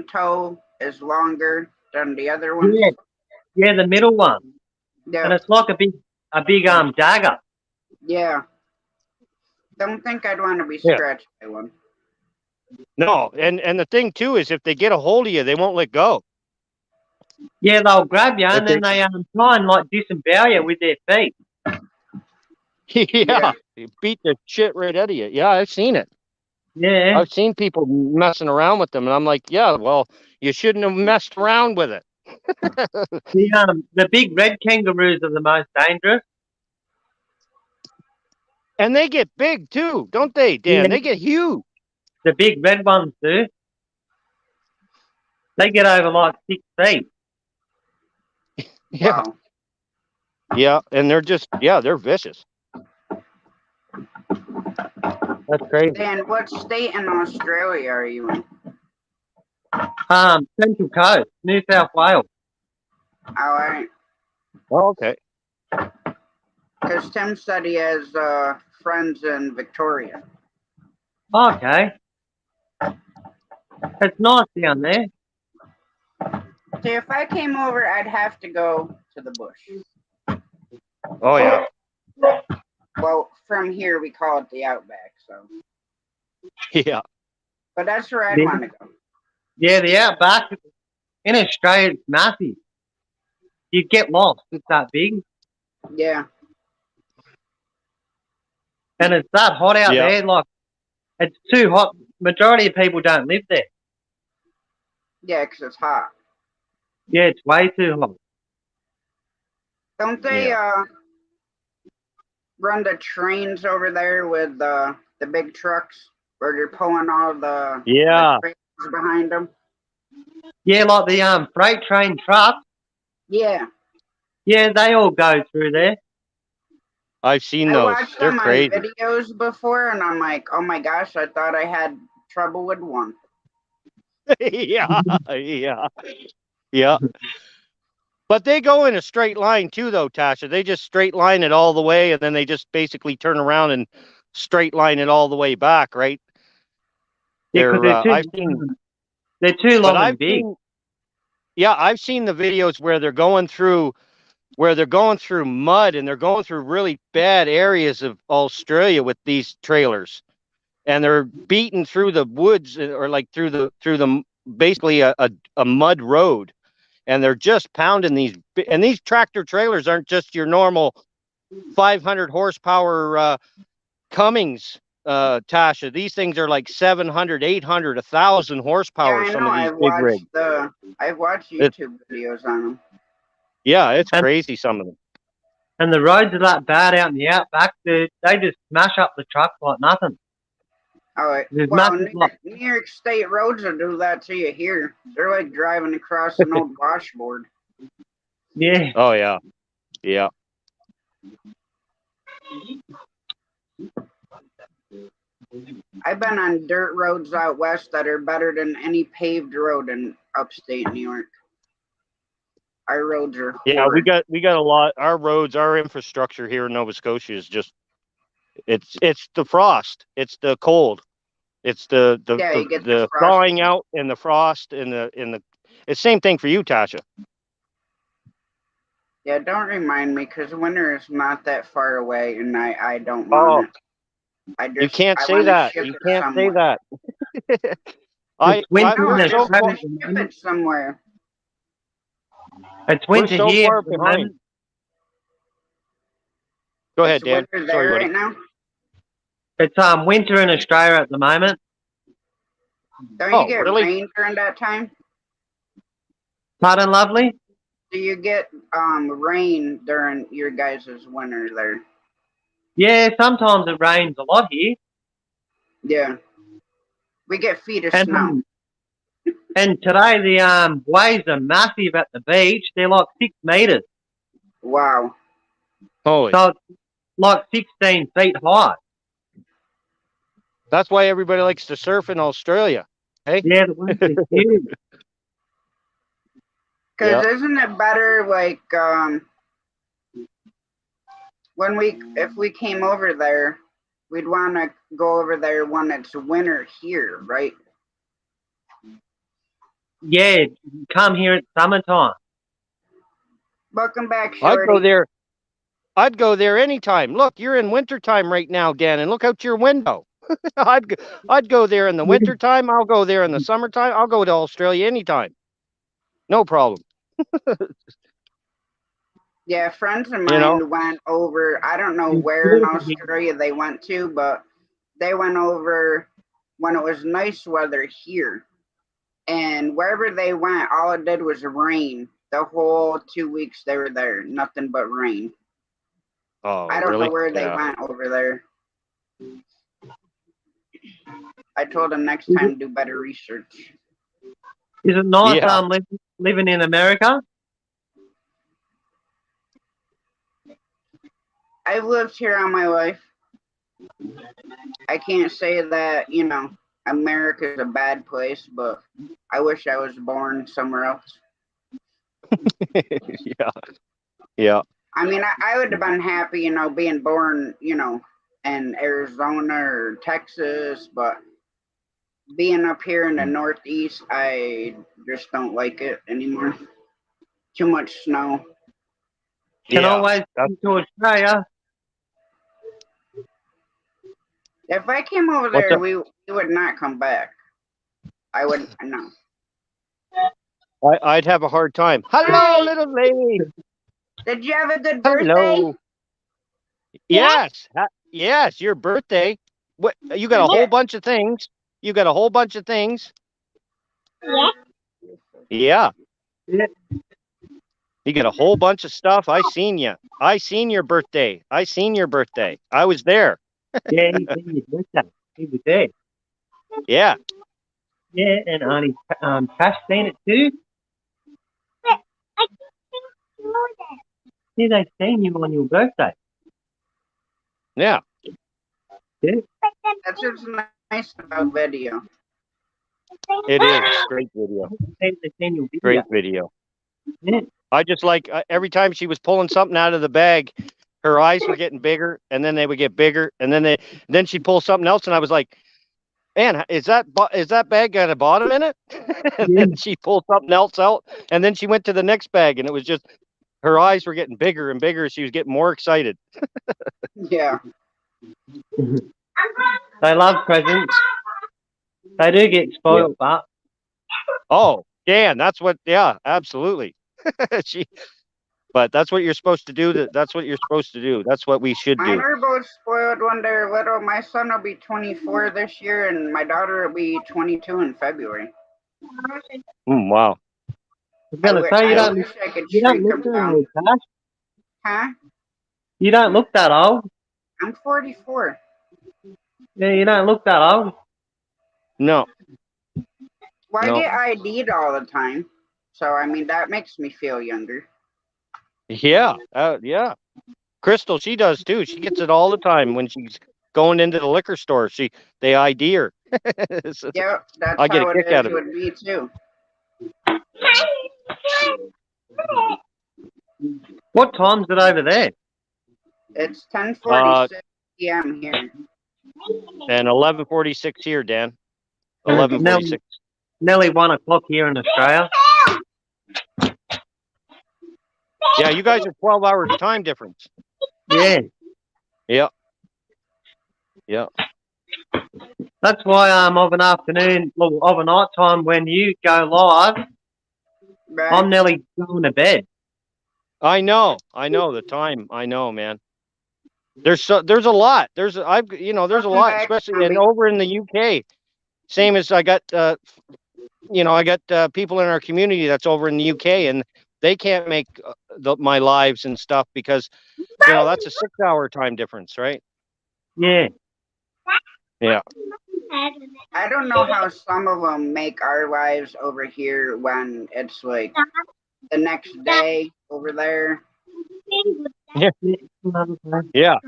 toe is longer than the other one? Yeah. Yeah, the middle one. And Yeah. it's like a big dagger. Yeah. Don't think I'd want to be Yeah. scratched by one. No, and the thing too is if they get a hold of you, they won't let go. Yeah, they'll grab you and Okay. then they try and like disembowel you with their feet. Yeah, you beat the shit right out of you. Yeah, I've seen it. Yeah. I've seen people messing around with them, and I'm like, yeah, well, you shouldn't have messed around with it. The big red kangaroos are the most dangerous. And they get big too, don't they, Dan? Yeah. They get huge. The big red ones do. They get over like 6 feet. Yeah, Wow. yeah, and they're vicious. That's crazy. Dan, what state in Australia are you in? Central Coast, New South Wales. All right. Oh, okay. Because Tim said he has friends in Victoria. Okay. It's nice down there. See, if I came over, I'd have to go to the bush. Oh yeah. Well, from here, we call it the outback, so. Yeah. But that's where I'd Yeah. want to go. Yeah, the outback in Australia, it's massive. You get lost. It's that big. Yeah. And it's that hot out Yeah. there. Like, it's too hot. Majority of people don't live there. Yeah, because it's hot. Yeah, it's way too hot. Don't they run the trains over there with the big trucks where they're pulling all the Yeah. the trailers behind them. Yeah, like the freight train trucks. Yeah, Yeah, they all go through there. I've seen I those. watched They're them on crazy. videos before, and I'm like, oh my gosh, I thought I had trouble with one. Yeah, yeah, yeah. But they go in a straight line too, though, Tasha. They just straight line it all the way, and then they just basically turn around and straight line it all the way back, right? Yeah, because they're too But long I've and big. seen, yeah, I've seen the videos where they're going through mud, and they're going through really bad areas of Australia with these trailers, and they're beating through the woods, or like through the basically a mud road, and they're just pounding these. And these tractor trailers aren't just your normal 500 horsepower Cummins, Tasha. These things are like 700, 800, 1,000 horsepower. Yeah, I Some know. of these big rigs. I've watched It's- YouTube videos on them. Yeah, it's And- crazy. Some of them. And the roads are that bad out in the outback. They just smash up the trucks like nothing. Oh, There's well, nothing New York State roads will do that to you here. They're like driving across an old washboard. Yeah. Oh yeah, yeah. I've been on dirt roads out west that are better than any paved road in upstate New York. Our roads are Yeah, horrid. we got a lot. Our roads, our infrastructure here in Nova Scotia is just it's the frost, it's the cold, it's the Yeah, you get the the frost. thawing out and the frost and the. It's same thing for you, Tasha. Yeah, don't remind me because winter is not that far away, and I don't Oh, want it. you can't I say wanna that. ship You it can't say somewhere. that. I winter No, we're I in so just want far, to ship it somewhere. It's we're winter so here. far at the behind. moment. Go ahead, It's Dan. winter Sorry, there buddy. right now. It's winter in Australia at the moment. Don't Oh, you get really? rain during that time? Pardon, lovely? Do you get rain during your guys' winter there? Yeah, sometimes it rains a lot here. Yeah. We get feet of And snow. and today the waves are massive at the beach. They're like 6 meters. Wow. Holy, So it's like 16 feet high. that's why everybody likes to surf in Australia. Yeah, the waves are huge. Because isn't it better like if we came over there, we'd want to go over there when it's winter here, right? Yeah, come here at summertime. Welcome back, I'd Shorty. go there. I'd go there anytime. Look, you're in wintertime right now, Dan, and look out your window. I'd go there in the wintertime. I'll go there in the summertime. I'll go to Australia anytime. No problem. Yeah, friends of You mine know? went over. I don't know where in Australia they went to, but they went over when it was nice weather here. And wherever they went, all it did was rain. The whole 2 weeks they were there, nothing but rain. Oh, I don't really? know where they Yeah. went over there. I told them next time do better research. Is it nice Yeah. living in America? I've lived here all my life. I can't say that, America's a bad place, but I wish I was born somewhere else. Yeah. Yeah. I mean, I would have been happy, being born, in Arizona or Texas, but being up here in the Northeast, I just don't like it anymore. Too much snow. Can Yeah. always come to Australia. If I came over What's there, up? we would not come back. I would, no. I'd have a hard time. Hello, little lady. Did you have a good birthday? Hello. Yes. Yes, your birthday. What? You got a whole bunch of things. You got a whole bunch of things. Yeah. Yeah. Yeah. You got a whole bunch of stuff. I seen you. I seen your birthday. I seen your birthday. I was there. Yeah, he was there. Yeah. Yeah, and Auntie Tash seen it too. I didn't know that. Yeah, they seen you on your birthday. Yeah. Yeah. But then That's what's nice about video. It is. Great video. They seen your video. Great video. Yeah. I just like every time she was pulling something out of the bag, her eyes were getting bigger, and then they would get bigger, and then she'd pull something else, and I was like, "Man, is that bag got a bottom in it?" And Yeah. then she pulled something else out, and then she went to the next bag, and it was just her eyes were getting bigger and bigger. She was getting more excited. Yeah. They love presents. They do get spoiled, but Oh, Dan, that's what. Yeah, absolutely. But that's what you're supposed to do. That's what you're supposed to do. That's what we should Mine do. are both spoiled when they're little. My son will be 24 this year, and my daughter will be 22 in February. Wow. I was going to say, I you don't wish I could look shrink them that down. old, Tash. Huh? You don't look that old. I'm 44. Yeah, you don't look that old. No. Well, No. I get ID'd all the time. So, I mean, that makes me feel younger. Yeah. Yeah. Crystal, she does too. She gets it all the time when she's going into the liquor store. They ID her. So Yep, that's I get a how kick it out is of it. with me, too. What time's it over there? It's 10:46 p.m. here. And 11:46 here, Dan. 11:46. Nearly 1 o'clock here in Australia. Yeah, you guys are 12 hours time difference. Yeah. Yeah. Yeah. That's why of an afternoon, well, of a night time when you go live, Right? I'm nearly going to bed. I know the time. I know, man. There's a lot. There's a lot, especially over in the UK. Same as I got, people in our community that's over in the UK, and they can't make my lives and stuff because, that's a 6-hour time difference, right? Yeah. Yeah. I don't know how some of them make our lives over here when it's like the next day over there. Yeah,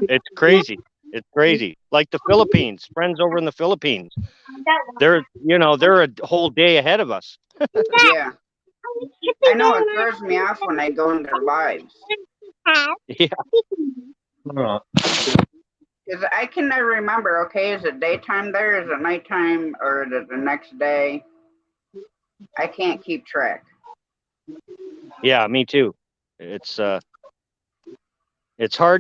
it's crazy. It's crazy. Like the Philippines, friends over in the Philippines, they're a whole day ahead of us. Yeah. I know it throws me off when I go in their lives. Yeah. All right. Because I can never remember, okay, is it daytime there? Is it nighttime? Or is it the next day? I can't keep track. Yeah, me too. It's hard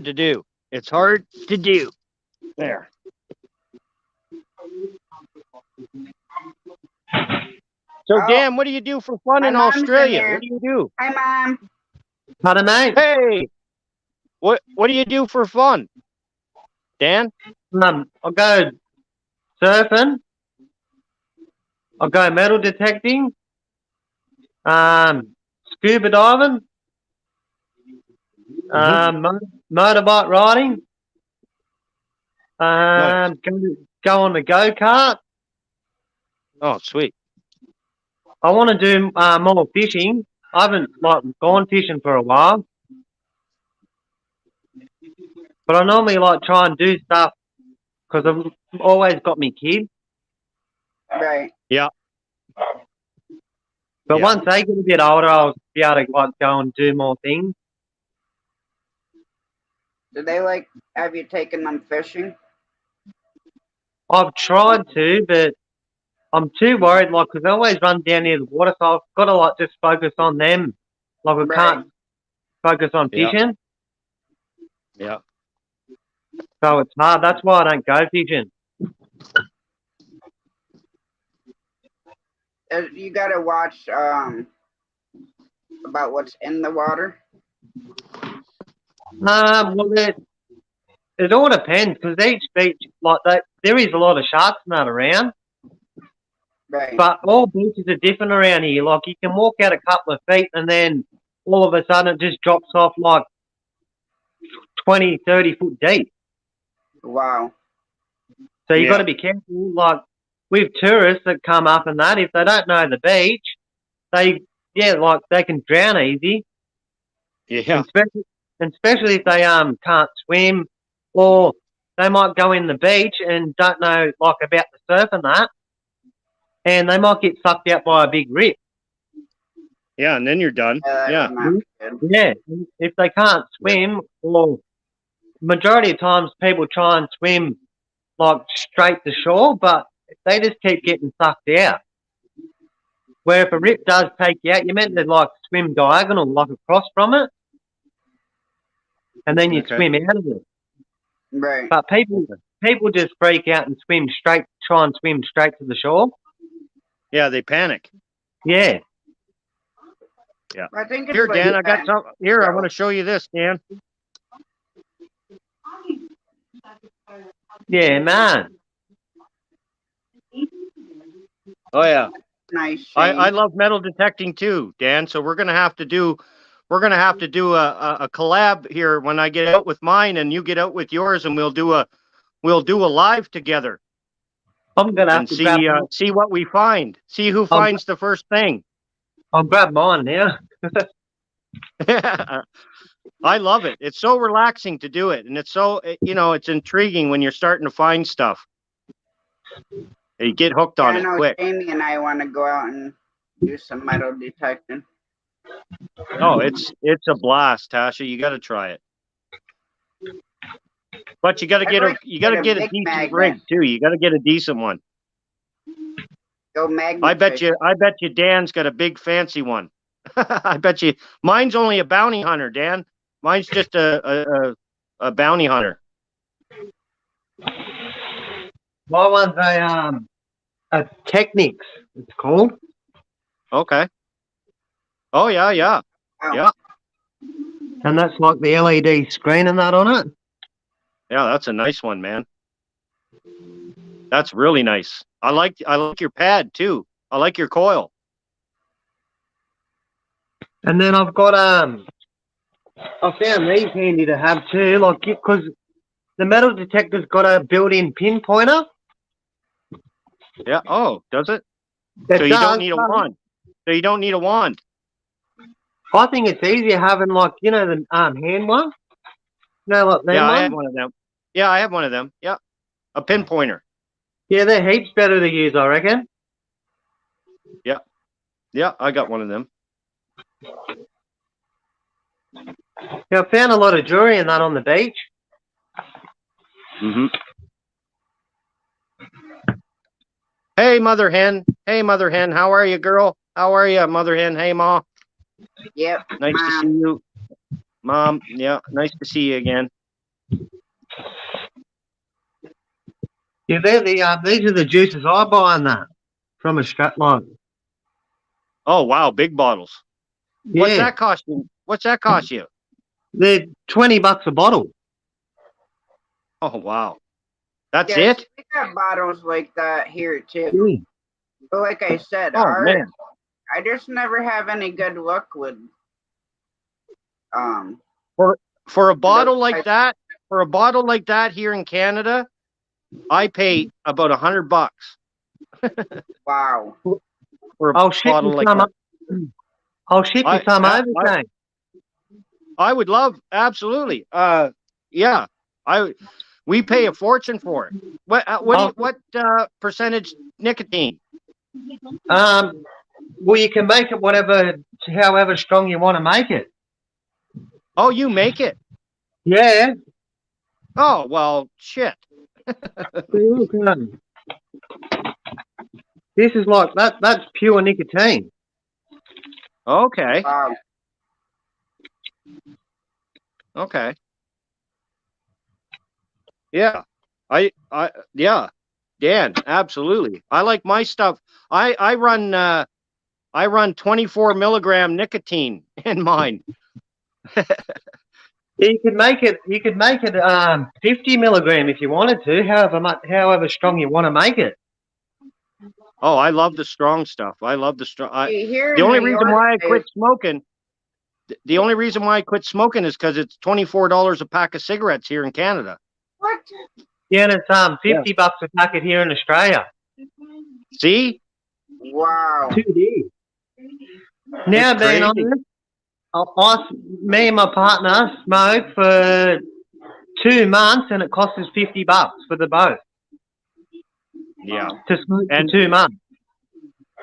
to do. It's hard to do. There. So, Oh. Dan, what do you do for fun My in mom's in Australia? here. What do you do? Hi, Mom. Pardon, mate? Hey, what do you do for fun, Dan? I'll go surfing. I'll go metal detecting. Scuba diving. Motorbike riding. Nice. Go on the go-kart. Oh, sweet. I want to do more fishing. I haven't gone fishing for a while. But I normally try and do stuff because I've always got me kids. Right. Yeah. But Yeah. once they get a bit older, I'll be able to go and do more things. Do they have you taken them fishing? I've tried to, but I'm too worried, because I always run down near the water, so I've got to just focus on them. I Right. can't focus on Yeah. fishing, Yeah. so it's hard. That's why I don't go fishing. You gotta watch about what's in the water. Well, it all depends because each beach, there is a lot of sharks and that around, Right. but all beaches are different around here. You can walk out a couple of feet and then all of a sudden it just drops off 20, 30 foot deep. Wow. So you've Yeah. got to be careful. with tourists that come up and that, if they don't know the beach, they can drown easy. Yeah. And especially if they can't swim, or they might go in the beach and don't know like about the surf and that, and they might get sucked out by a big rip. Yeah, and then you're done. That Yeah. would not be good. Yeah, if they can't swim, or majority of times people try and swim like straight to shore, but they just keep getting sucked out. Where if a rip does take you out, you're meant to like swim diagonal, like across from it, and then you Okay. swim out of it. Right. But people just freak out and try and swim straight to the shore. Yeah, they panic. Yeah. I think it's Here, like Dan, I got that. some. Here, I want to show you this, Dan. Yeah, man. Oh yeah. Nice. I Shane. love metal detecting too, Dan. So we're gonna have to do a collab here when I get out with mine and you get out with yours, and we'll do a live together I'm gonna have and to see what we find. See who finds the first thing. I'll grab mine now. I love it. It's so relaxing to do it, and it's so it's intriguing when you're starting to find stuff. You get hooked on I it know quick. Jamie and I want to go out and do some metal detecting. Oh, it's a blast, Tasha. You got to try it. But you got to I'd get like to get a get a big decent magnet. rig too. You got to get a decent one. Go magnet. I bet fishing. you Dan's got a big fancy one. I bet you mine's only a bounty hunter, Dan. Mine's just a bounty hunter. My one's a Technics, it's called. Okay. Oh yeah, yeah. Oh. Yeah. And that's like the LED screen and that on it. Yeah, that's a nice one, man. That's really nice. I like your pad too. I like your coil. And then I've got I found these handy to have too, like because the metal detector's got a built-in pinpointer. Yeah. Oh, does it? It So you does, don't need a but wand. So you don't need a wand. I think it's easier having like the hand one. Like them Yeah, I ones? have one of them. Yeah, I have one of them. Yeah. A pinpointer. Yeah, they're heaps better to use, I reckon. Yeah, I got one of them. Yeah, I found a lot of jewelry and that on the beach. Mm-hmm. Hey, Mother Hen. Hey, Mother Hen. How are you, girl? How are you, Mother Hen? Hey, Ma. Yep. Nice to Mom. see you. Mom, yeah, nice to see you again. Yeah, they're these are the juices I buy on that from a Stratline. Oh, wow, big bottles. What's Yeah, that cost you? What's that cost you? they're $20 a bottle. Oh, wow. That's Yeah, it? we got bottles like that here too. Mm. But like I said, Oh, man. I just never have any good luck with For a bottle I- like that here in Canada, I pay about $100 wow. for a I'll ship bottle you like some. that. I'll ship you some over, Shane. I would love, absolutely. Yeah, we pay a fortune for it. What percentage nicotine? Well, you can make it however strong you want to make it. Oh, you make it. Yeah. Oh, well, shit. This is like that. That's pure nicotine. Okay. Wow. Okay. Yeah. Yeah. Dan, absolutely. I like my stuff. I run 24 milligram nicotine in mine. You could make it. 50 milligram if you wanted to. However strong you want to make it. Oh, I love the strong stuff. I love the strong. Here The in only New reason York, why I they- quit smoking. The only reason why I quit smoking is because it's $24 a pack of cigarettes here in Canada. What? Yeah, and it's $50 a packet here in Australia. See? Wow. 2 days. Now, It's being crazy. honest, me and my partner smoked for 2 months, and it cost us $50 for the both Yeah. to smoke And- for 2 months.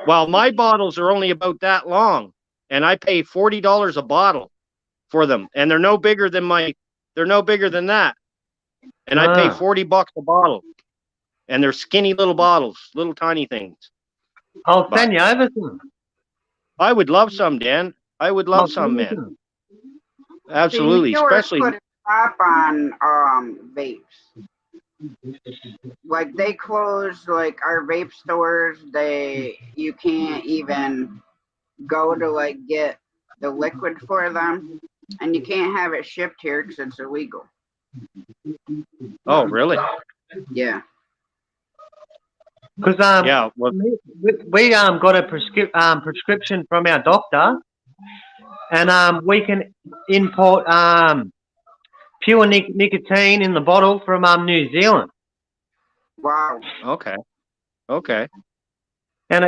Well, my bottles are only about that long, and I pay $40 a bottle for them, and they're no bigger than that, and I pay Ah. $40 a bottle, and they're skinny little bottles, little tiny things. I'll But- send you over some. I would love some, Dan. I would I'll love some, send you man. some. Absolutely, See, New York especially. put a stop on vapes. Like they closed like our vape stores. You can't even go to like get the liquid for them, and you can't have it shipped here because it's illegal. Oh, really? Yeah. Because Yeah. Well, we got a prescription from our doctor, and we can import pure nicotine in the bottle from New Zealand, Wow. okay. Okay. and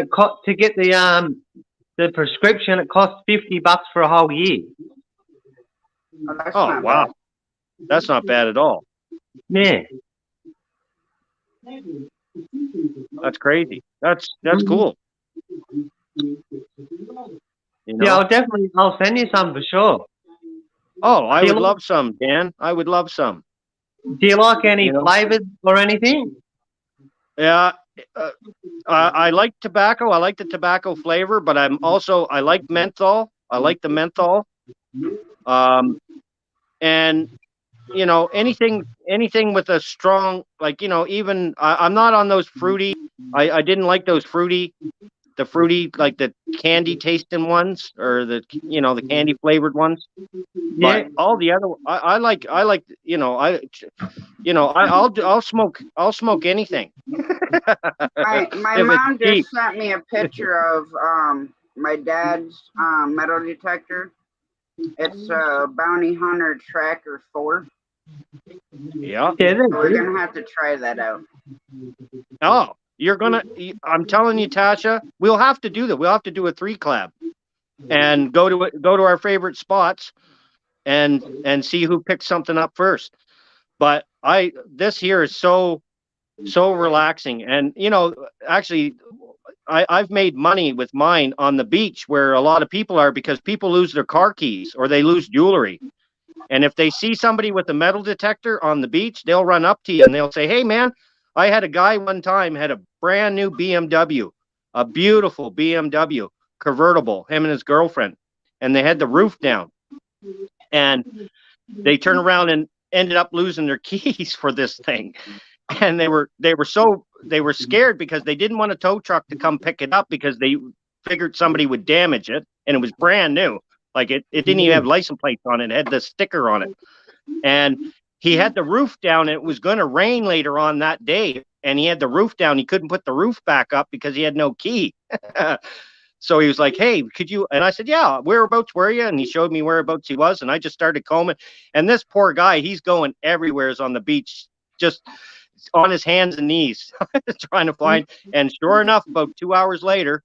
to get the prescription, it costs $50 for a whole year. Oh, that's Oh, not wow. bad. That's not bad at all. Yeah, That's crazy. That's cool. You know? yeah. I'll send you some for sure. Oh, I Do you would like- love some, Dan. I would love some. Do you like any You know? flavors or anything? Yeah. I like tobacco. I like the tobacco flavor, but I like menthol. I like the menthol. And you know, anything with a strong, like, you know, even I'm not on those fruity. I didn't like those fruity, like the candy tasting ones, or the candy flavored ones. Yeah, But all the other, I like, I'll smoke anything. My If it's mom cheap. just sent me a picture of my dad's metal detector. It's a Bounty Hunter Tracker 4. Yeah. yeah, they're So we're good. gonna have to try that out. Oh, I'm telling you, Tasha, we'll have to do that. We'll have to do a 3 collab and go to our favorite spots and see who picks something up first. But this here is so relaxing. And actually, I've made money with mine on the beach where a lot of people are, because people lose their car keys or they lose jewelry. And if they see somebody with a metal detector on the beach, they'll run up to you and they'll say, "Hey, man, I had a guy one time had a brand new BMW, a beautiful BMW convertible, him and his girlfriend, and they had the roof down. And they turned around and ended up losing their keys for this thing. And they were scared because they didn't want a tow truck to come pick it up because they figured somebody would damage it, and it was brand new. Like it didn't even have license plates on it. It had the sticker on it. And he had the roof down, and it was going to rain later on that day. And he had the roof down. He couldn't put the roof back up because he had no key. So he was like, "Hey, could you?" And I said, "Yeah, whereabouts were you?" And he showed me whereabouts he was. And I just started combing. And this poor guy, he's going everywhere on the beach, just on his hands and knees, trying to find. And sure enough, about 2 hours later,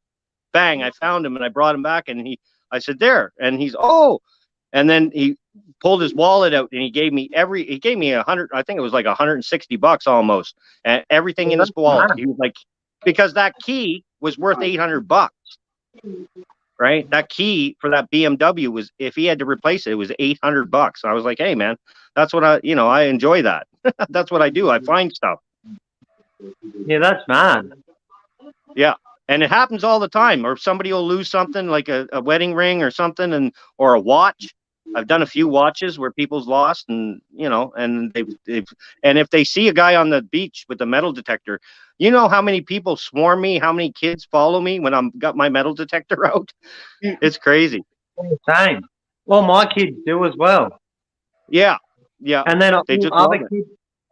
bang, I found him and I brought him back. And I said, "There." And he's, "Oh." And then he pulled his wallet out and he gave me $100, I think it was like $160 almost, and everything in his wallet. He was like, because that key was worth $800, right? That key for that BMW was, if he had to replace it, it was $800. I was like, "Hey, man, that's what I enjoy that." That's what I do. I find stuff. Yeah, that's mad. Yeah. And it happens all the time. Or somebody will lose something like a wedding ring or something, or a watch. I've done a few watches where people's lost, and and and if they see a guy on the beach with a metal detector, you know how many people swarm me, how many kids follow me when I'm got my metal detector out? It's crazy. Same. Well, my kids do as well. Yeah. Yeah. And then They just all other love it. kids,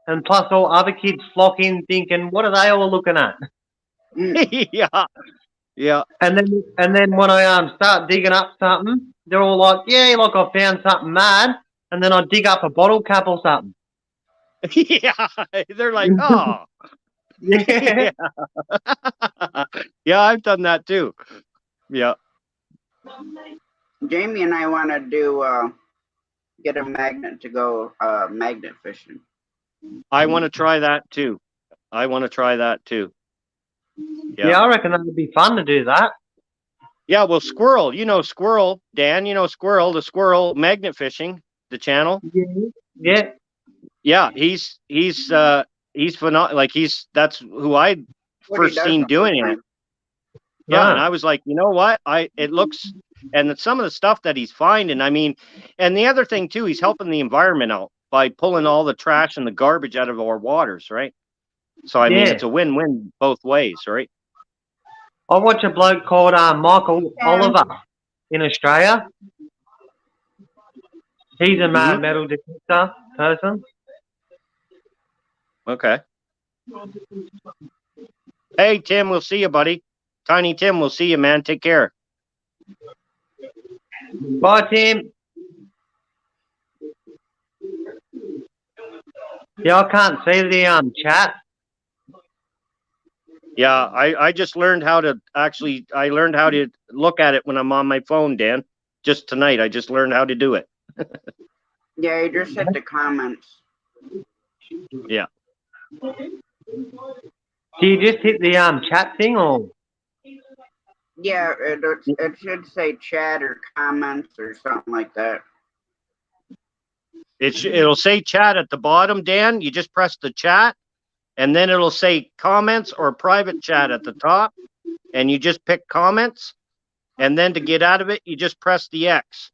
and plus all other kids flock in thinking, what are they all looking at? Yeah. Yeah. And then when I start digging up something, they're all like, "Yeah, like I found something mad." And then I dig up a bottle cap or something. Yeah. They're like, "Oh." Yeah. Yeah, I've done that too. Yeah. Jamie and I want to do get a magnet to go magnet fishing. I want to try that too. I want to try that too. Yeah, Yeah. I reckon that would be fun to do that. Yeah, well, Squirrel, Squirrel, Dan, Squirrel, the Squirrel magnet fishing, the channel. Yeah. Yeah, he's phenomenal. Like that's who I What he first does seen all the doing it. time. Yeah, and Ah. I was like, you know what? It looks, and some of the stuff that he's finding, I mean, and the other thing too, he's helping the environment out by pulling all the trash and the garbage out of our waters, right? So I mean, Yeah. it's a win-win both ways, right? I watch a bloke called Michael Oliver in Australia. He's a mad metal detector person. Okay. Hey, Tim, we'll see you, buddy. Tiny Tim, we'll see you, man. Take care. Bye, Tim. Yeah, I can't see the chat. Yeah, I just learned how to I learned how to look at it when I'm on my phone, Dan. Just tonight, I just learned how to do it. Yeah, you just hit the comments. Yeah. Do you just hit the chat thing or? Yeah, it should say chat or comments or something like that. It'll say chat at the bottom, Dan. You just press the chat, and then it'll say comments or private chat at the top, and you just pick comments, and then to get out of it, you just press the X.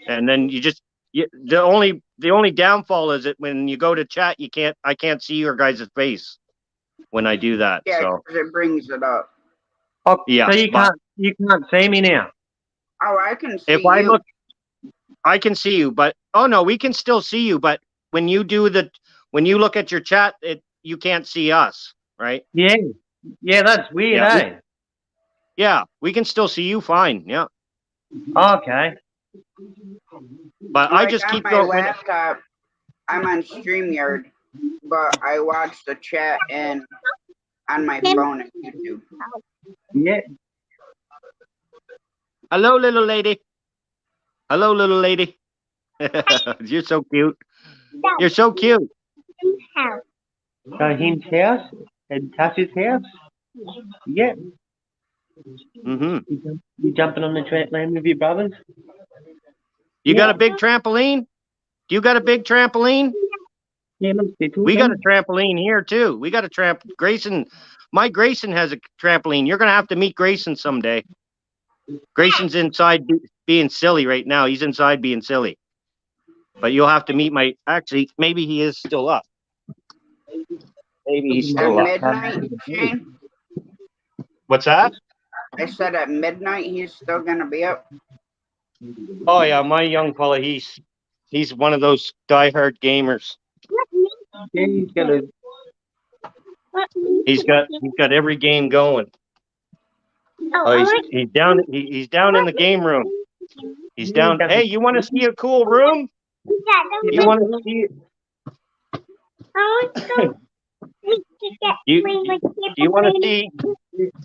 And then the only downfall is that when you go to chat, I can't see your guys' face when I do that. Yeah, So 'cause it brings it up. Oh, yeah, so you can't see me now. Oh, I can see if I you. look, I can see you, but oh no, we can still see you. But when you look at your chat, you can't see us, right? Yeah. Yeah, that's weird, Yeah. eh? Yeah, we can still see you fine. Yeah, Okay. but I Like just on keep my going. laptop, I'm on StreamYard, but I watch the chat and on my phone and YouTube. Yeah. Hello, little lady. Hello, little lady. You're so cute. You're so cute. House. So him's house and Tasha's house. Yeah. Hmm. You jumping on the trampoline with your brothers? You got a big trampoline? Do you got a big trampoline? Yeah, let's be We got a trampoline here too. We got a Grayson, my Grayson has a trampoline. You're gonna have to meet Grayson someday. Grayson's inside being silly right now. He's inside being silly. But you'll have to meet actually, maybe he is still up. Maybe he's At still up. midnight, Shane? What's that? I said at midnight he's still gonna be up. Oh yeah, my young fella, he's one of those diehard gamers. Yeah, he's gonna. He's got every game going. He's down in the game room. He's down. Hey, you want to see a cool room? You want to see? You want to see?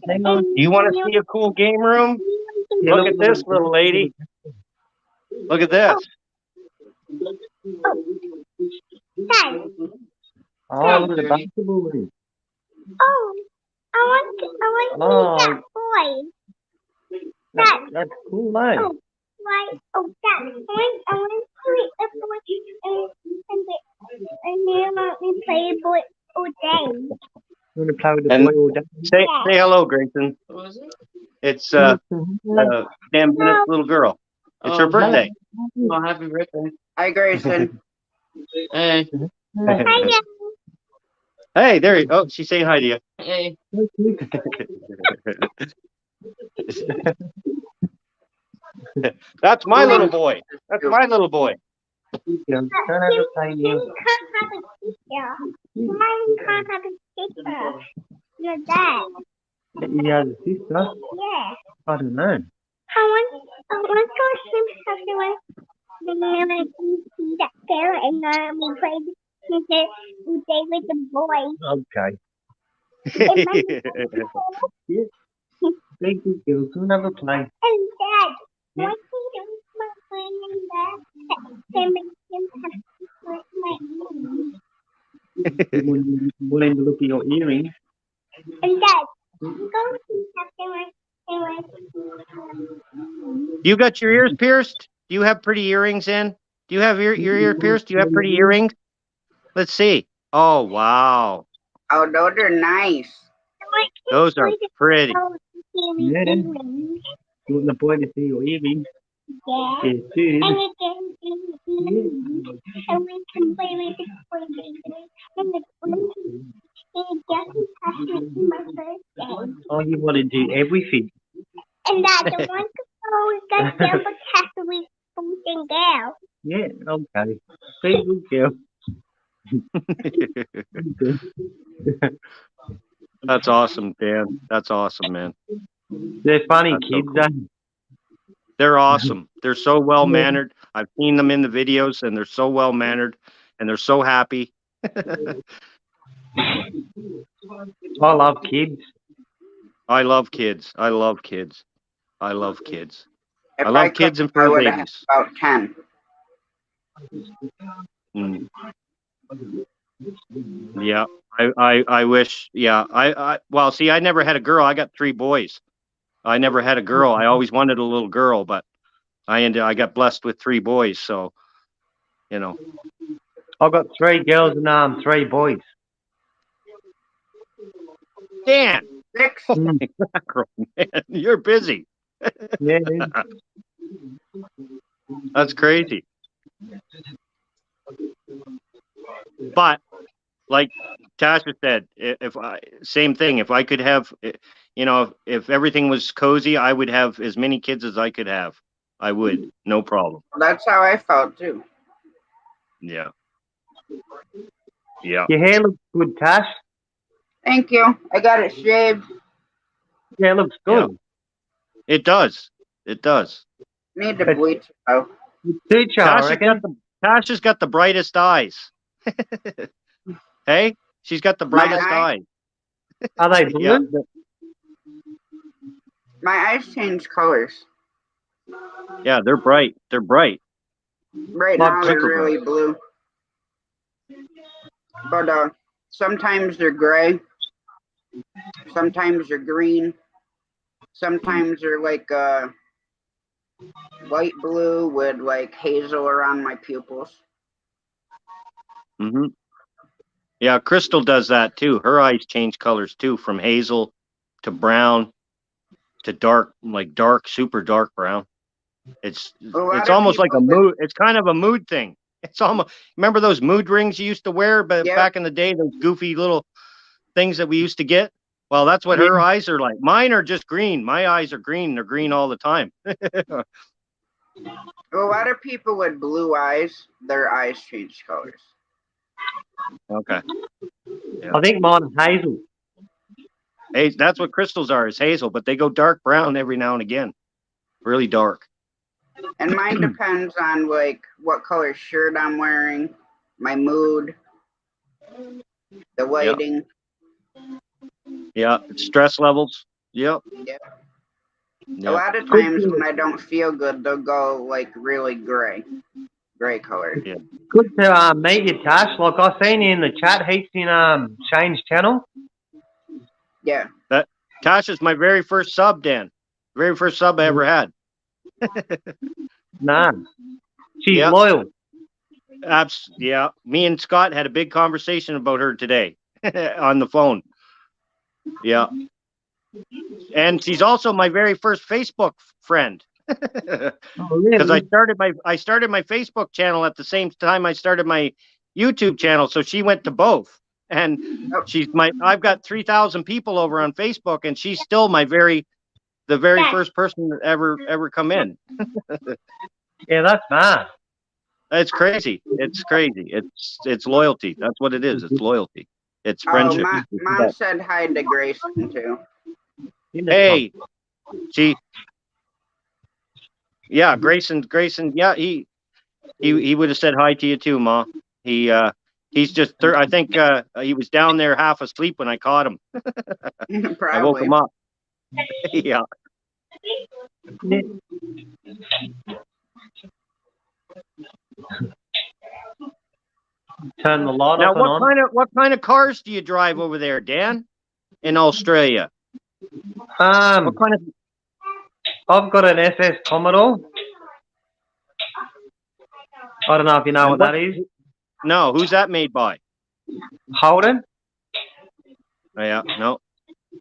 Hang on. You want to see a cool game room? Look at this little lady. Look at this. Oh, look at the basketball room. Oh, I want to meet that boy. That's cool, eh? Oh, right. Oh, that boy. I want to meet the boy and then let me play boy all day. You want to play with the And boy all day? say hello, Grayson. It's Sam Bennett's little girl. It's her birthday. Oh, happy birthday. Hi, Grayson. Hey. Hiya. Hey, there you go. Oh, she's saying hi to you. Hey. That's my little boy. That's my little boy. Turn out to play You you. can't have a teacher. Mine can't have a teacher. Your dad. He has a sister. Yeah. I don't know. I want to assume something like the name I can see that there and we played we played with the boys. Okay. And my Yeah. Big girls will never play. and Dad, Yeah. why can't you my friend and Dad can make him have my Willing to look at your earrings. and Dad, go see something You got your ears pierced? Do you have pretty earrings in? Do you have your ear pierced? Do you have pretty earrings? Let's see. Oh, wow. Oh, those are nice. Those are pretty. Yeah. You want the boy to see your earrings? Yeah. Yeah, too. And we can play with the toy and the and Jackie passed me my birthday. Oh, you want to do everything. And Dad, the one who got double tap with something else. Yeah, okay. Be good girl. That's awesome, Dan. That's awesome, man. They're funny That's so kids, cool. eh? They're awesome. They're so well mannered. I've seen them in the videos, and they're so well mannered, and they're so happy. I love kids. I love kids. I love kids. I love kids. If I love could, kids and I fur would have babies. about 10. Mm. Yeah, I wish. Yeah, well, see, I never had a girl. I got 3 boys. I never had a girl. I always wanted a little girl, but I got blessed with 3 boys. So, you know, I've got 3 girls and 3 boys. Dan, 6. Mm. mackerel, man, you're busy. Yeah. That's crazy. But like Tasha said, same thing. If I could have, if everything was cozy, I would have as many kids as I could have. I would, no problem. That's how I felt too. Yeah. Yeah. Your hair looks good, Tash. Thank you. I got it shaved. Yeah, it looks good. It does. It does. Need to bleach it though. Suits you, I reckon. Tasha's got the brightest eyes. Hey, she's got the brightest eye? eyes. Are they blue? Yeah. My eyes change colors. Yeah, they're bright. They're bright. Right Like now they're pickle really blue. But sometimes they're gray. Sometimes they're green. Sometimes they're like light blue with like hazel around my pupils. Mm-hmm. Yeah, Crystal does that too. Her eyes change colors too, from hazel to brown to dark, like dark, super dark brown. It's almost like a mood. It's kind of a mood thing. It's almost, remember those mood rings you used to wear back in the day, those goofy little things that we used to get? Well, that's what her eyes are like. Mine are just green. My eyes are green. They're green all the time. A lot of people with blue eyes, their eyes change colors. Okay. Yeah. I think mine are hazel. Hey, that's what crystals are, is hazel, but they go dark brown every now and again. Really dark. And mine depends on like what color shirt I'm wearing, my mood, the lighting. Yeah, stress levels. Yep. Yeah. Yeah. A lot of times when I don't feel good, they'll go like really gray color. Yeah. Good to meet you, Tash. Like I seen you in the chat heaps in Shane's channel. Yeah. Tasha's my very first sub, Dan. Very first sub I ever had. Nah. She's Yeah. loyal. Yeah. Me and Scott had a big conversation about her today on the phone. Yeah. And she's also my very first Facebook friend. Oh, really? Because I started my Facebook channel at the same time I started my YouTube channel, so she went to both. And I've got 3,000 people over on Facebook, and she's still the very first person that ever come in. Yeah, that's mad. It's crazy. It's crazy. It's loyalty. That's what it is. It's loyalty. It's friendship. Oh, Mom said hi to Grayson too. Hey, Grayson. Yeah, He would have said hi to you too, Ma. He's just I think he was down there half asleep when I caught him. I woke Probably. him up. Yeah. Turn the light Now, off and on. what kind of cars do you drive over there, Dan? In Australia? What kind of? I've got an SS Commodore. I don't know if you know And what that is. No, who's that made by? Holden. Oh, yeah, no,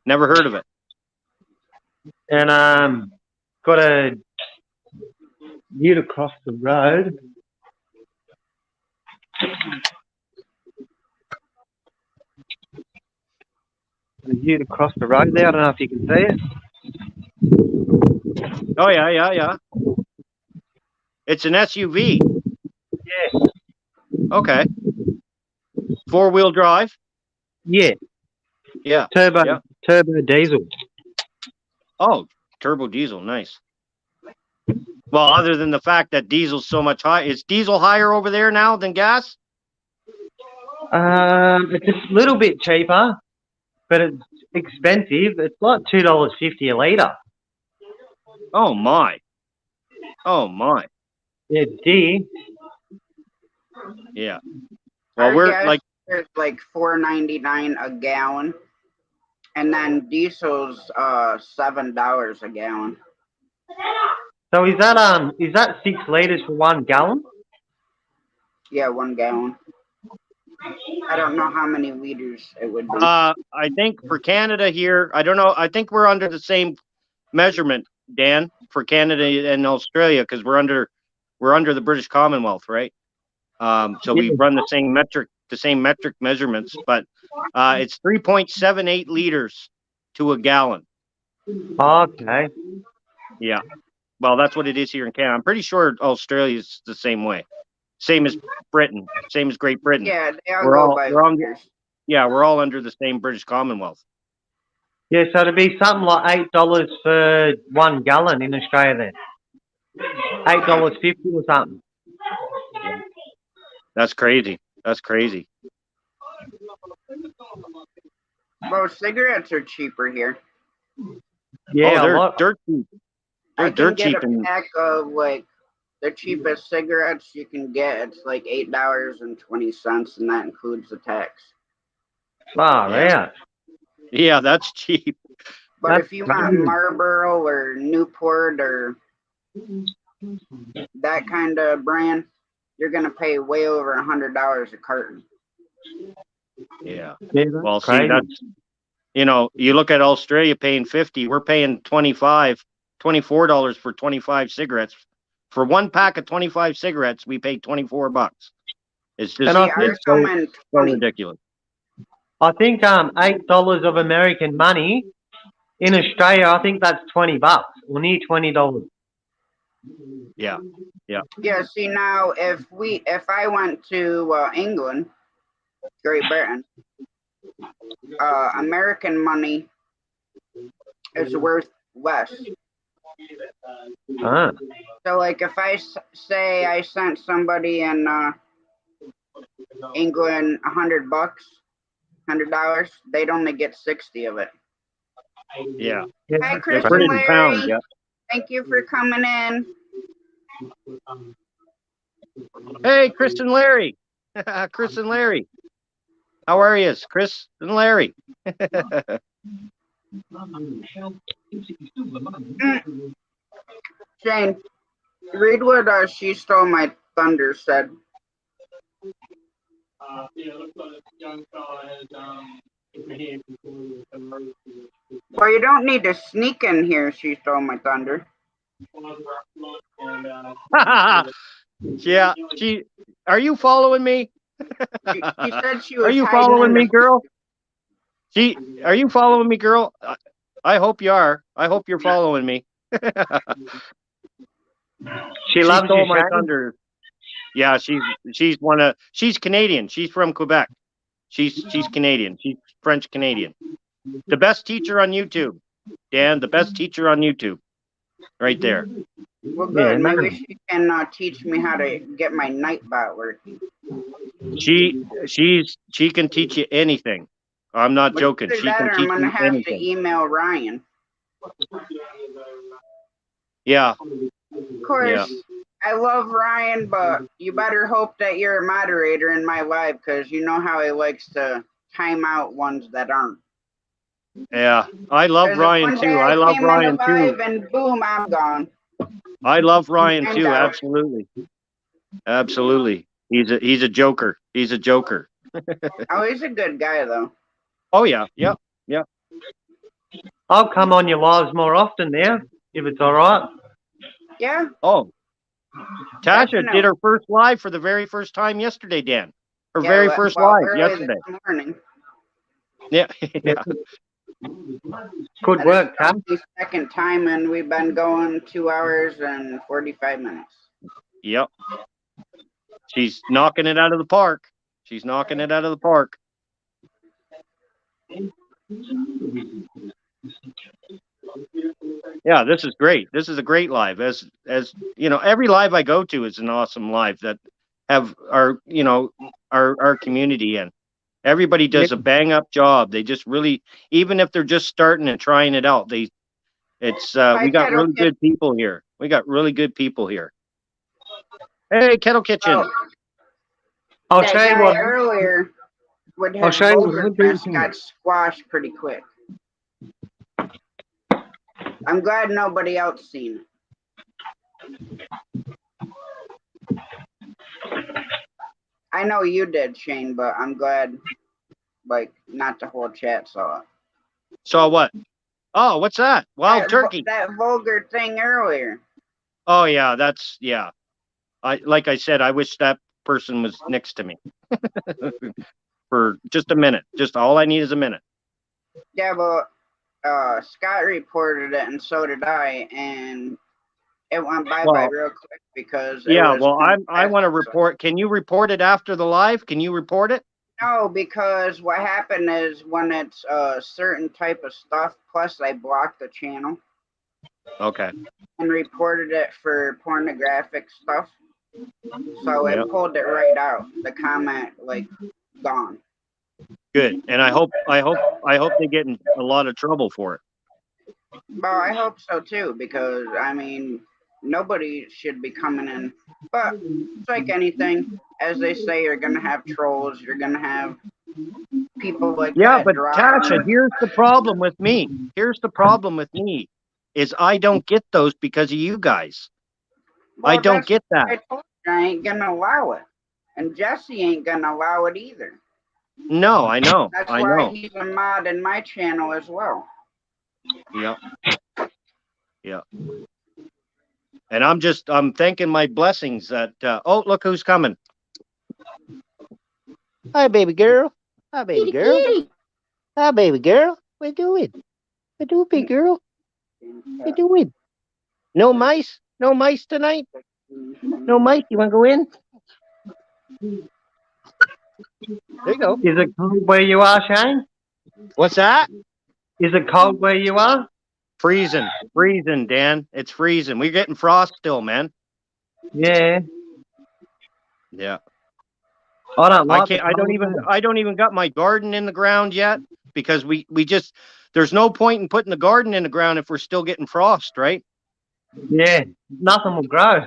never heard of it. And got a ute across the road. A ute across the road there. I don't know if you can see it. Oh yeah. It's an SUV. Yeah. Okay. 4-wheel drive. Yeah. Yeah. Turbo diesel. Oh, turbo diesel, nice. Well, other than the fact that diesel's so much high, is diesel higher over there now than gas? It's a little bit cheaper, but it's expensive. It's like $2.50 a litre. Oh my. Oh my. Yeah, dear. Yeah. Well, Our we're gas like, is like $4.99 a gallon, and then diesel's $7 a gallon. So is that 6 litres for 1 gallon? Yeah, 1 gallon. I don't know how many liters it would be. I think for Canada here, I don't know. I think we're under the same measurement, Dan, for Canada and Australia, because we're under the British Commonwealth, right? So we run the same metric measurements, but it's 3.78 liters to a gallon. Okay. Yeah. Well, that's what it is here in Canada. I'm pretty sure Australia's the same way. Same as Britain, same as Great Britain. Yeah, they all We're go all- by we're all- liters. Yeah, we're all under the same British Commonwealth. Yeah, so it'd be something like $8 for 1 gallon in Australia then. $8.50 or something. That's crazy. That's crazy. Well, cigarettes are cheaper here. Yeah, they're a lot. dirt cheap. I They're can dirt get cheap. a pack of like the cheapest cigarettes you can get. It's like $8.20, and that includes the tax. Wow, Yeah. Yeah, that's cheap. But That's if you want crazy. Marlboro or Newport or that kind of brand, you're gonna pay way over $100 a carton. Yeah. Yeah, Well, see, crazy. that's, you look at Australia paying 50, we're paying $24 for 25 cigarettes. For 1 pack of 25 cigarettes, we pay $24. It's just And I See, think ours come in so 20. ridiculous. I think $8 of American money in Australia, I think that's $20 or near $20. Yeah. Yeah. See, now if I went to England, Great Britain, American money is worth less. Ah. So, like, if I say I sent somebody in England $100, they'd only get 60 of it. Yeah. Yeah, Hi, that's Chris They put it and in Larry. pounds. Yeah. Thank you for coming in. Hey, Chris and Larry. Chris and Larry. How are you, Chris and Larry? Shane, read what She Stole My Thunder said. Well, you don't need to sneak in here, She Stole My Thunder. Yeah. Are you following me? She said she was Are you hiding following in me, the- girl? Are you following me, girl? I hope you are. I hope you're following me. She loves stole you, my Shane. thunder. Yeah, she's Canadian. She's from Quebec. She's Canadian. She's French Canadian. The best teacher on YouTube. Dan, the best teacher on YouTube. Right there. Well, Yeah, good. man. Maybe she can teach me how to get my Nightbot working. She can teach you anything. I'm not But joking. either She that can or I'm teach gonna you have to anything. email Ryan. Yeah, Of course, I love Ryan, but you better hope that you're a moderator in my live, because you know how he likes to time out ones that aren't. yeah. I love 'Cause Ryan one day too. I I love came in the Ryan too. live and boom, I'm gone. I love Ryan And too. Absolutely. Absolutely. He's a joker. He's a joker. oh, he's a good guy though. Oh yeah. Yeah. I'll come on your lives more often now, if it's all right. Yeah, Oh, Tasha Definitely. did her first live for the very first time yesterday, Dan. Her yeah, very well, first well, live early yesterday. this morning. Yeah. Yeah. Good work, Tam. The second time, and we've been going 2 hours and 45 minutes. Yep. She's knocking it out of the park. She's knocking it out of the park. Yeah, this is great. This is a great live. As you know, every live I go to is an awesome live that have our our community in. Everybody does a bang up job. They just really, even if they're just starting and trying it out, we got really good people here. We got really good people here. Hey, Kettle Kitchen. Oh, I'll that show you guy what. earlier with I'll his show you what vulgar I'm doing. mess got squashed pretty quick. I'm glad nobody else seen it. I know you did, Shane, but I'm glad, like, not the whole chat saw it. Saw what? Oh, what's that? Wild turkey. That vulgar thing earlier. Oh yeah, like I said, I wish that person was next to me for just a minute. Just all I need is a minute. Yeah, but Scott reported it, and so did I, and it went by real quick because I want to report. Can you report it after the live? Can you report it? No, because what happened is when it's a certain type of stuff, plus I blocked the channel. Okay. And reported it for pornographic stuff. So it pulled it right out. The comment, like, gone. Good. And I hope they get in a lot of trouble for it. Well, I hope so too, because I mean, nobody should be coming in. But it's like anything, as they say, you're gonna have trolls. You're gonna have people like yeah. that. But Tasha, here's the problem with me. Is I don't get those because of you guys. Well, I don't get that. I told you I ain't gonna allow it, and Jesse ain't gonna allow it either. No, I know. That's why he's a mod in my channel as well. Yep. Yeah. And I'm thanking my blessings that, oh, look who's coming. Hi, baby girl. Hi, baby girl. Hi, baby girl. What you doing? What you doing, big girl? What you doing? No mice? No mice tonight? No mice? You want to go in? There you go. Is it cold where you are, Shane? What's that? Is it cold where you are? Freezing, Dan. It's freezing. We're getting frost still, man. Yeah. Yeah. I don't like I don't even got my garden in the ground yet because we just there's no point in putting the garden in the ground if we're still getting frost, right? Yeah. Nothing will grow.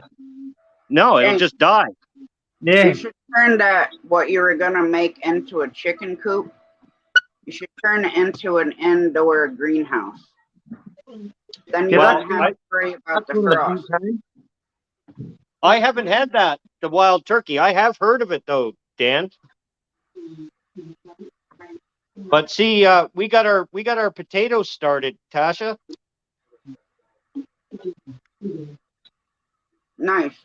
No, it'll just die. Yeah. You should turn that what you were gonna make into a chicken coop. You should turn it into an indoor greenhouse. Then you don't have to worry about the frost. I haven't had that, the wild turkey. I have heard of it though, Dan. But see, we got our potatoes started, Tasha. Nice.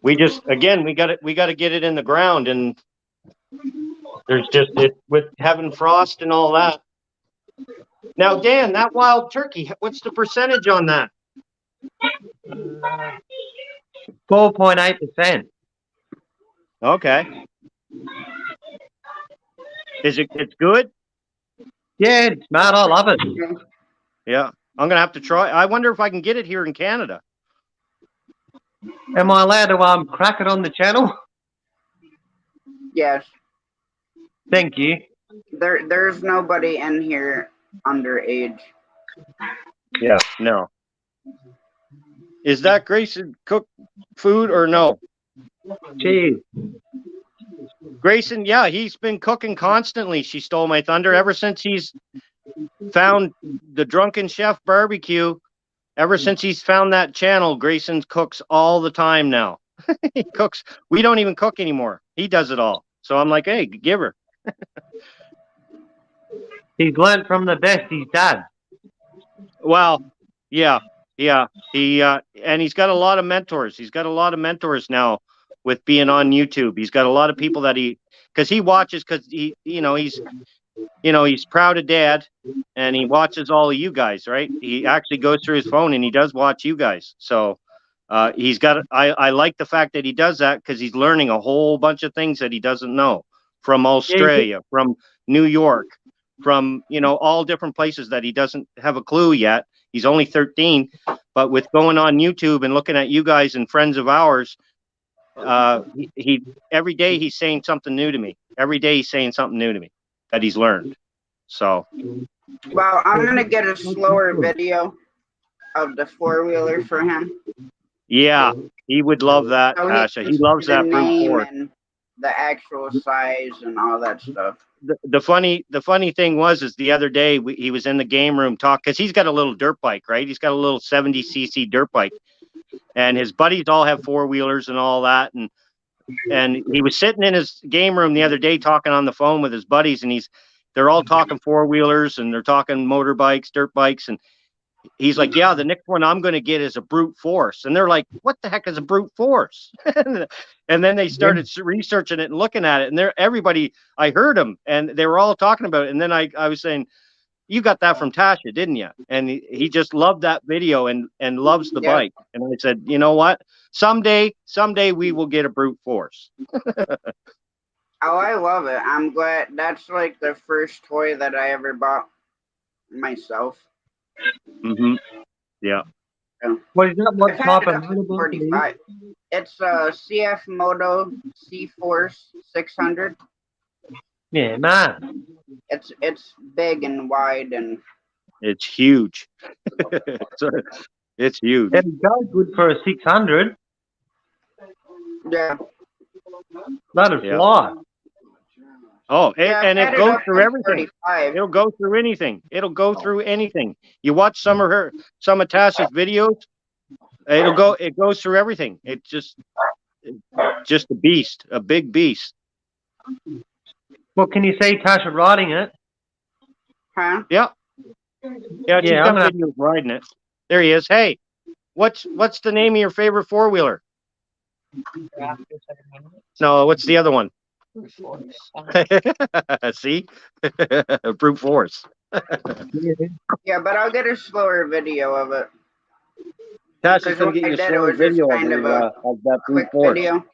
We got to get it in the ground, and there's just with having frost and all that. Now, Dan, that wild turkey, what's the percentage on that? 4.8%. Okay. It's good? Yeah, it's mad. I love it. Yeah. I'm gonna have to try. I wonder if I can get it here in Canada. Am I allowed to crack it on the channel? Yes. Thank you. There's nobody in here underage. Yeah, no. Is that Grayson cooked food or no? Cheers. Grayson, yeah, he's been cooking constantly. She stole my thunder ever since he's found the Drunken Chef barbecue. Ever since he's found that channel, Grayson cooks all the time now. He cooks. We don't even cook anymore. He does it all. So I'm like, hey, give her. He's learnt from the best, his dad. Well, yeah. And he's got a lot of mentors. He's got a lot of mentors now with being on YouTube. He's got a lot of people that because he watches, because he's proud of dad, and he watches all of you guys, right? He actually goes through his phone and he does watch you guys. So he's got. I like the fact that he does that, because he's learning a whole bunch of things that he doesn't know from Australia, from New York, from all different places that he doesn't have a clue yet. He's only 13, but with going on YouTube and looking at you guys and friends of ours, he every day he's saying something new to me. Every day he's saying something new to me that he's learned. So, Well, I'm gonna get a slower video of the 4-wheeler for him. yeah, he would love that, So Tasha. He can loves see the that brute name force. and the actual size and all that stuff. The funny thing was the other day he was in the game room talk, because he's got a little dirt bike, right? He's got a little 70cc dirt bike, and his buddies all have 4-wheelers and all that, and he was sitting in his game room the other day talking on the phone with his buddies, and they're all talking 4-wheelers and they're talking motorbikes, dirt bikes, and he's like, yeah, the next one I'm going to get is a brute force. And they're like, what the heck is a brute force? And then they started researching it and looking at it, and everybody, I heard them and they were all talking about it. And then I was saying, you got that from Tasha, didn't you? And he just loved that video and loves the bike. And I said, you know what? Someday we will get a brute force. Oh, I love it. I'm glad. That's like the first toy that I ever bought myself. Mm-hmm. Yeah. What is that? What I've had type it of up to motorbike? 45. It's a CF Moto C-Force 600. Yeah, man. It's big and wide, and It's huge. It's huge. It'd go good for a 600. yeah. That'd Yeah. fly. Oh, Yeah, and I've it had goes up through to everything. 35. It'll go through anything. It'll go through anything. You watch some of Tasha's videos, it goes through everything. It's just a beast, a big beast. What can you say, Tasha, riding it? Huh? Yeah, Yeah, she's I'm got gonna- videos riding it. There he is. Hey, what's the name of your favorite 4-wheeler? No, what's the other one? See? Brute force. Yeah, but I'll get a slower video of it. Tasha's Because gonna what get I you a did, it slower was just video kind of a of that brute quick force. video.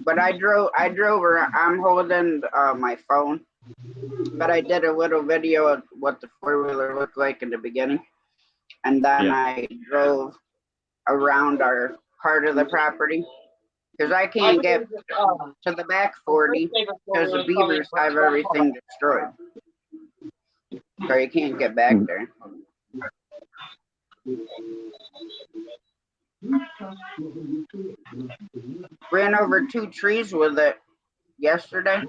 But I drove around. I'm holding my phone, but I did a little video of what the 4-wheeler looked like in the beginning, and then Yeah. I drove around our part of the property because I can't get to the back 40 because the beavers have everything destroyed, so you can't get back there. Ran over 2 trees with it yesterday.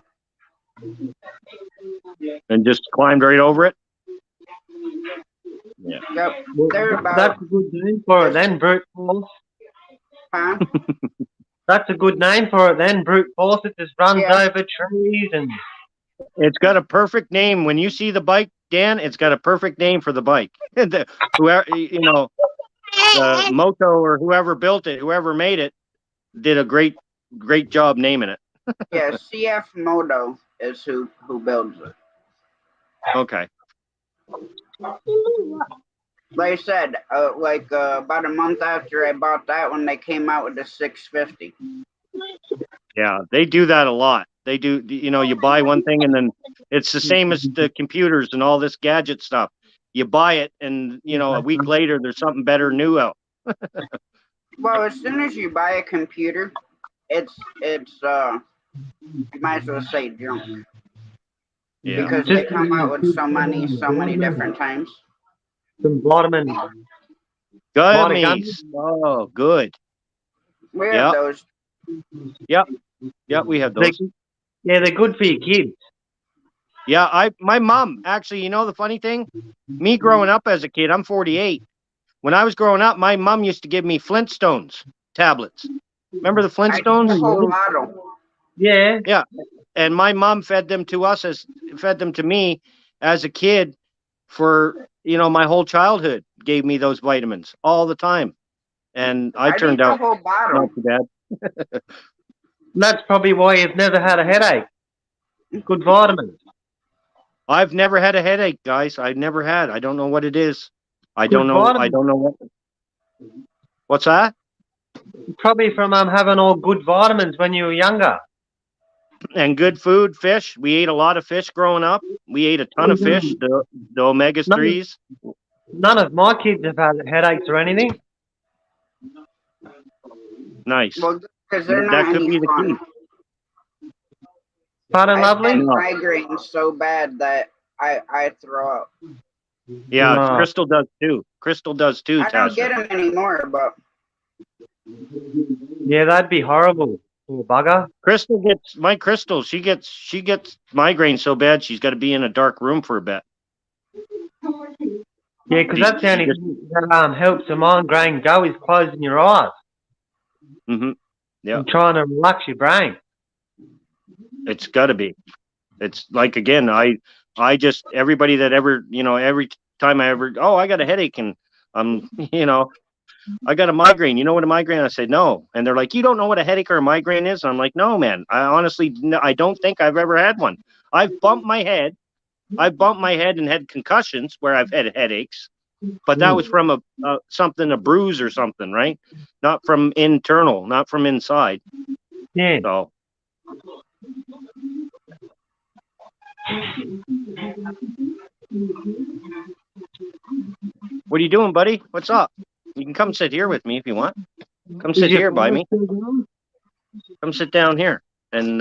And just climbed right over it. Yeah. Yep. Well, They're about, that's a good name for it then, brute force. huh? That's a good name for it then, brute force. It just runs Yeah. over trees and It's got a perfect name. When you see the bike, Dan, it's got a perfect name for the bike. Whoever, the Moto or whoever built it, whoever made it, did a great job naming it. Yeah, CF Moto is who builds it. Okay. Like I said, about a month after I bought that one, they came out with the 650. Yeah, they do that a lot. They do, you buy one thing and then it's the same as the computers and all this gadget stuff. You buy it and, a week later there's something better new out. Well, as soon as you buy a computer, it's you might as well say junk Yeah. because they come out with so many different times. Some vitamins. Gummies. Oh, good. We have Yeah. those. Yeah, we have They, those. yeah, they're good for your kids. Yeah, my mom, actually, you know the funny thing? Me growing up as a kid, I'm 48. When I was growing up, my mom used to give me Flintstones tablets. Remember the I get the Flintstones? whole bottle. Yeah. Yeah. And my mom fed them to me as a kid for, my whole childhood, gave me those vitamins all the time. And I I turned did the out whole bottle. not too bad. That's probably why you've never had a headache. Good vitamins. I've never had a headache, guys. I never had. I don't know what it is. I Good don't know. I vitamins. don't know what. What's that? Probably from having all good vitamins when you were younger. And good food, fish. We ate a lot of fish growing up. We ate a ton of fish, the omega None, 3s. none of my kids have had headaches or anything. Nice. Well, because they're That not could any be the key. fun. Pardon, I've lovely? had No. migraines so bad that I throw up. Yeah, No. Crystal does too. Crystal does too, I don't Tasha. get them anymore, but Yeah, that'd be horrible. Poor bugger. Crystal Crystal. She gets migraines so bad she's got to be in a dark room for a bit. Yeah, because that's the only thing that helps the migraine go is closing your eyes Mm-hmm. Yeah, and trying to relax your brain. it's got to be. It's like, again, I just, everybody that ever, every time I got a headache and I got a migraine. You know what a migraine? I said, no. And they're like, you don't know what a headache or a migraine is? And I'm like, no, man. I honestly, I don't think I've ever had one. I've bumped my head and had concussions where I've had headaches, but that was from a bruise or something, right? Not from internal, not from inside. Yeah. So. What are you doing, buddy? What's up? You can come sit here with me if you want. Come sit here by me. Come sit down here, and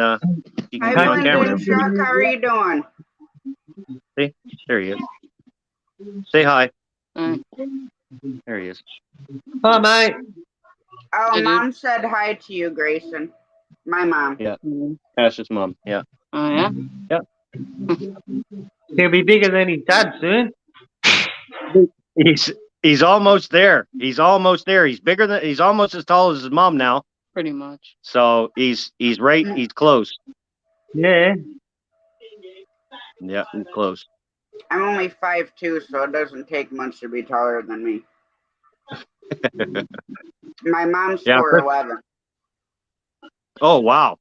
you can hi, come on Belinda camera. and Chuck. How are you doing? See, there he is. Say hi. Mm. There he is. Hi, mate. Oh, Hey, dude. Mom said hi to you, Grayson. My mom. Yeah, Tasha's mom. Yeah. Oh, yeah? He'll be bigger than his dad soon. He's almost there. He's almost there. He's almost as tall as his mom now. Pretty much. So he's right. He's close. Yeah. Yeah, he's close. I'm only 5'2", so it doesn't take much to be taller than me. My mom's Yeah, 4'11". Oh, wow.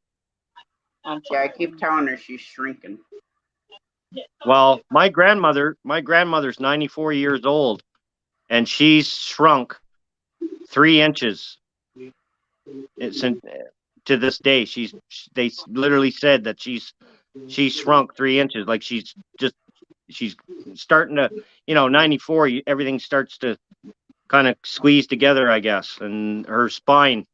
Yeah, I keep telling her she's shrinking. Well, my grandmother's 94 years old, and she's shrunk 3 inches. To this day, they literally said that she's shrunk 3 inches. Like she's starting to, 94. Everything starts to kind of squeeze together, I guess, and her spine,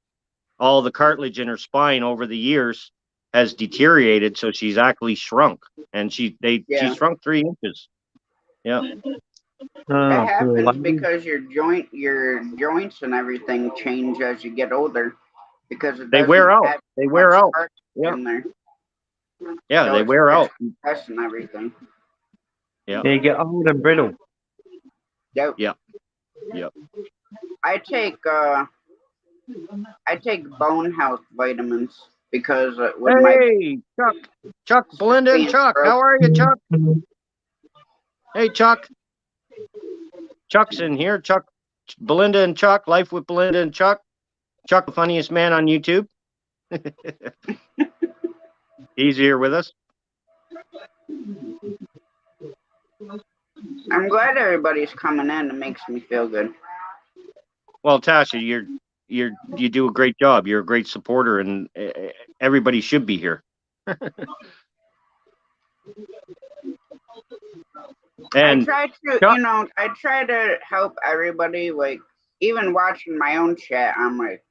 all the cartilage in her spine over the years has deteriorated, so she's actually shrunk, and she shrunk 3 inches. Yeah. That happens because your joints and everything change as you get older, because They wear out. They wear out. Yeah. In there. Yeah, So they it's wear out. Stress and everything. Yeah. You get old and brittle. Yep. Yeah. Yep. I take bone health vitamins because with Hey, Chuck, Belinda and Chuck. How are you, Chuck? Hey, Chuck. Chuck's in here. Chuck, Belinda and Chuck. Life with Belinda and Chuck. Chuck, the funniest man on YouTube. He's here with us. I'm glad everybody's coming in. It makes me feel good. Well, Tasha, you do a great job. You're a great supporter, and everybody should be here. And I try to, I try to help everybody. Like, even watching my own chat, I'm like,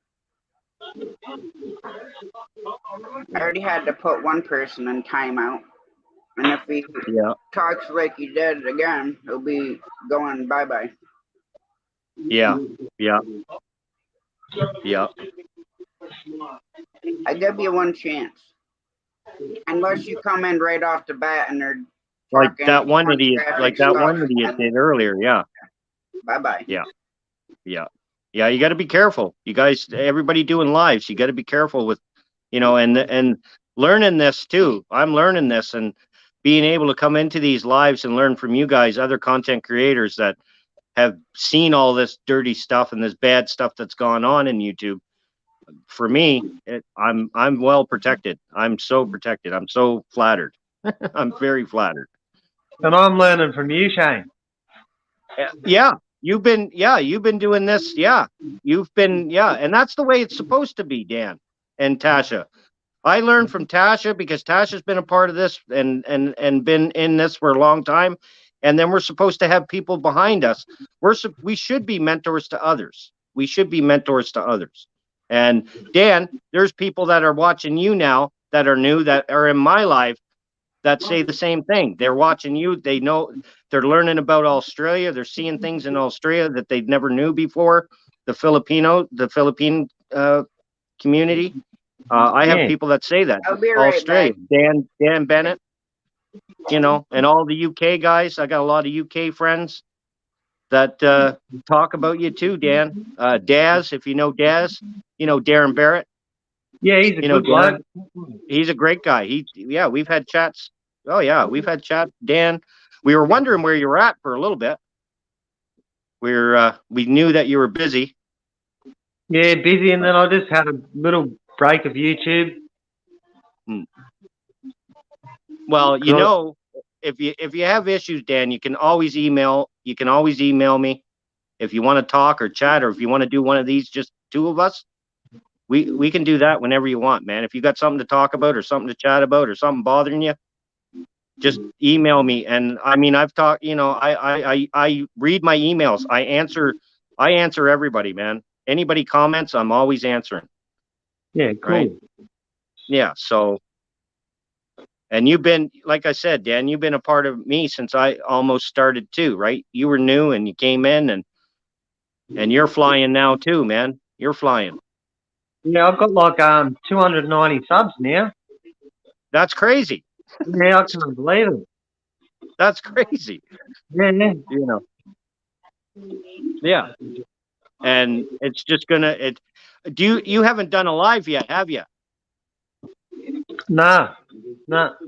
I already had to put one person in timeout. And if he Yeah. talks like he did again, he'll be going bye-bye. Yeah. Yeah. Yeah. I give you one chance. Unless you come in right off the bat and they're Like talking that one idiot, pornographic like that one stuff, idiot did earlier. Yeah. bye-bye. Yeah. Yeah. Yeah. You got to be careful. You guys, everybody doing lives, you got to be careful with, and learning this too. I'm learning this and being able to come into these lives and learn from you guys, other content creators that have seen all this dirty stuff and this bad stuff that's gone on in YouTube. For me, I'm well protected. I'm so protected. I'm so flattered. I'm very flattered. And I'm learning from you, Shane. Yeah, you've been doing this. Yeah, and that's the way it's supposed to be, Dan and Tasha. I learned from Tasha because Tasha's been a part of this and been in this for a long time. And then we're supposed to have people behind us. We should be mentors to others. We should be mentors to others. And Dan, there's people that are watching you now that are new, that are in my life, that say the same thing. They're watching you. They know, they're learning about Australia. They're seeing things in Australia that they never knew before. The Philippine community. I have people that say that. I'll be right Australia. back. Dan Bennett, and all the UK guys. I got a lot of UK friends that talk about you too, Dan. Daz, if you know Daz, Darren Barrett. Yeah, he's a good bloke. He's a great guy. We've had chats. Oh yeah, we've had chats. Dan, we were wondering where you were at for a little bit. We knew that you were busy. Yeah, busy, and then I just had a little break of YouTube. Well, if you have issues, Dan, you can always email me if you want to talk or chat, or if you want to do one of these, just two of us. We can do that whenever you want, man. If you got something to talk about or something to chat about or something bothering you, just email me. And I mean, I've talked, I read my emails. I answer everybody, man. Anybody comments, I'm always answering. Yeah, cool. Right? Yeah. So, and you've been, like I said, Dan, you've been a part of me since I almost started too, right? You were new and you came in and you're flying now too, man. You're flying. Yeah, I've got like 290 subs now. That's crazy. Yeah, I can't believe it. That's crazy. Yeah. Yeah. And it's just you haven't done a live yet, have you? No.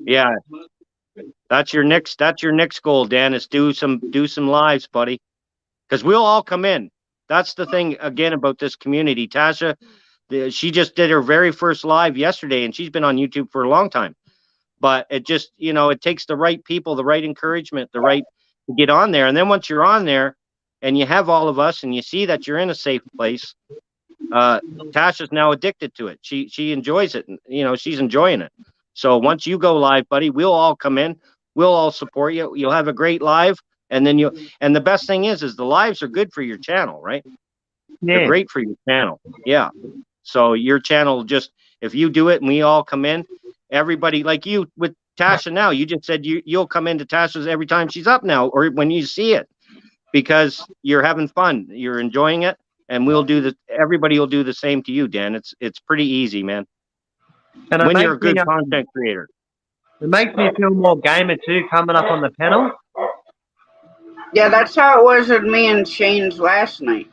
Yeah. That's your next goal, Dan, is do some lives, buddy. Because we'll all come in. That's the thing again about this community. Tasha, she just did her very first live yesterday, and she's been on YouTube for a long time. But it just, it takes the right people, the right encouragement, the right to get on there. And then once you're on there and you have all of us and you see that you're in a safe place, Tasha's now addicted to it. She enjoys it. And, she's enjoying it. So once you go live, buddy, we'll all come in. We'll all support you. You'll have a great live. And then and the best thing is the lives are good for your channel, right? Yeah. They're great for your channel. Yeah. So your channel, just if you do it and we all come in, everybody, like you with Tasha now, you just said you'll come into Tasha's every time she's up now, or when you see it, because you're having fun, you're enjoying it, and everybody will do the same to you, Dan. It's pretty easy, man. And when you're a good content creator. It makes me feel more gamer too, coming up on the panel. Yeah, that's how it was with me and Shane's last night.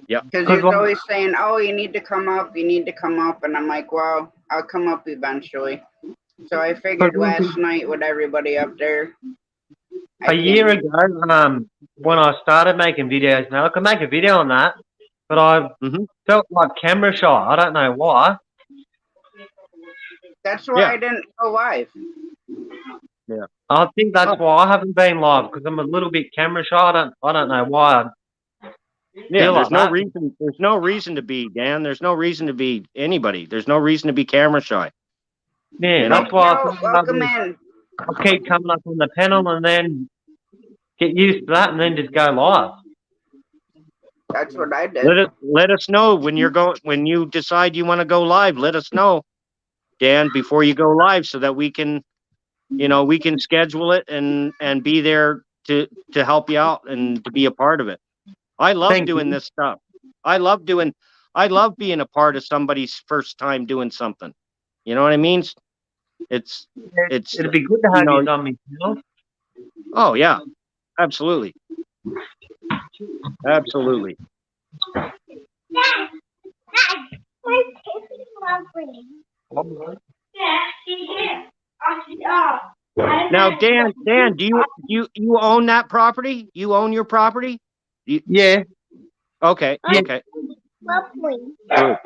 Yeah. Because he was always saying, "Oh, you need to come up, and I'm like, "Well, I'll come up eventually." So I figured last night with everybody up there. A year ago, when I started making videos, now I could make a video on that, but I felt like camera shy. I don't know why. That's why I didn't go live. Yeah. I think that's why I haven't been live, because I'm a little bit camera shy. I don't know why. Yeah, there's no reason. There's no reason to be, Dan. There's no reason to be anybody. There's no reason to be camera shy. Yeah, that's why welcome in. I keep coming up on the panel and then get used to that and then just go live. That's what I did. Let us know when you decide you want to go live. Let us know, Dan, before you go live, so that we can schedule it and be there to help you out and to be a part of it. I love Thank doing you. this stuff. I love being a part of somebody's first time doing something. You know what I mean? It's It'd be good to have you on me, you know? oh yeah, absolutely. Absolutely. Dad, my Tiffany lovely. Yeah, she's here. Now, Dan, do you own that property? You own your property? Yeah. Okay. Yeah. Okay. Lovely. Good.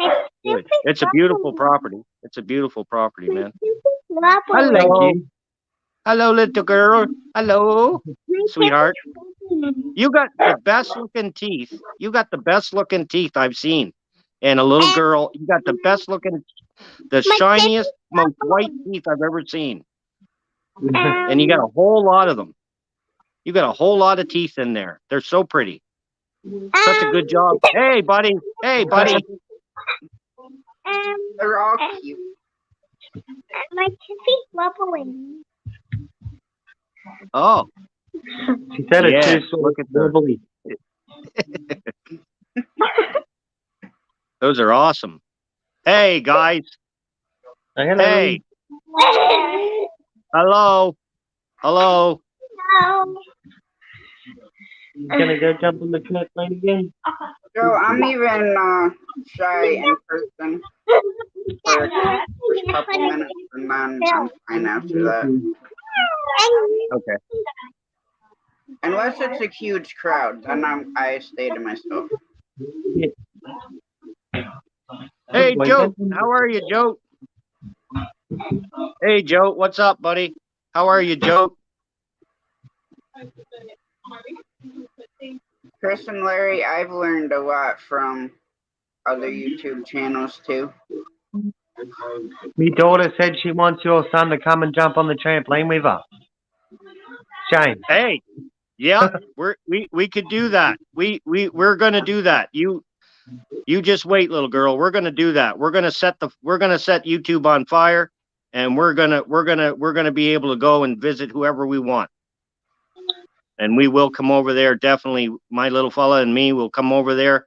Good. It's a beautiful property. It's a beautiful property, man. Lovely. Thank you. Hello, little girl. Hello, sweetheart. You got the best looking teeth. You got the best looking teeth I've seen. And a little girl, you got the best looking, the shiniest, most white teeth I've ever seen. And you got a whole lot of them. You got a whole lot of teeth in there. They're so pretty. Such a good job. Hey, buddy. Hey, buddy. They're all cute. My Tiffany's lovely. Oh, She said it yeah. too, so Look at those. lovely. Those are awesome. Hey, guys. Hello. Hey. Hello. Hello. You gonna go jump on the trampoline again? So I'm even shy in person for a couple minutes, and then I'm fine after that. Okay. Unless it's a huge crowd, then I stay to myself. Hey, Joe. How are you, Joe? Hey, Joe. What's up, buddy? How are you, Joe? Chris and Larry, I've learned a lot from other YouTube channels too. My daughter said she wants your son to come and jump on the trampoline with her. Shane. Hey. Yeah, we could do that. We're gonna do that. You just wait, little girl. We're gonna do that. We're gonna set YouTube on fire, and we're gonna be able to go and visit whoever we want. And we will come over there. Definitely, my little fella and me will come over there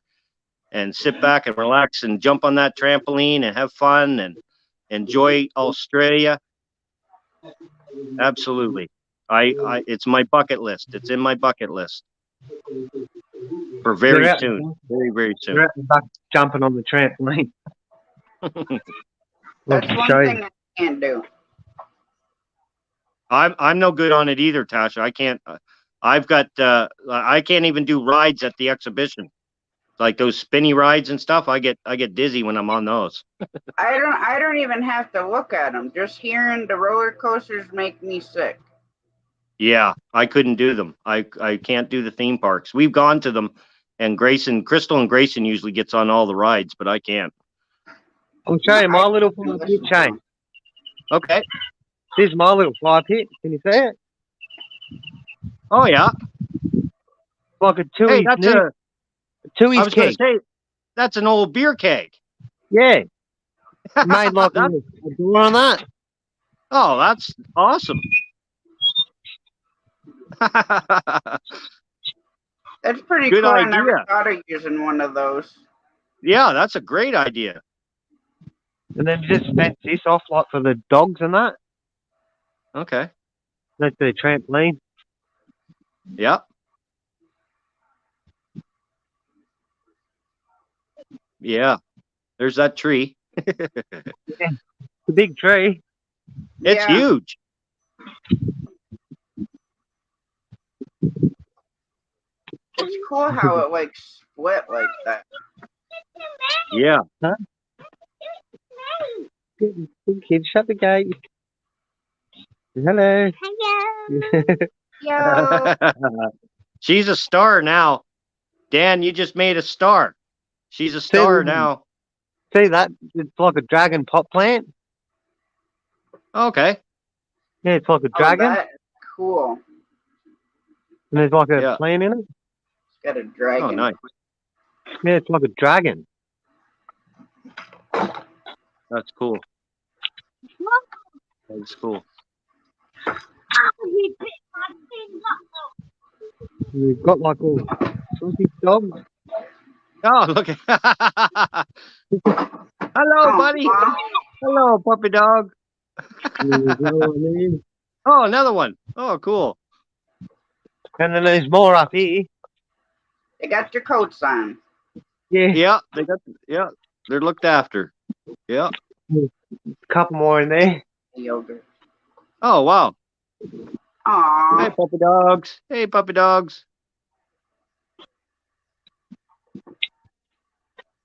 and sit back and relax and jump on that trampoline and have fun and enjoy Australia. Absolutely. It's my bucket list. It's in my bucket list for very soon. Very, very soon. You're at the back jumping on the trampoline. That's Look, one show you. thing I can't do. I'm no good on it either, Tasha. I can't. I can't even do rides at the exhibition, like those spinny rides and stuff. I get dizzy when I'm on those. I don't even have to look at them. Just hearing the roller coasters make me sick. Yeah, I couldn't do them. I can't do the theme parks. We've gone to them, and Crystal and Grayson usually gets on all the rides, but I can't. I'll show you my little fly pit, Shane. Okay. This is my little fly pit. Can you see it? Oh yeah. Like a Hey, Tooheys that's new, a. Tooheys I was going keg. to say that's an old beer keg. Yeah. Made like That- a door on that. Oh, that's awesome. That's pretty Good cool. I idea. never thought of using one of those. Yeah, that's a great idea. And then just fence this off like for the dogs and that. Okay. That's the trampoline. Yep. Yeah. There's that tree. The big tree. It's Yeah. huge. It's cool how it like split like that. Yeah. Good kid, shut the gate. Hello. Hello. Yo. She's a star now. Dan, you just made a star. She's a star now. See that? It's like a dragon pot plant. Okay. Yeah, it's like a Oh, dragon. that's cool. And there's like a Yeah. plant in it. It's got a dragon. Oh, nice. Yeah, it's like a dragon. That's cool. That's cool. He bit my finger. We've got like all sorts of dogs. Oh, look at Hello, buddy. Aw. Hello, puppy dog. You know what I mean? Oh, another one. Oh, cool. And then there's more up here. They got their coats on. Yeah, Yeah, they're looked after. Yeah. a couple more in there. Yogurt. Oh, wow. Hey, Aw. puppy dogs. Hey, puppy dogs.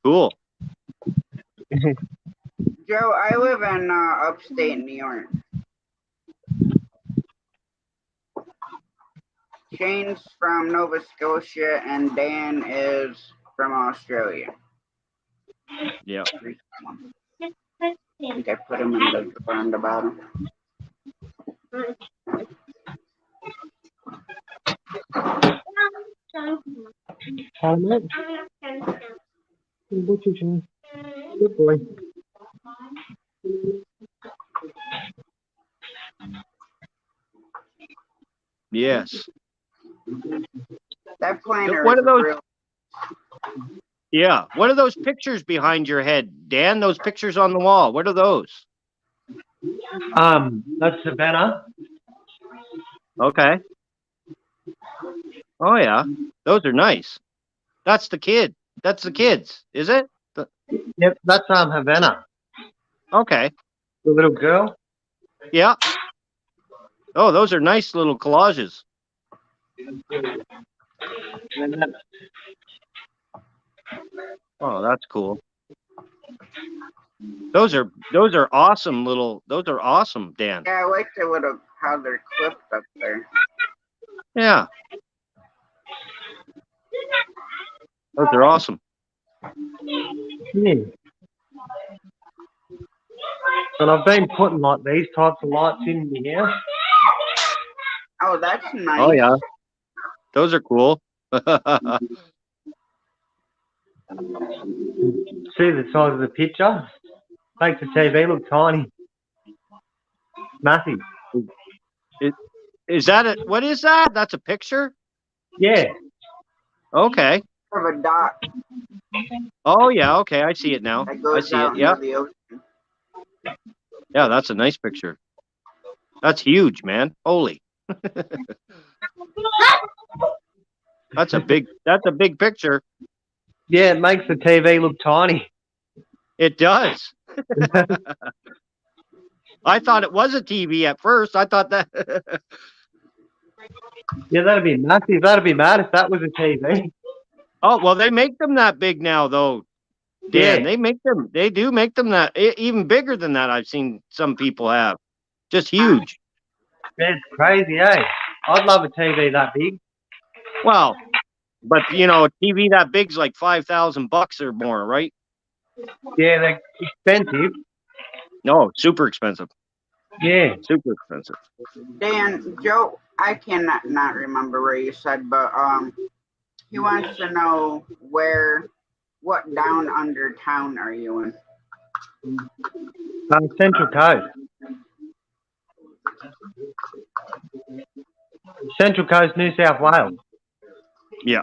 Cool. Joe, I live in upstate New York. Shane's from Nova Scotia and Dan is from Australia. Yeah. I think I put him in the drawer on the bottom. Hi, mate. What you doing? Good boy. Yes. That planer What is are those? real. Yeah. What are those pictures behind your head, Dan? Those pictures on the wall. What are those? That's Savannah. Okay. Oh, yeah. Those are nice. That's the kid. That's the kids, is it? Yep, that's Havana, Okay. the little girl. Yeah. Oh, those are nice little collages. And that, Oh, that's cool. Those are awesome those are awesome, Dan. Yeah, I like the little how they're clipped up there. Yeah. Those are awesome. yeah. And I've been putting like these types of lights in the house. Oh, that's nice. Oh, yeah. Those are cool. See the size of the picture? Makes the TV look tiny. Massive. Is that it? What is that? That's a picture? Yeah. Okay. Of a dock Oh, yeah. Okay. I see it now. that I goes see out it. Yeah. into the ocean. Yeah. That's a nice picture. That's huge, man. Holy. That's a big picture. Yeah, it makes the TV look tiny. It does. I thought it was a TV at first. I thought that. Yeah, that'd be massive. That'd be mad if that was a TV. Oh, well, they make them that big now, though. Dan, Yeah. they do make them that even bigger than that. I've seen some people have. Just huge. It's crazy, eh? I'd love a TV that big. Well, but you know, a TV that big's like $5,000 or more, right? Yeah, they're expensive. No, super expensive. Yeah. Super expensive. Dan, Joe, I cannot not remember where you said, but he wants to know what down under town are you in? Central Coast. Central Coast, New South Wales. Yeah.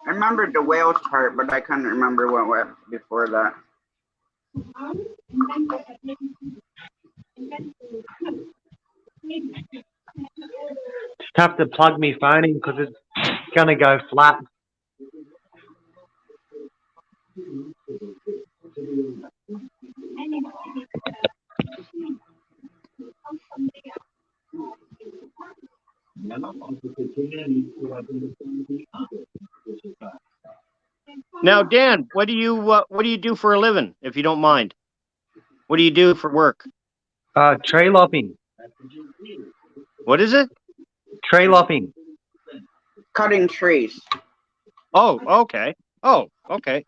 I remembered the Wales part, but I couldn't remember what went before that. Just have to plug my phone in because it's gonna go flat. Now, Dan, what do you do for a living, if you don't mind? What do you do for work? Tree lopping. What is it? Tree lopping. Cutting trees. Oh, okay. Oh, okay.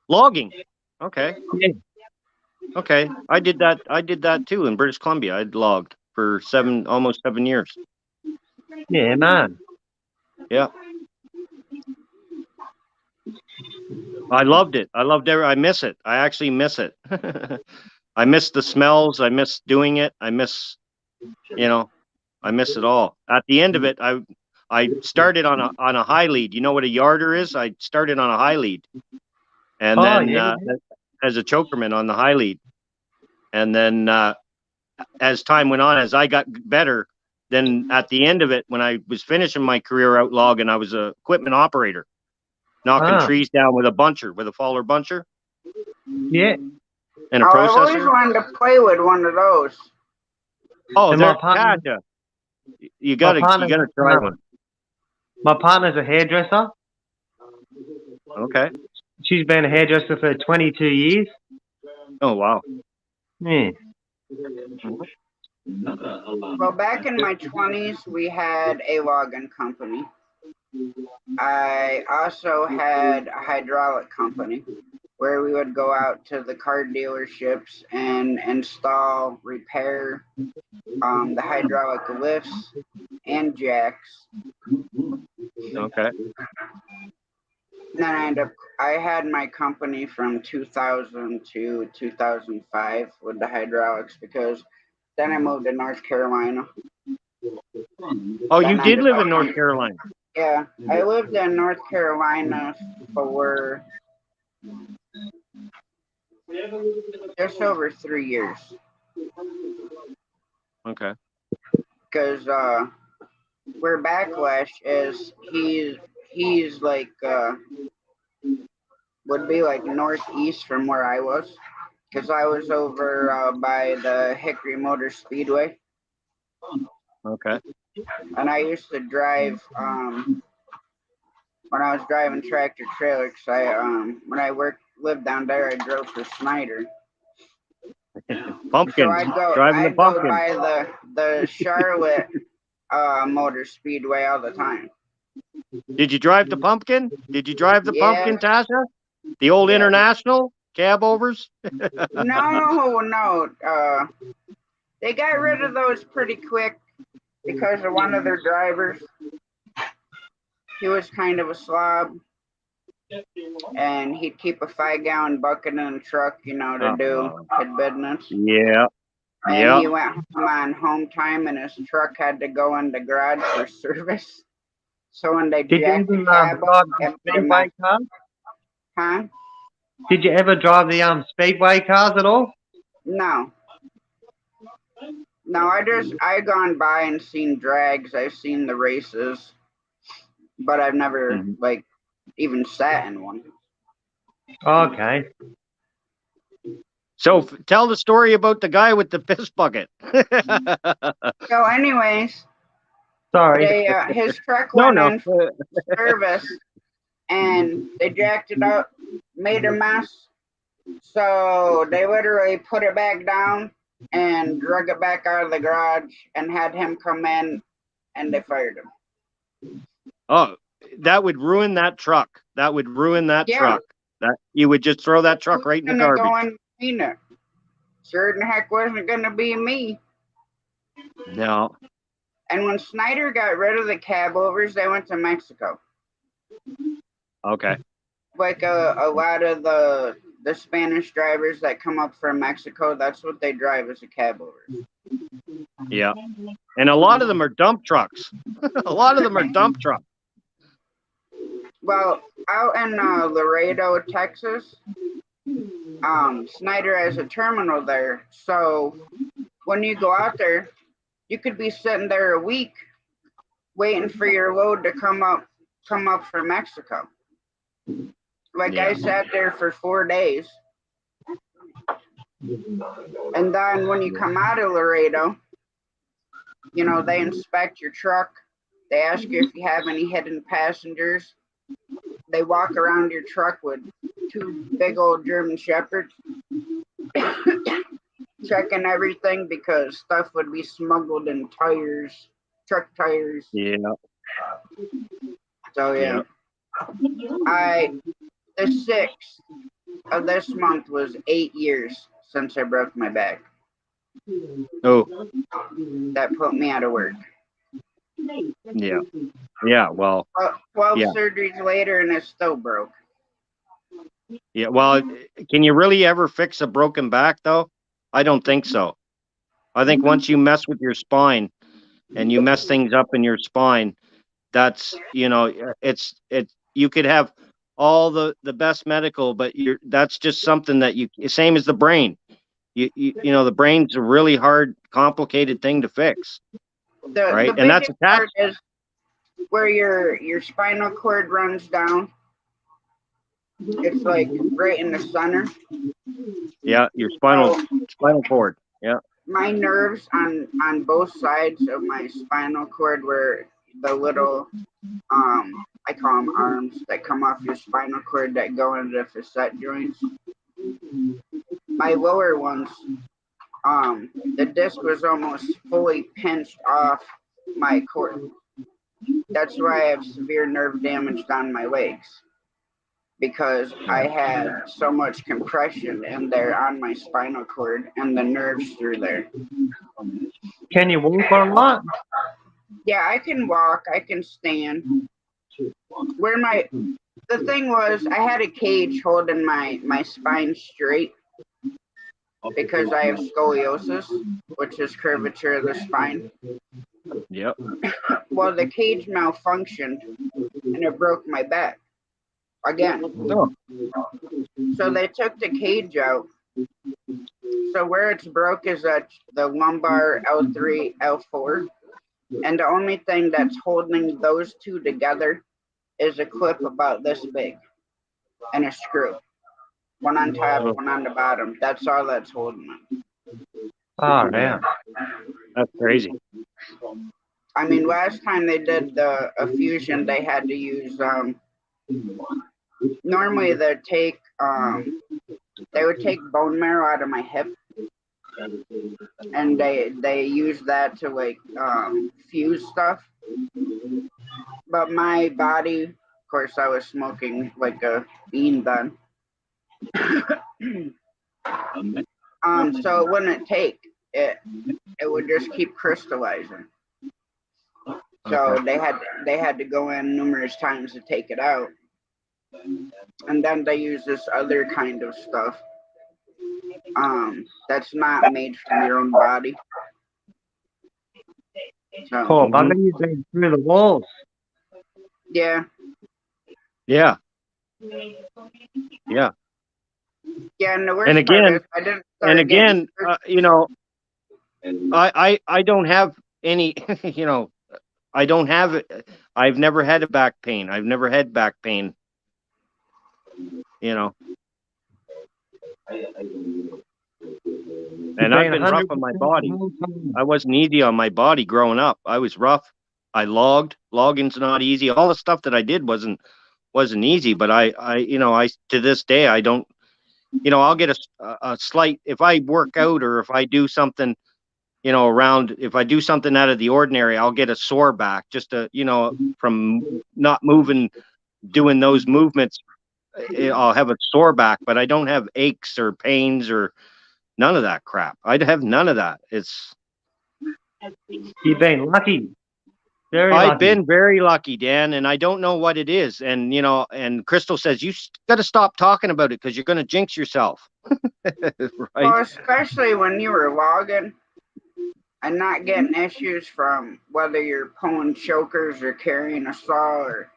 Logging. Okay. Yeah. Okay. I did that too in British Columbia. I'd logged for almost 7 years. Yeah, man. Yeah. I loved it. I miss it. I actually miss it. I miss the smells. I miss doing it. I miss, I miss it all. At the end of it, I started on a high lead. You know what a yarder is? I started on a high lead, and Oh, then yeah. as a chokerman on the high lead, and then as time went on, as I got better, then at the end of it, when I was finishing my career out logging, I was a equipment operator, knocking Ah. trees down with a faller buncher, Yeah. and a Oh, I've always processor. wanted to play with one of those. Oh, And they're my partner- gotcha. You gotta try one. My partner's a hairdresser. Okay. She's been a hairdresser for 22 years. Oh wow. Yeah. Well, back in my 20s, we had a logging company. I also had a hydraulic company where we would go out to the car dealerships and install, repair the hydraulic lifts and jacks. Okay. Then I had my company from 2000 to 2005 with the hydraulics because then I moved to North Carolina. Oh, Then you I did ended live up in North coming- Carolina. Yeah, I lived in North Carolina for just over 3 years Okay. because where Backlash is, he's like would be like northeast from where I was because I was over by the Hickory Motor Speedway. Okay. And I used to drive when I was driving tractor trailer. Cause when I lived down there, I drove for Snyder. Pumpkins. So Driving the I'd go pumpkin. by the Charlotte Motor Speedway all the time. Did you drive the pumpkin? Did you drive the Yeah. pumpkin, Tasha? The old Yeah. international cab overs? No. They got rid of those pretty quick because of one of their drivers. He was kind of a slob, and he'd keep a 5-gallon bucket in the truck, to do his business. Yeah. And Yeah. he went home on home time, and his truck had to go in the garage for service. So when they Did you jacked the even cab drive up, the speedway cars? huh? Did you ever drive the speedway cars at all? No. No, I gone by and seen drags. I've seen the races, but I've never like even sat in one. Okay. So tell the story about the guy with the piss bucket. So, anyways, Sorry. his truck No, went no. in for service, and they jacked it up, made a mess. So they literally put it back down and drug it back out of the garage and had him come in, and they fired him. Oh, that would ruin that truck. That would ruin that Yeah. truck. That you would just throw that truck right in the Who's gonna garbage. go and clean it? Sure the heck wasn't gonna be me. No. And when Snyder got rid of the cab overs, they went to Mexico. Okay. Like a lot of the Spanish drivers that come up from Mexico, that's what they drive as a cab over. Yeah. And a lot of them are dump trucks. A lot of them are dump trucks. Well, out in Laredo, Texas, Snyder has a terminal there. So when you go out there, you could be sitting there a week waiting for your load to come up from Mexico. Like I sat there for 4 days. And then when you come out of Laredo, they inspect your truck. They ask you if you have any hidden passengers. They walk around your truck with 2 big old German Shepherds, checking everything because stuff would be smuggled in tires, truck tires. Yeah. So yeah. The 6th of this month was 8 years since I broke my back. Oh. That put me out of work. Yeah. Yeah. Well, 12 Yeah. surgeries later, and it's still broke. yeah. Well, can you really ever fix a broken back though? I don't think so. I think once you mess with your spine and you mess things up in your spine, that's, you could have all the best medical, but that's just something that same as the brain. The brain's a really hard, complicated thing to fix, right? The And that's biggest part attached. is where your spinal cord runs down. It's like right in the center. Yeah, your So spinal cord. Yeah. my nerves on both sides of my spinal cord, where the little I call them arms that come off your spinal cord that go into the facet joints. My lower ones, the disc was almost fully pinched off my cord. That's why I have severe nerve damage on my legs, because I had so much compression in there on my spinal cord and the nerves through there. Can you walk or what? Yeah, I can walk, I can stand. The thing was, I had a cage holding my spine straight because I have scoliosis, which is curvature of the spine. Yep. Well, the cage malfunctioned and it broke my back again. Oh. So they took the cage out. So where it's broke is at the lumbar L3, L4. And the only thing that's holding those two together is a clip about this big and a screw. One on top, one on the bottom. That's all that's holding them. Oh, yeah. That's crazy. I mean, last time they did a fusion, they had to use normally they would take bone marrow out of my hip, and they use that to like fuse stuff. But my body, of course, I was smoking like a bean then. So it wouldn't take it. It would just keep crystallizing. So they had to go in numerous times to take it out. And then they use this other kind of stuff that's not made from your own body. So, Cool. I bet you've been through the walls. yeah. Yeah. Yeah. Yeah, and the worst And again, part is I didn't start And again, getting I don't have any, I don't have it. I've never had a back pain. I've never had back pain. And I've been rough on my body. I wasn't easy on my body growing up. I was rough. I logged. Logging's not easy. All the stuff that I did wasn't easy. But I to this day I don't. I'll get a slight if I work out or if I do something, if I do something out of the ordinary, I'll get a sore back just from not moving, doing those movements. I'll have a sore back, but I don't have aches or pains or none of that crap. I have none of that. You've been lucky. I've been very lucky, Dan, and I don't know what it is. And, and Crystal says, you got to stop talking about it because you're going to jinx yourself. Right? Well, especially when you were logging and not getting issues from whether you're pulling chokers or carrying a saw or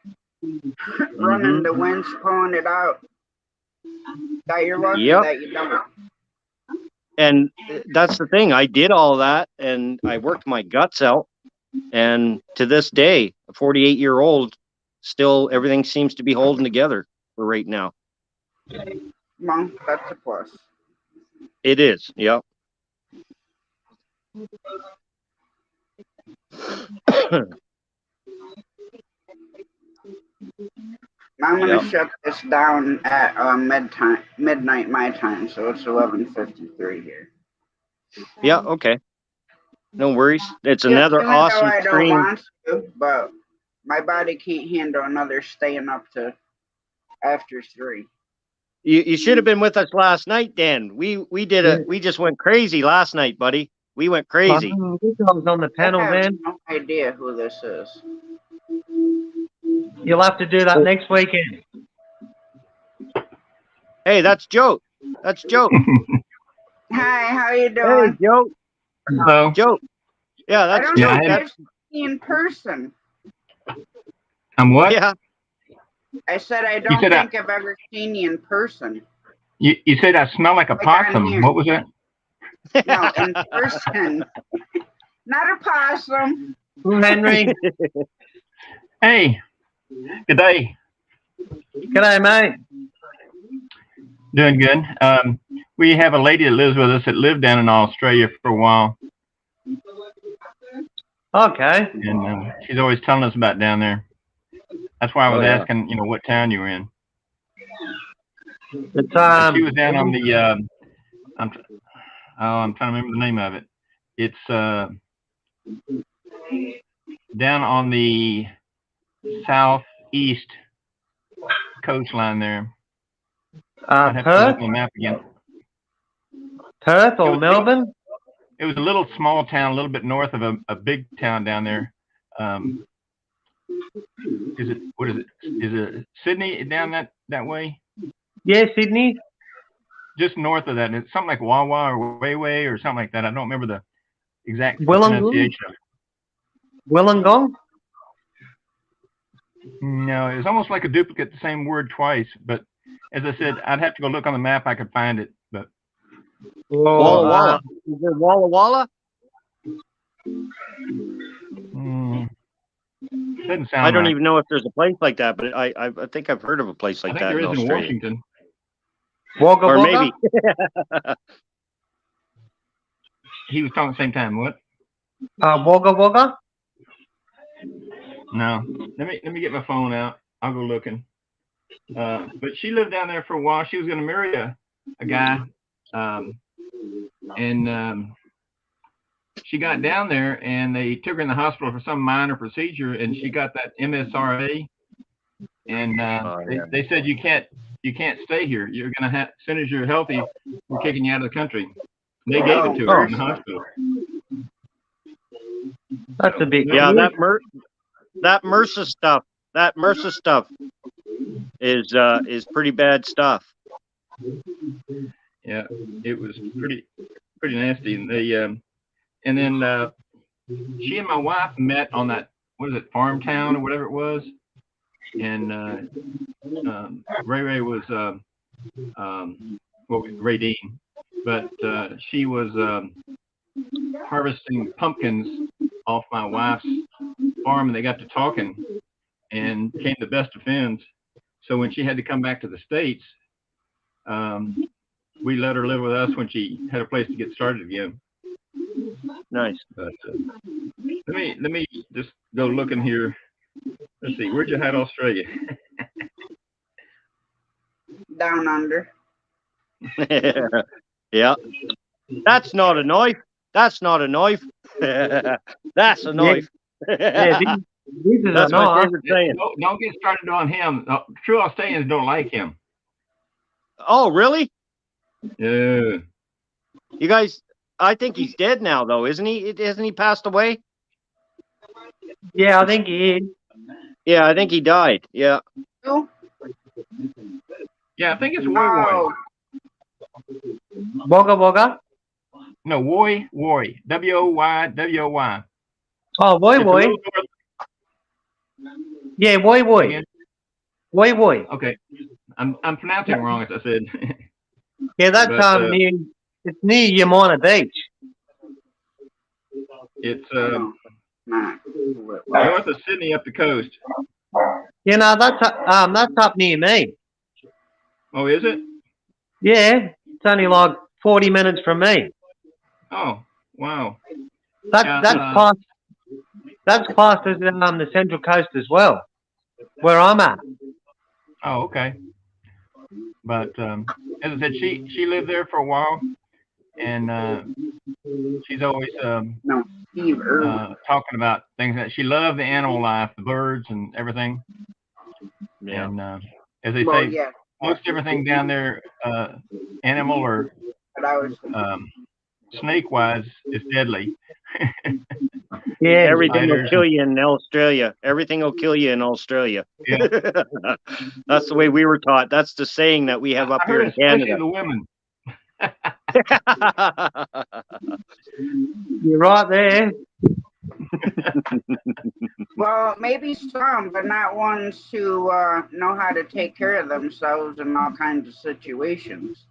running the winch, pulling it out. That you're lucky that you don't. And that's the thing. I did all that and I worked my guts out. And to this day, a 48-year-old, still everything seems to be holding together for right now. Well, that's a plus. It is, yep. I'm gonna shut this down at midnight my time, so it's 11:53 here. Yeah, okay. No worries. It's Even another though awesome I don't stream. want to, but my body can't handle another staying up to after 3. You should have been with us last night, Dan. We did we just went crazy last night, buddy. We went crazy. This guy's on the I panel, have man. no idea who this is. You'll have to do that next weekend. Hey, that's Joe. That's Joe. Hi, how you Hey, doing? Joe. Hello. Joe. Yeah, I that's don't Joe. know Yeah, I if had- I've seen you in person. I'm what? Yeah. I said I don't said think I've ever seen you in person. You said I smell like a Like on possum. here. What was that? No, in person. Not a possum. Henry, Hey, good day. g'day, mate. Doing good. We have a lady that lives with us that lived down in Australia for a while, Okay. and she's always telling us about down there. That's why I was Oh, yeah. asking, what town you were in. It's She was down on the. I'm trying to remember the name of it. It's down on the southeast coastline there. I'd have to look Perth, on the map again. Perth It or was- Melbourne. It was a little small town, a little bit north of a big town down there. What is it? Is it Sydney down that way? Yeah, Sydney. Just north of that. And it's something like Wawa or Wayway or something like that. I don't remember the exact Wollongong? pronunciation of it. Wollongong. No, it was almost like a duplicate, the same word twice. But as I said, I'd have to go look on the map. I could find it. But Walla Walla. Is it Walla Walla? doesn't sound I don't right. even know if there's a place like that, but I think I've heard of a place I like think that there in is in Australia. Washington. Wagga Or Wagga. maybe. He was talking at the same time. What? Wagga Wagga. No. Let me get my phone out. I'll go looking. But she lived down there for a while. She was going to marry a guy, and she got down there, and they took her in the hospital for some minor procedure, and she got that MSRA, and they said you can't stay here. You're going to have, as soon as you're healthy, we're kicking you out of the country. And they gave it to her in the hospital. That's a bit. Yeah, weird. that MRSA stuff. That MRSA stuff is pretty bad stuff. Yeah, it was pretty nasty. And they and then she and my wife met on that, what is it, Farm Town or whatever it was. And Ray was Ray Dean, but she was harvesting pumpkins off my wife's farm, and they got to talking and became the best of friends. So when she had to come back to the States, we let her live with us when she had a place to get started again. Nice. But let me just go looking here. Let's see, where'd you hide Australia? Down under. Yeah. That's not a knife. That's not a knife. That's a knife. Yeah, these are That's my not. favorite saying. Don't get started on him. True Australians don't like him. Oh, really? Yeah. You guys, I think he's dead now, though, isn't he? Hasn't he passed away? Yeah, I think he is. Yeah, I think he died. Yeah. Who? Yeah, I think it's Woy Woy. Oh, Wagga Wagga. No, Woy. W-O-Y. Oh, Woy It's a Woy. little north- Yeah, Woy Woy. Again? Woy Woy. Okay. I'm pronouncing it wrong, as I said. Yeah, that's But, near. It's near Yamana Beach. It's no. north of Sydney up the coast. You know, that's up near me. Oh, is it? Yeah, it's only like 40 minutes from me. Oh, wow. That's Yeah, that's classed as the Central Coast as well, where I'm at. Oh, okay. But as I said, she lived there for a while, and she's always Steve Irwin. talking about things that she loved, the animal life, the birds and everything. Yeah. And as they Well, say, yeah, most everything down there, animal or but I was snake-wise, is deadly. Yeah. Everything will Spiders kill you in Australia. Everything will kill you in Australia. Yeah. That's the way we were taught. That's the saying that we have up I here heard in especially Canada. the women. You're right there. Well, maybe some, but not ones who know how to take care of themselves in all kinds of situations.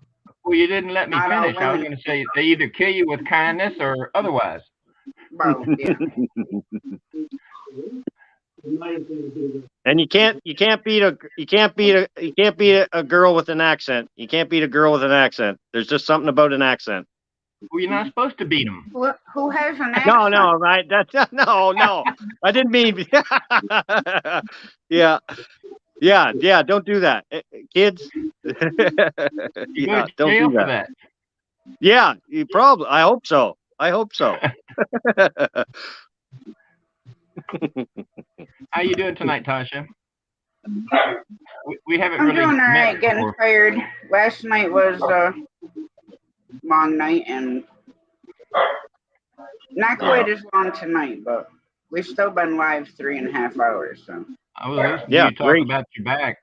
Well, you didn't let me Not all finish. I was women. going to say they either kill you with kindness or otherwise. Well, yeah. And you can't beat a girl with an accent. You can't beat a girl with an accent. There's just something about an accent. Well, you're not supposed to beat them. Who has an No, accent? no, right? That's no. I didn't mean. Yeah. Don't do that, kids. You Yeah, go to don't jail do for that. that. Yeah, you probably. I hope so. How you doing tonight, Tasha? We haven't I'm really doing all met right, getting before. tired. Last night was a long night, and not quite as long tonight, but we've still been live 3.5 hours. So I was listening Yeah, to you talk great. about your back.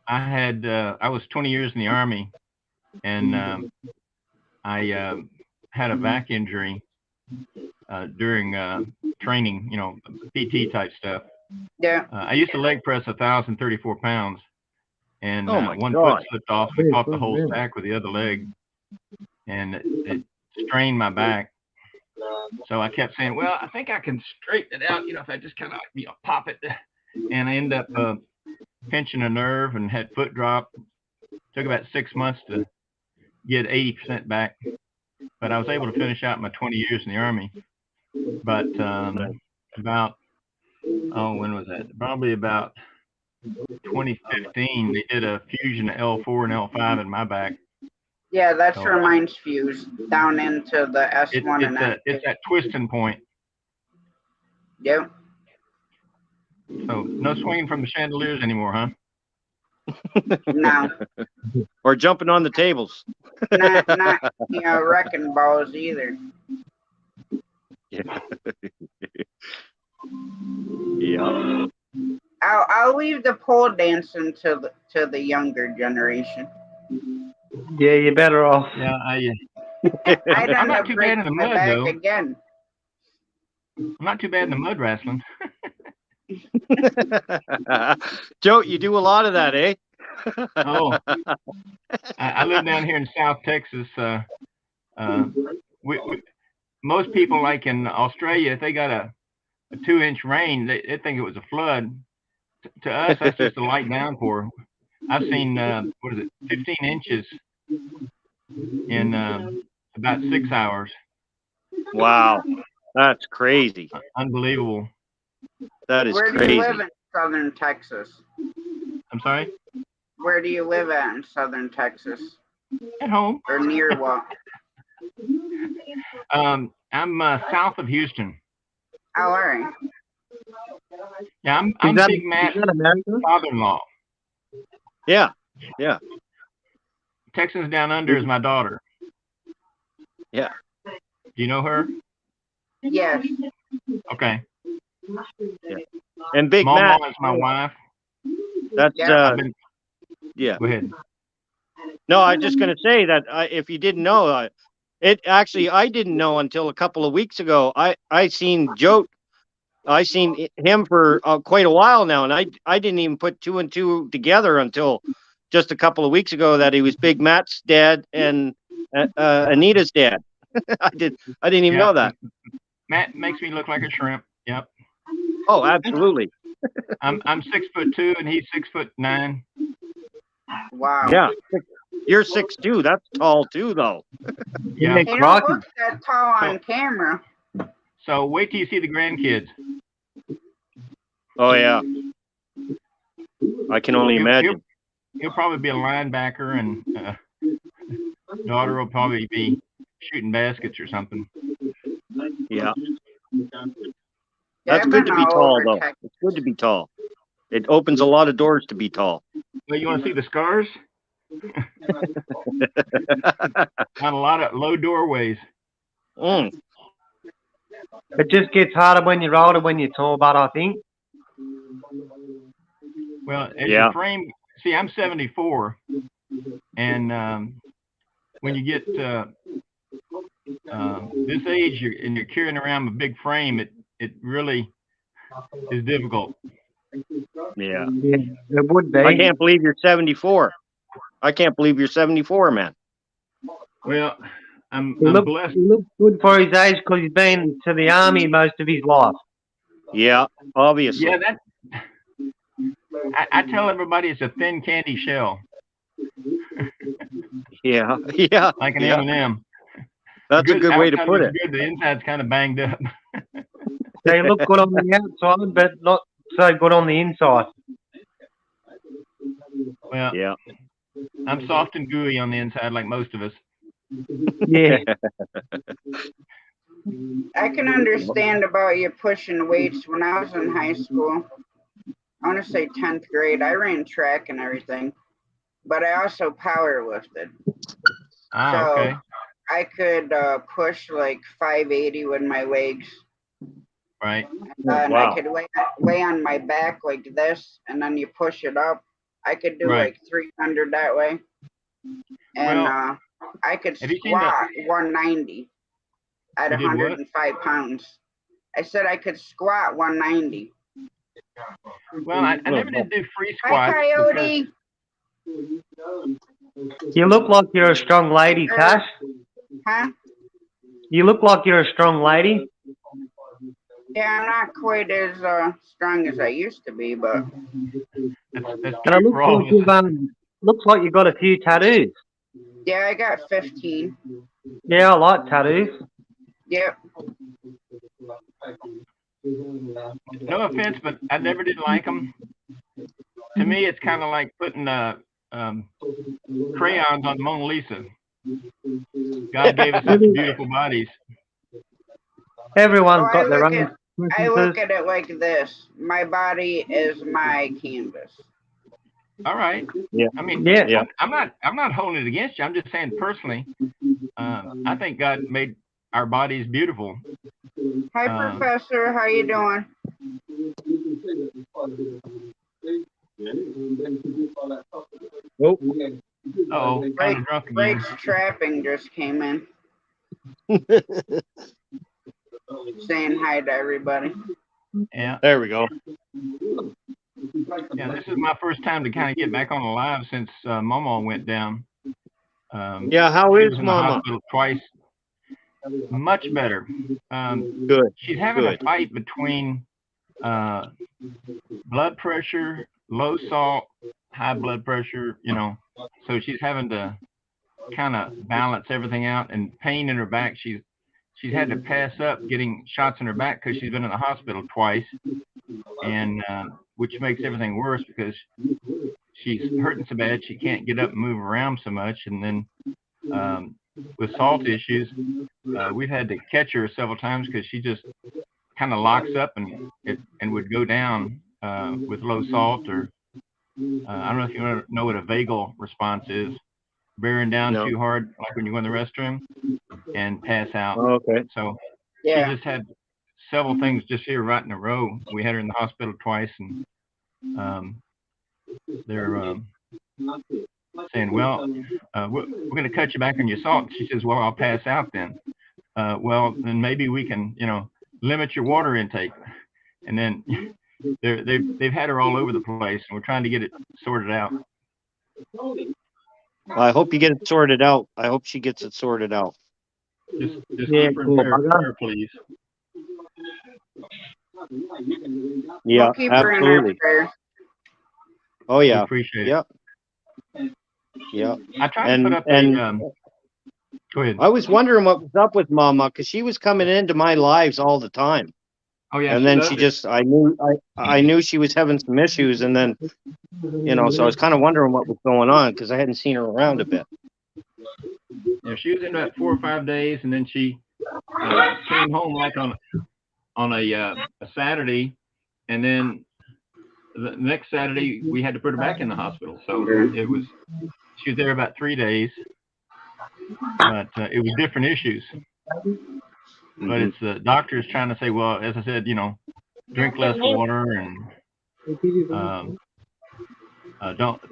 I was 20 years in the Army, and I had a back injury during training, PT type stuff. yeah, I used to leg press 1,034 pounds, and Oh my one God. foot slipped off. I caught the whole stack with the other leg, and it strained my back. So I kept saying, well, I think I can straighten it out, if I just kind of, pop it. And I ended up pinching a nerve and had foot drop. Took about 6 months to get 80% back, but I was able to finish out my 20 years in the Army. But when was that? Probably about 2015, they did a fusion of L4 and L5 in my back. yeah, that's So- where mine's fused down into the S1 and S2. It's that twisting point. Yep. So no swinging from the chandeliers anymore, huh? No, Or jumping on the tables. not wrecking balls either. Yeah. I'll leave the pole dancing to the younger generation. Yeah, you're better off. Yeah, I'd I'm end not up too bad in the breaking my mud, back though. again. I'm not too bad in the mud wrestling. Joe, you do a lot of that, eh? Oh, I live down here in South Texas. Most people, like in Australia, if they got a 2-inch rain, they think it was a flood. To us, that's just a light downpour. I've seen 15 inches in about 6 hours. Wow. That's crazy. Unbelievable. That is Where do crazy. you live in southern Texas? I'm sorry. Where do you live at in southern Texas? At home. Or near what? I'm south of Houston. Oh, all right. Yeah, I'm Is that- Big Matt's is that American? father-in-law. Yeah. Texans Down Under is my daughter. Yeah. Do you know her? Yes. Okay. And Big Matt, Mama is my wife. that's Yeah. I've been, yeah. go ahead. No, I was just going to say that if you didn't know, I didn't know until a couple of weeks ago. I seen him for quite a while now, and I didn't even put 2 and 2 together until just a couple of weeks ago that he was Big Matt's dad and Anita's dad. I didn't even know that. Matt makes me look like a shrimp. Yep. Oh, absolutely. I'm 6'2" and he's 6'9". Wow. Yeah. You're 6'2". That's tall too, though. Yeah. Nick He don't Crockett. look that tall on camera. So wait till you see the grandkids. Oh yeah. I can only imagine. He'll probably be a linebacker, and daughter will probably be shooting baskets or something. Yeah. Yeah, That's I've good been to be all tall, over though. Texas. It's good to be tall. It opens a lot of doors to be tall. Well, you want to see the scars? Got a lot of low doorways. Mm. It just gets harder when you're older, when you're tall, but I think. Well, as Yeah. your frame, see, I'm 74, and when you get this age, you're carrying around a big frame, it really is difficult. Yeah. Yeah, it would be. I can't believe you're 74. I can't believe you're 74, man. Well, I'm He blessed. looks good for his age because he's been to the army most of his life. Yeah, obviously. Yeah, that. I tell everybody it's a thin candy shell, Yeah, yeah. like an yeah. M&M. That's a good way to outside put looks it. Good. The inside's kind of banged up. They look good on the outside, but not so good on the inside. Well, Yeah. I'm soft and gooey on the inside, like most of us. Yeah. I can understand about you pushing weights. When I was in high school, I want to say 10th grade, I ran track and everything, but I also power lifted. Ah, So okay. I could push like 580 with my legs. Right. And Wow. I could lay on my back like this, and then you push it up. I could do Right. like 300 that way. And Well, I could have you seen squat 190 at You did what? 105 pounds. I said I could squat 190. Well, I never did do free Hi, squats. Coyote. You look like you're a strong lady, Tash. Huh? You look like you're a strong lady. Yeah, I'm not quite as strong as I used to be, but That's And it true for all of us. looks like you've got a few tattoos. yeah, I got 15. Yeah, I like tattoos. Yep. No offense, but I never did like them. To me, it's kind of like putting crayons on the Mona Lisa. God gave us such beautiful bodies. Everyone's Oh, got their own I look preferences. at it like this. My body is my canvas. All right. Yeah. I mean, Yeah. Yeah. I'm not holding it against you. I'm just saying personally, I think God made our bodies beautiful. Hi, Professor. How you doing? Oh. Oh, kind of drunk again. Breaks trapping just came in. Saying hi to everybody. Yeah. There we go. Yeah, this is my first time to kind of get back on the live since Mama went down. Yeah, how She is was in the Mama? hospital twice. Much better. Good. She's having Good. a fight between blood pressure, low salt, high blood pressure, so she's having to kind of balance everything out, and pain in her back. She's had to pass up getting shots in her back because she's been in the hospital twice, and which makes everything worse because she's hurting so bad she can't get up and move around so much. And then with salt issues, we've had to catch her several times because she just kind of locks up and would go down with low salt, or I don't know if you know what a vagal response is. Bearing down No. too hard, like when you go in the restroom, and pass out. Oh, okay. So Yeah. she just had several things just here right in a row. We had her in the hospital twice, and they're saying, well, we're going to cut you back on your salt. She says, well, I'll pass out then. Well, then maybe we can, limit your water intake. And then they've had her all over the place, and we're trying to get it sorted out. I hope you get it sorted out. I hope she gets it sorted out. Just Yeah, keep her in cool. prayer, please. Yeah, We'll keep her in our absolutely. prayers. Oh We yeah. appreciate it. Yeah. Yeah. I tried And- to put up and- go ahead. I was wondering what was up with Mama because she was coming into my lives all the time. Oh yeah, And then loved she it. just, I knew she was having some issues, and then, so I was kind of wondering what was going on because I hadn't seen her around a bit. Yeah, she was in about 4 or 5 days, and then she came home like on a Saturday, and then the next Saturday we had to put her back in the hospital. So She was there about 3 days, but it was different issues. But it's the doctors trying to say, well, as I said, drink less water and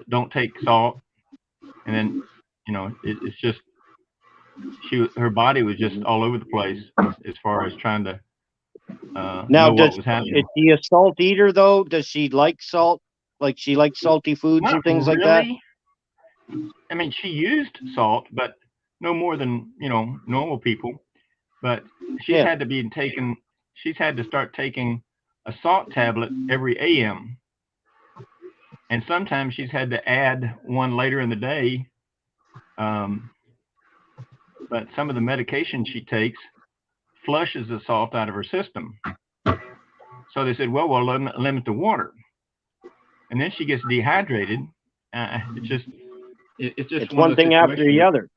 don't take salt. And then, it's just her body was just all over the place as far as trying to Now, know what was happening. is she a salt eater though? Does she like salt? Like she likes salty foods Not and things like that? really. I mean, she used salt, but no more than normal people. But she's Yeah. had to start taking a salt tablet every AM, and sometimes she's had to add one later in the day. But some of the medication she takes flushes the salt out of her system. So they said, well, we'll limit the water, and then she gets dehydrated. It's just One thing after the other.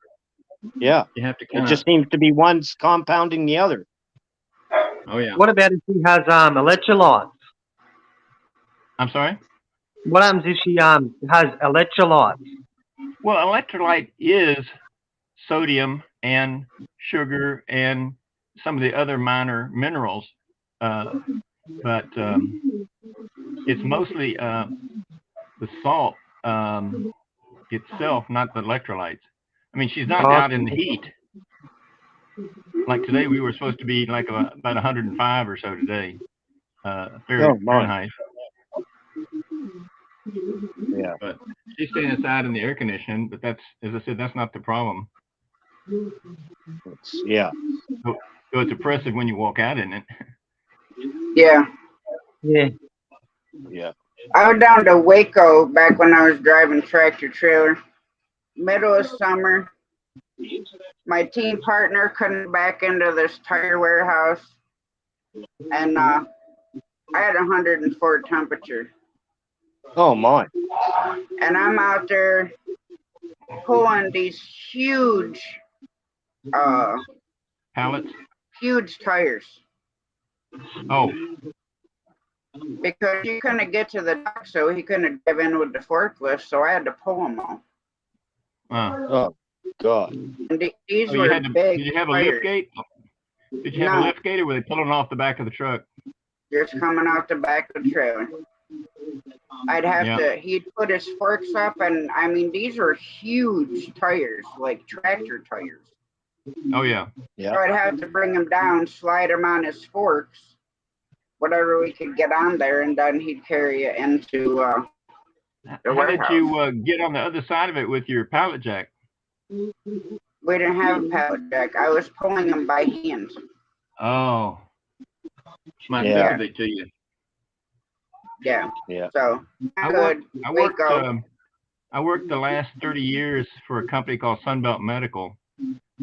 Yeah. You have to It just seems to be one's compounding the other. Oh yeah. What about if she has electrolytes? I'm sorry? What happens if she has electrolytes? Well, electrolyte is sodium and sugar and some of the other minor minerals, but it's mostly the salt itself, not the electrolytes. I mean, she's not out in the heat. Like today, we were supposed to be like about 105 or so today, Fahrenheit. Yeah. But she's staying inside in the air conditioning, but that's, as I said, that's not the problem. Yeah. So it's oppressive when you walk out in it. Yeah. Yeah. Yeah. I was down to Waco back when I was driving tractor trailer. Middle of summer. My team partner couldn't back into this tire warehouse, and I had 104 temperature. Oh my. And I'm out there pulling these huge Pallets? huge tires Oh, because he couldn't get to the dock, so he couldn't drive in with the forklift, so I had to pull them all. Oh God. And these you were had to, big did you have a tires, lift gate? Did you have a No. lift gate, or were they pulling off the back of the truck? just coming out the back of the trailer. I'd have Yeah. to, he'd put his forks up, and I mean, these are huge tires, like tractor tires. Oh yeah. Yeah. So I'd have to bring him down, slide him on his forks, whatever we could get on there, and then he'd carry it into the How did warehouse. you get on the other side of it with your pallet jack? We didn't have a pallet jack. I was pulling him by hand. Oh, my Yeah. sympathy to you. Yeah. Yeah. So I good. worked, Waco. I worked the last 30 years for a company called Sunbelt Medical.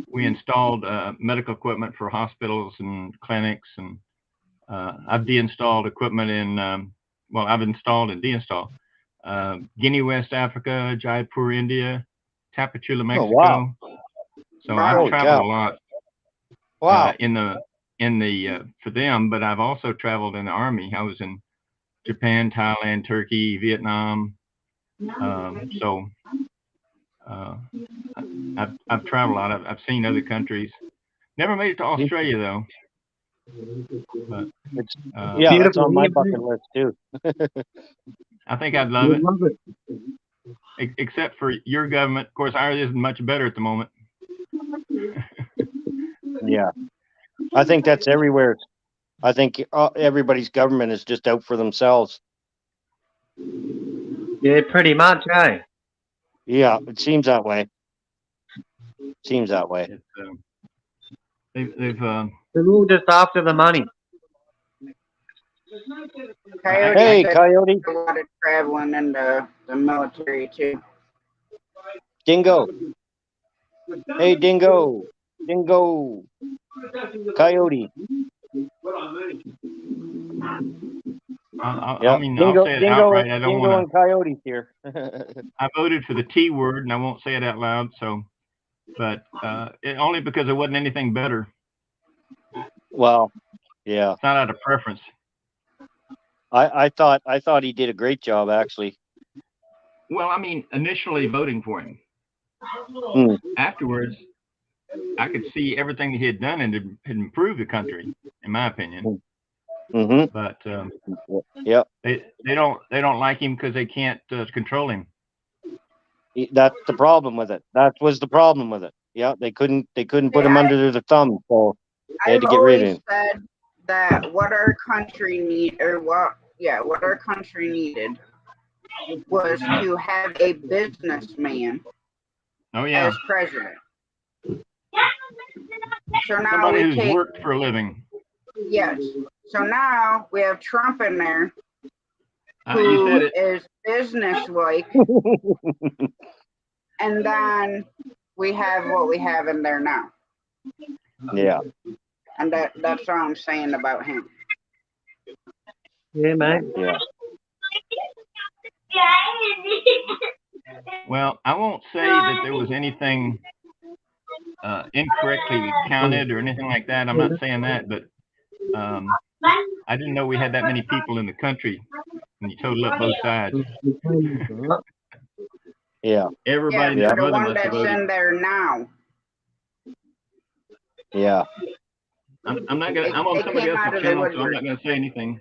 We installed medical equipment for hospitals and clinics, and I've deinstalled equipment in, I've installed and deinstalled Guinea, West Africa, Jaipur, India, Tapachula, Mexico. wow. So Wow. I've traveled a lot Wow. in the for them, but I've also traveled in the Army. I was in Japan, Thailand, Turkey, Vietnam. So I've traveled a lot. I've seen other countries. Never made it to Australia though. But Yeah, that's Beautiful. on my bucket list too. I think I'd love it, Love it. except for your government. Of course, ours isn't much better at the moment. Yeah. I think that's everywhere. I think everybody's government is just out for themselves. Yeah, pretty much, eh? Yeah, it seems that way. Seems that way. It's, they've They're all just after the money. Coyote Hey, said Coyote. a lot of traveling in the military too. Dingo. Hey, Dingo. Dingo. Coyote. I mean, Dingo, I'll say it Dingo, outright. I don't Dingo want and Coyotes here. to. I voted for the T word, and I won't say it out loud. So, but only because there wasn't anything better. Well, yeah. It's not out of preference. I thought he did a great job actually. Well, I mean, initially voting for him. Hmm. afterwards, I could see everything he had done and it had improved the country, in my opinion. Mm-hmm. But Yep. they don't like him because they can't control him. That's the problem with it. That was the problem with it. Yeah, they couldn't put him under their thumb, so they had to I've get rid of always him. said that what our country what our country needed was to have a businessman Oh yeah, as president. So now somebody we who's take, worked for a living. yes. So now we have Trump in there You said who it. is business-like, and then we have what we have in there now. Yeah. And that's all I'm saying about him. Yeah, mate. Yeah. Well, I won't say that there was anything incorrectly counted or anything like that. I'm not saying that, but I didn't know we had that many people in the country when you total up both sides. Yeah. Everybody Yeah, and for their the mother one must have that's voted. in there now. Yeah. I'm not gonna. I'm on It somebody came out else's of the channel, so I'm woodwork. not gonna say anything.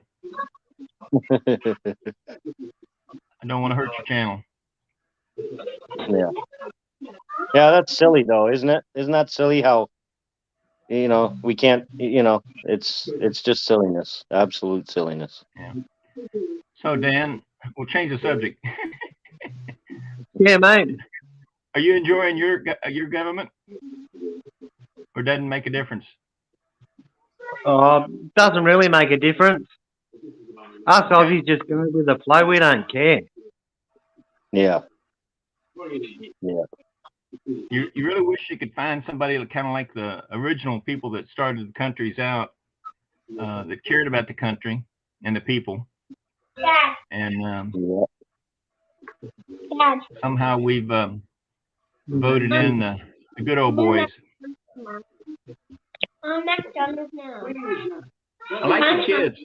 I don't want to hurt your channel. Yeah. Yeah, that's silly though, isn't it? Isn't that silly how we can't, it's just silliness. Absolute silliness. Yeah. So Dan, we'll change the subject. Yeah, mate. Are you enjoying your government, or doesn't make a difference? Doesn't really make a difference. Us Aussies just go with the flow. We don't care. Yeah. You really wish you could find somebody kind of like the original people that started the countries out, that cared about the country and the people, and somehow we've voted in the good old boys. McDonald's now. I like the kids.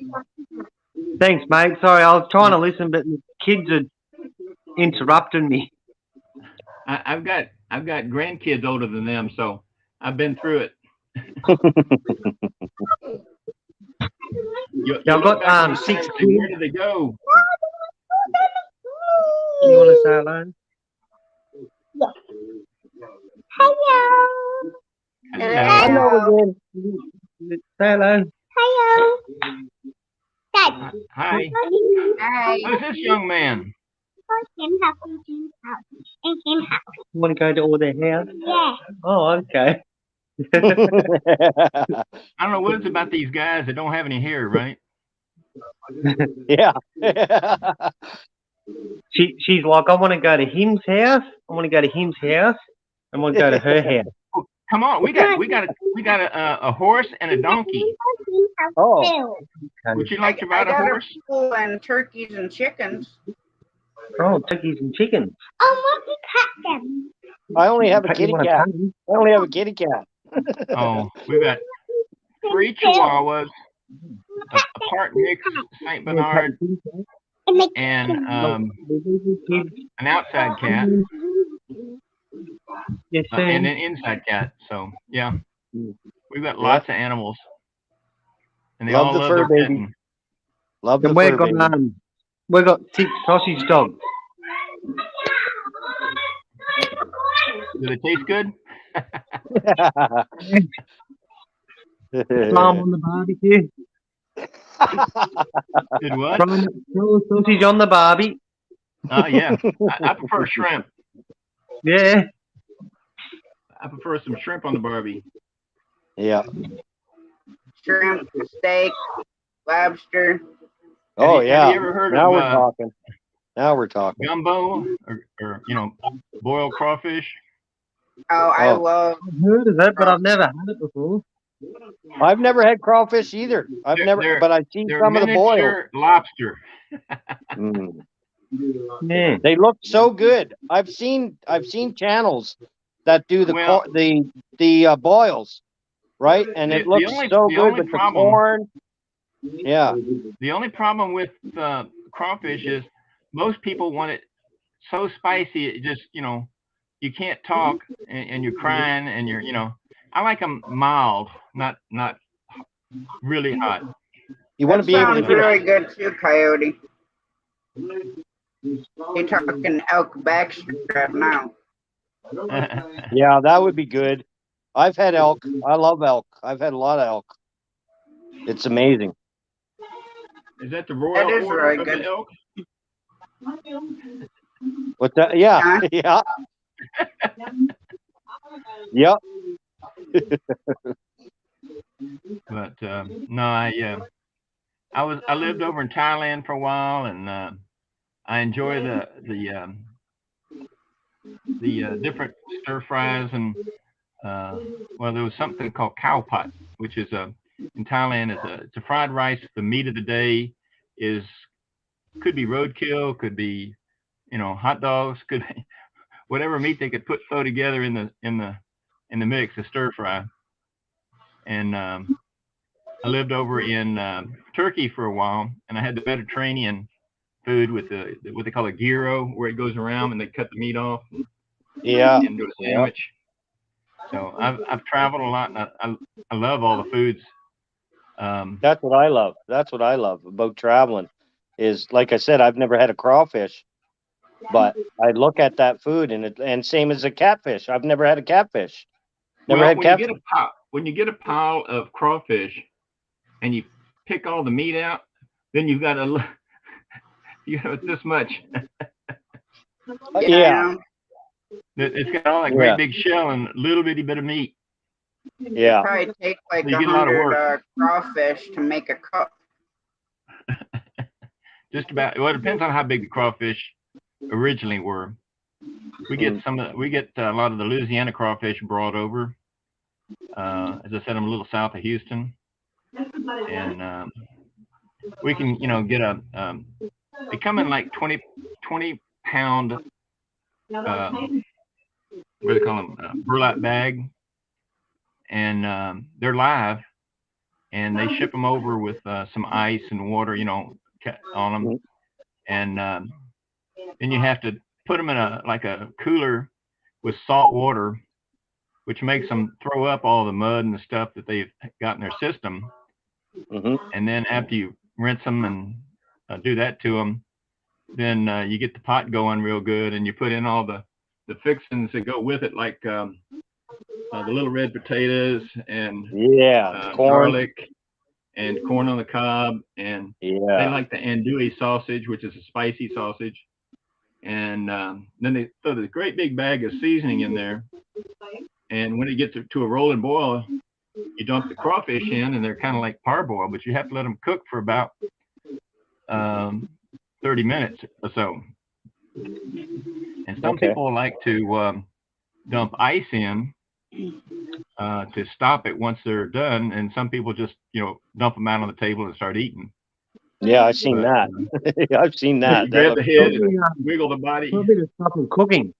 Thanks, mate. Sorry, I was trying to listen, but the kids are interrupting me. I've got grandkids older than them, so I've been through it. I've got 6 kids. kids. Where did they go? You want to say hello? Hello. Hello. Say hello. Hello. Dad. Hi. Hi. Who's this young man? In house. You want to go to all their house? Yeah. Oh, okay. I don't know what it's about these guys that don't have any hair, right? Yeah. She's like, I want to go to him's house. I want to go to him's house. I want to go to her house. Come on, we got a horse and a donkey. Oh. Would you like to I ride a got horse? a pool and turkeys and chickens. Oh, turkeys and chickens. Oh, what we cut them? I only have a kitty You want cat. tongue? I only have a kitty cat. Oh, we've got 3 Chihuahuas, a part mix Saint Bernard, and an outside cat, Yes, sir. and an inside cat. So yeah, we've got lots of animals, and they Love all the love fur, their baby. petting. Love the And fur, baby. we've got 6 sausage dogs. Do they taste good? Lamb on the barbecue. Did what? Sausage on the barbie. Oh yeah, I prefer shrimp. Yeah. I prefer some shrimp on the barbie. Yeah. Shrimp, steak, lobster. Oh, Have yeah. you ever heard Now of we're talking. Now we're talking. gumbo or boiled crawfish? Oh, I Oh. love. I've heard of it, but I've never had it before. I've never had crawfish either. But I've seen They're some of the boiled. miniature lobster. Mm. Yeah. They look so good. I've seen channels that do the Well- the boils, right? And The- it the looks only- so the good only with problem- the corn. Yeah. The only problem with crawfish is most people want it so spicy it just you can't talk and you're crying and you're, you know, I like them mild, not really hot. You want to That be able to sounds get really good too, Coyote. You're talking elk backstrap now. Yeah, that would be good. I've had elk. I love elk. I've had a lot of elk. It's amazing. Is that the royal That is order really of good. the elk? What's that? Yeah, Huh? yeah, yep. But no, I lived over in Thailand for a while, and I enjoy the different stir fries, and well, there was something called cow pot, which is in Thailand it's a fried rice. The meat of the day could be roadkill, could be, you know, hot dogs, could be whatever meat they could throw together in the mix, a stir fry. And I lived over in Turkey for a while, and I had the Mediterranean food with what they call a gyro, where it goes around and they cut the meat off Yeah, and do a sandwich. So I've traveled a lot, and I love all the foods. that's what I love. That's what I love about traveling. Is like I said, I've never had a crawfish, but I look at that food and same as a catfish. I've never had a catfish. Never Well, had catfish. when you get a pile of crawfish and you pick all the meat out, then you got this much. Yeah, It's got all that Yeah. great big shell and a little bitty bit of meat. yeah. Probably take like You get a lot of 100 crawfish to make a cup. Just about. Well, it depends on how big the crawfish originally were. We get a lot of the Louisiana crawfish brought over. As I said, I'm a little south of Houston, and we can, you know, get they come in like 20 pound, what do they call them, burlap bag, and they're live, and they ship them over with some ice and water, you know, on them, and then you have to put them in a cooler with salt water, which makes them throw up all the mud and the stuff that they've got in their system. Hmm. And then after you rinse them and do that to them, then you get the pot going real good, and you put in all the fixings that go with it, like the little red potatoes and Yeah, corn. garlic and corn on the cob, and they Yeah, like the andouille sausage, which is a spicy sausage. And then they throw this great big bag of seasoning in there. And when it gets to a rolling boil, you dump the crawfish in, and they're kind of like parboiled, but you have to let them cook for about 30 minutes or so. And some Okay. people like to dump ice in to stop it once they're done, and some people just, you know, dump them out on the table and start eating. yeah. I've seen But, that. I've seen that. You That grab the looks head so and good. wiggle the body. Probably to stop them cooking.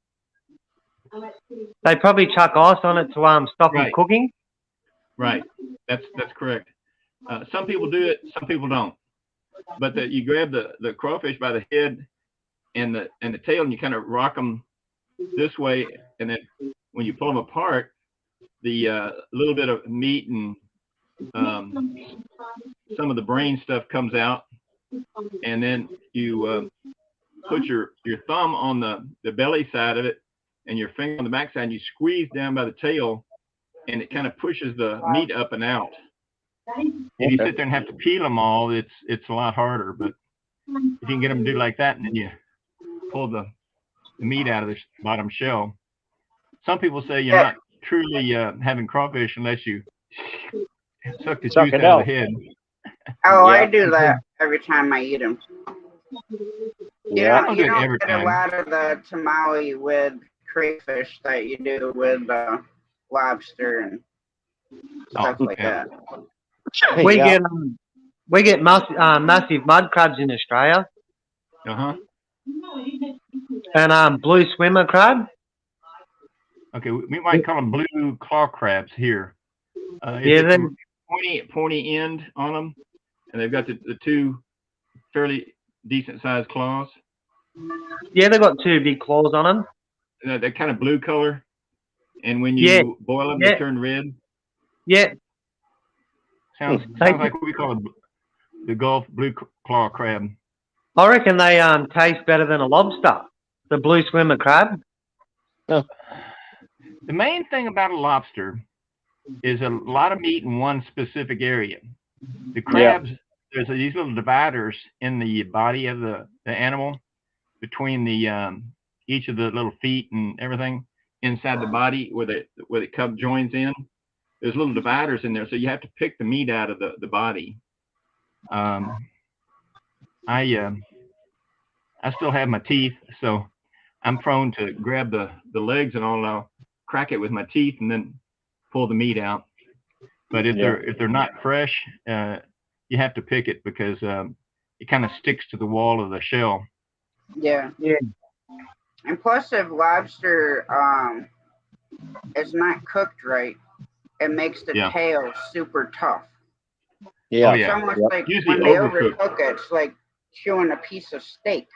They probably chuck ice on it to stop them Right. cooking. Right. That's correct. Some people do it, some people don't. But you grab the crawfish by the head and the tail, and you kind of rock them this way, and then when you pull them apart, the little bit of meat and some of the brain stuff comes out, and then you put your thumb on the belly side of it and your finger on the back side, and you squeeze down by the tail, and it kind of pushes the meat up and out. If you sit there and have to peel them all, it's a lot harder. But if you can get them to do like that, and then you pull the meat out of the bottom shell. Some people say you're not truly having crawfish unless you suck the Suck juice it out of out. the head. Oh, I Yeah. do that every time I eat them. Yeah. don't You do it don't every get time. a lot of the tamale with crayfish that you do with lobster and stuff like yeah. that. We get massive mud crabs in Australia, and blue swimmer crab. Okay, we might call them blue claw crabs here. Yeah, It's a pointy end on them, and they've got the two fairly decent sized claws. Yeah, they've got two big claws on them. that kind of blue color, and when you Yeah. boil them, Yeah. they turn red. Yeah. Sounds like what we call the Gulf blue claw crab. I reckon they taste better than a lobster. The blue swimmer crab. The main thing about a lobster is a lot of meat in one specific area. The crabs, there's these little dividers in the body of the animal between the each of the little feet and everything inside the body where the cup joins in. There's little dividers in there, so you have to pick the meat out of the body. I still have my teeth, so I'm prone to grab the legs and all. I'll crack it with my teeth and then pull the meat out. But if they're not fresh, you have to pick it because it kind of sticks to the wall of the shell. Yeah. Yeah. And plus, if lobster is not cooked right, it makes the tail super tough. Yeah. Oh, It's yeah. almost like Usually when they overcooked. overcook it, it's like chewing a piece of steak.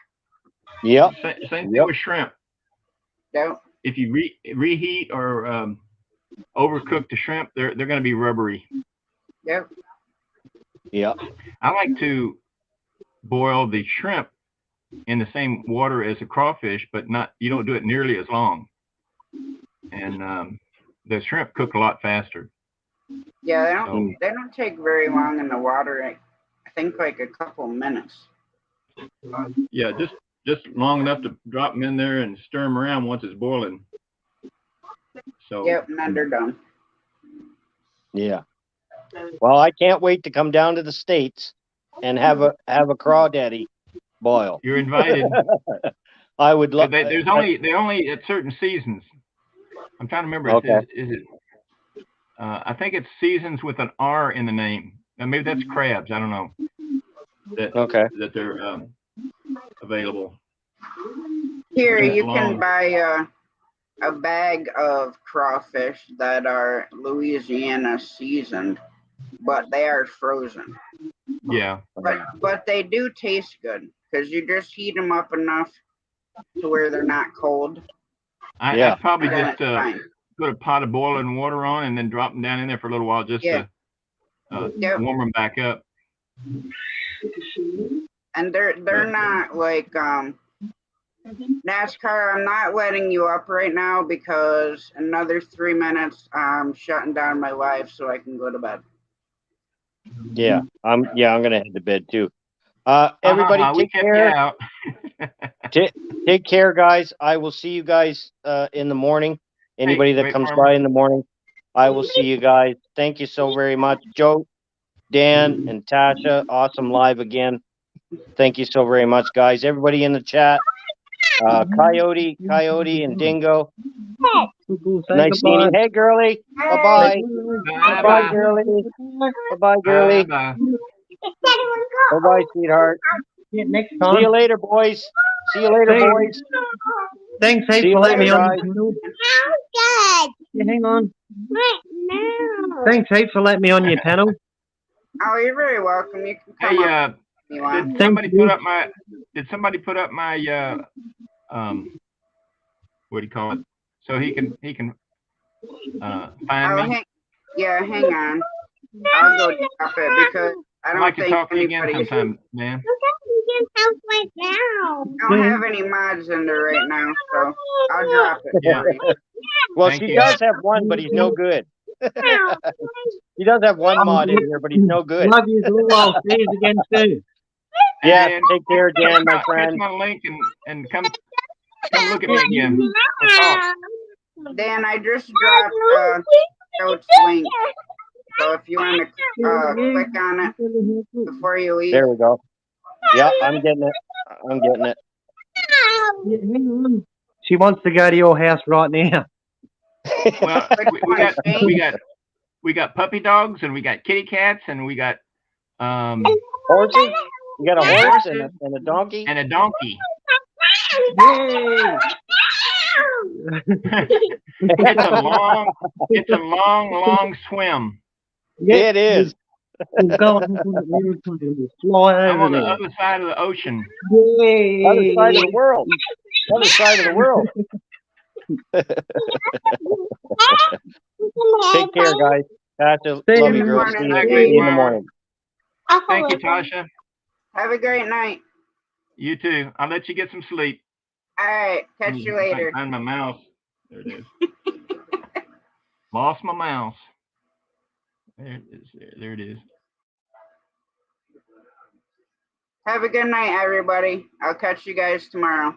Yep. Same thing with shrimp. Yeah. If you reheat or overcook the shrimp, they're going to be rubbery. Yep. Yep. I like to boil the shrimp in the same water as the crawfish, but you don't do it nearly as long. And the shrimp cook a lot faster. Yeah, they don't take very long in the water. I think like a couple minutes. Yeah, just long enough to drop them in there and stir them around once it's boiling. So Yep, and then they're done. Yeah. Well, I can't wait to come down to the States and have a crawdaddy boil. you're invited. I would love. They're only at certain seasons. I'm trying to remember. Okay. Is it? I think it's seasons with an R in the name. Now, maybe that's crabs. I don't know. That they're available. Here, you can buy a bag of crawfish that are Louisiana seasoned, but they are frozen. Yeah. But they do taste good because you just heat them up enough to where they're not cold. I'd probably And then just it's fine. put a pot of boiling water on and then drop them down in there for a little while just to warm them back up. And they're not like NASCAR. I'm not letting you up right now because another 3 minutes I'm shutting down my live so I can go to bed. Yeah, I'm gonna head to bed too. Everybody, take care. Take care, guys. I will see you guys in the morning. Anybody that comes by in the morning, I will see you guys. Thank you so very much, Joe, Dan, and Tasha. Awesome live again. Thank you so very much, guys. Everybody in the chat. Coyote, and Dingo. Nice seeing you. Hey, girly. Bye-bye. Bye-bye, girly. Bye-bye, girly. Bye-bye, sweetheart. Yeah, next time. See you later, boys. See you later, boys. Thanks, Heath, See you for letting me later, on guys. your panel. Good. Yeah, hang on. Right now. Thanks, Heath, for letting me on your panel. Oh, you're very welcome. You can come up if you want. Did somebody put up my what do you call it? So he can find me. Hang on. I'll go drop it because I I'd don't like to think talk to you again anybody's. sometime, man. Right now. I don't have any mods in there right now, so I'll drop it. Yeah. Well, Thank she you. does have one, but he's no good. He does have one mod in here, but he's no good. Love you, all. I'll see you again soon. Yeah, Dan, take care, Dan, my catch friend. my link and come look at me again. We'll talk. Dan, I just dropped Coach's link. So if you want to click on it before you leave. There we go. Yeah, I'm getting it. Yeah, hang on. She wants to go to your house right now. Well, we got puppy dogs and we got kitty cats and we got Horses? You got a horse and a donkey? and a donkey. Yay! It's a long swim. Yeah, it is. We'll go and we'll fly I'm over on the there. other side of the ocean. Yay! Other side of the world. Other side of the world. Take care, guys. Tasha, See love you. you, girl. Morning. See you, Thanks, see you in the Mark. morning. Thank you, Tasha. Have a great night. You too. I'll let you get some sleep. All right. Catch you later. Find my mouse. There it is. Lost my mouse. There it is. There it is. Have a good night, everybody. I'll catch you guys tomorrow.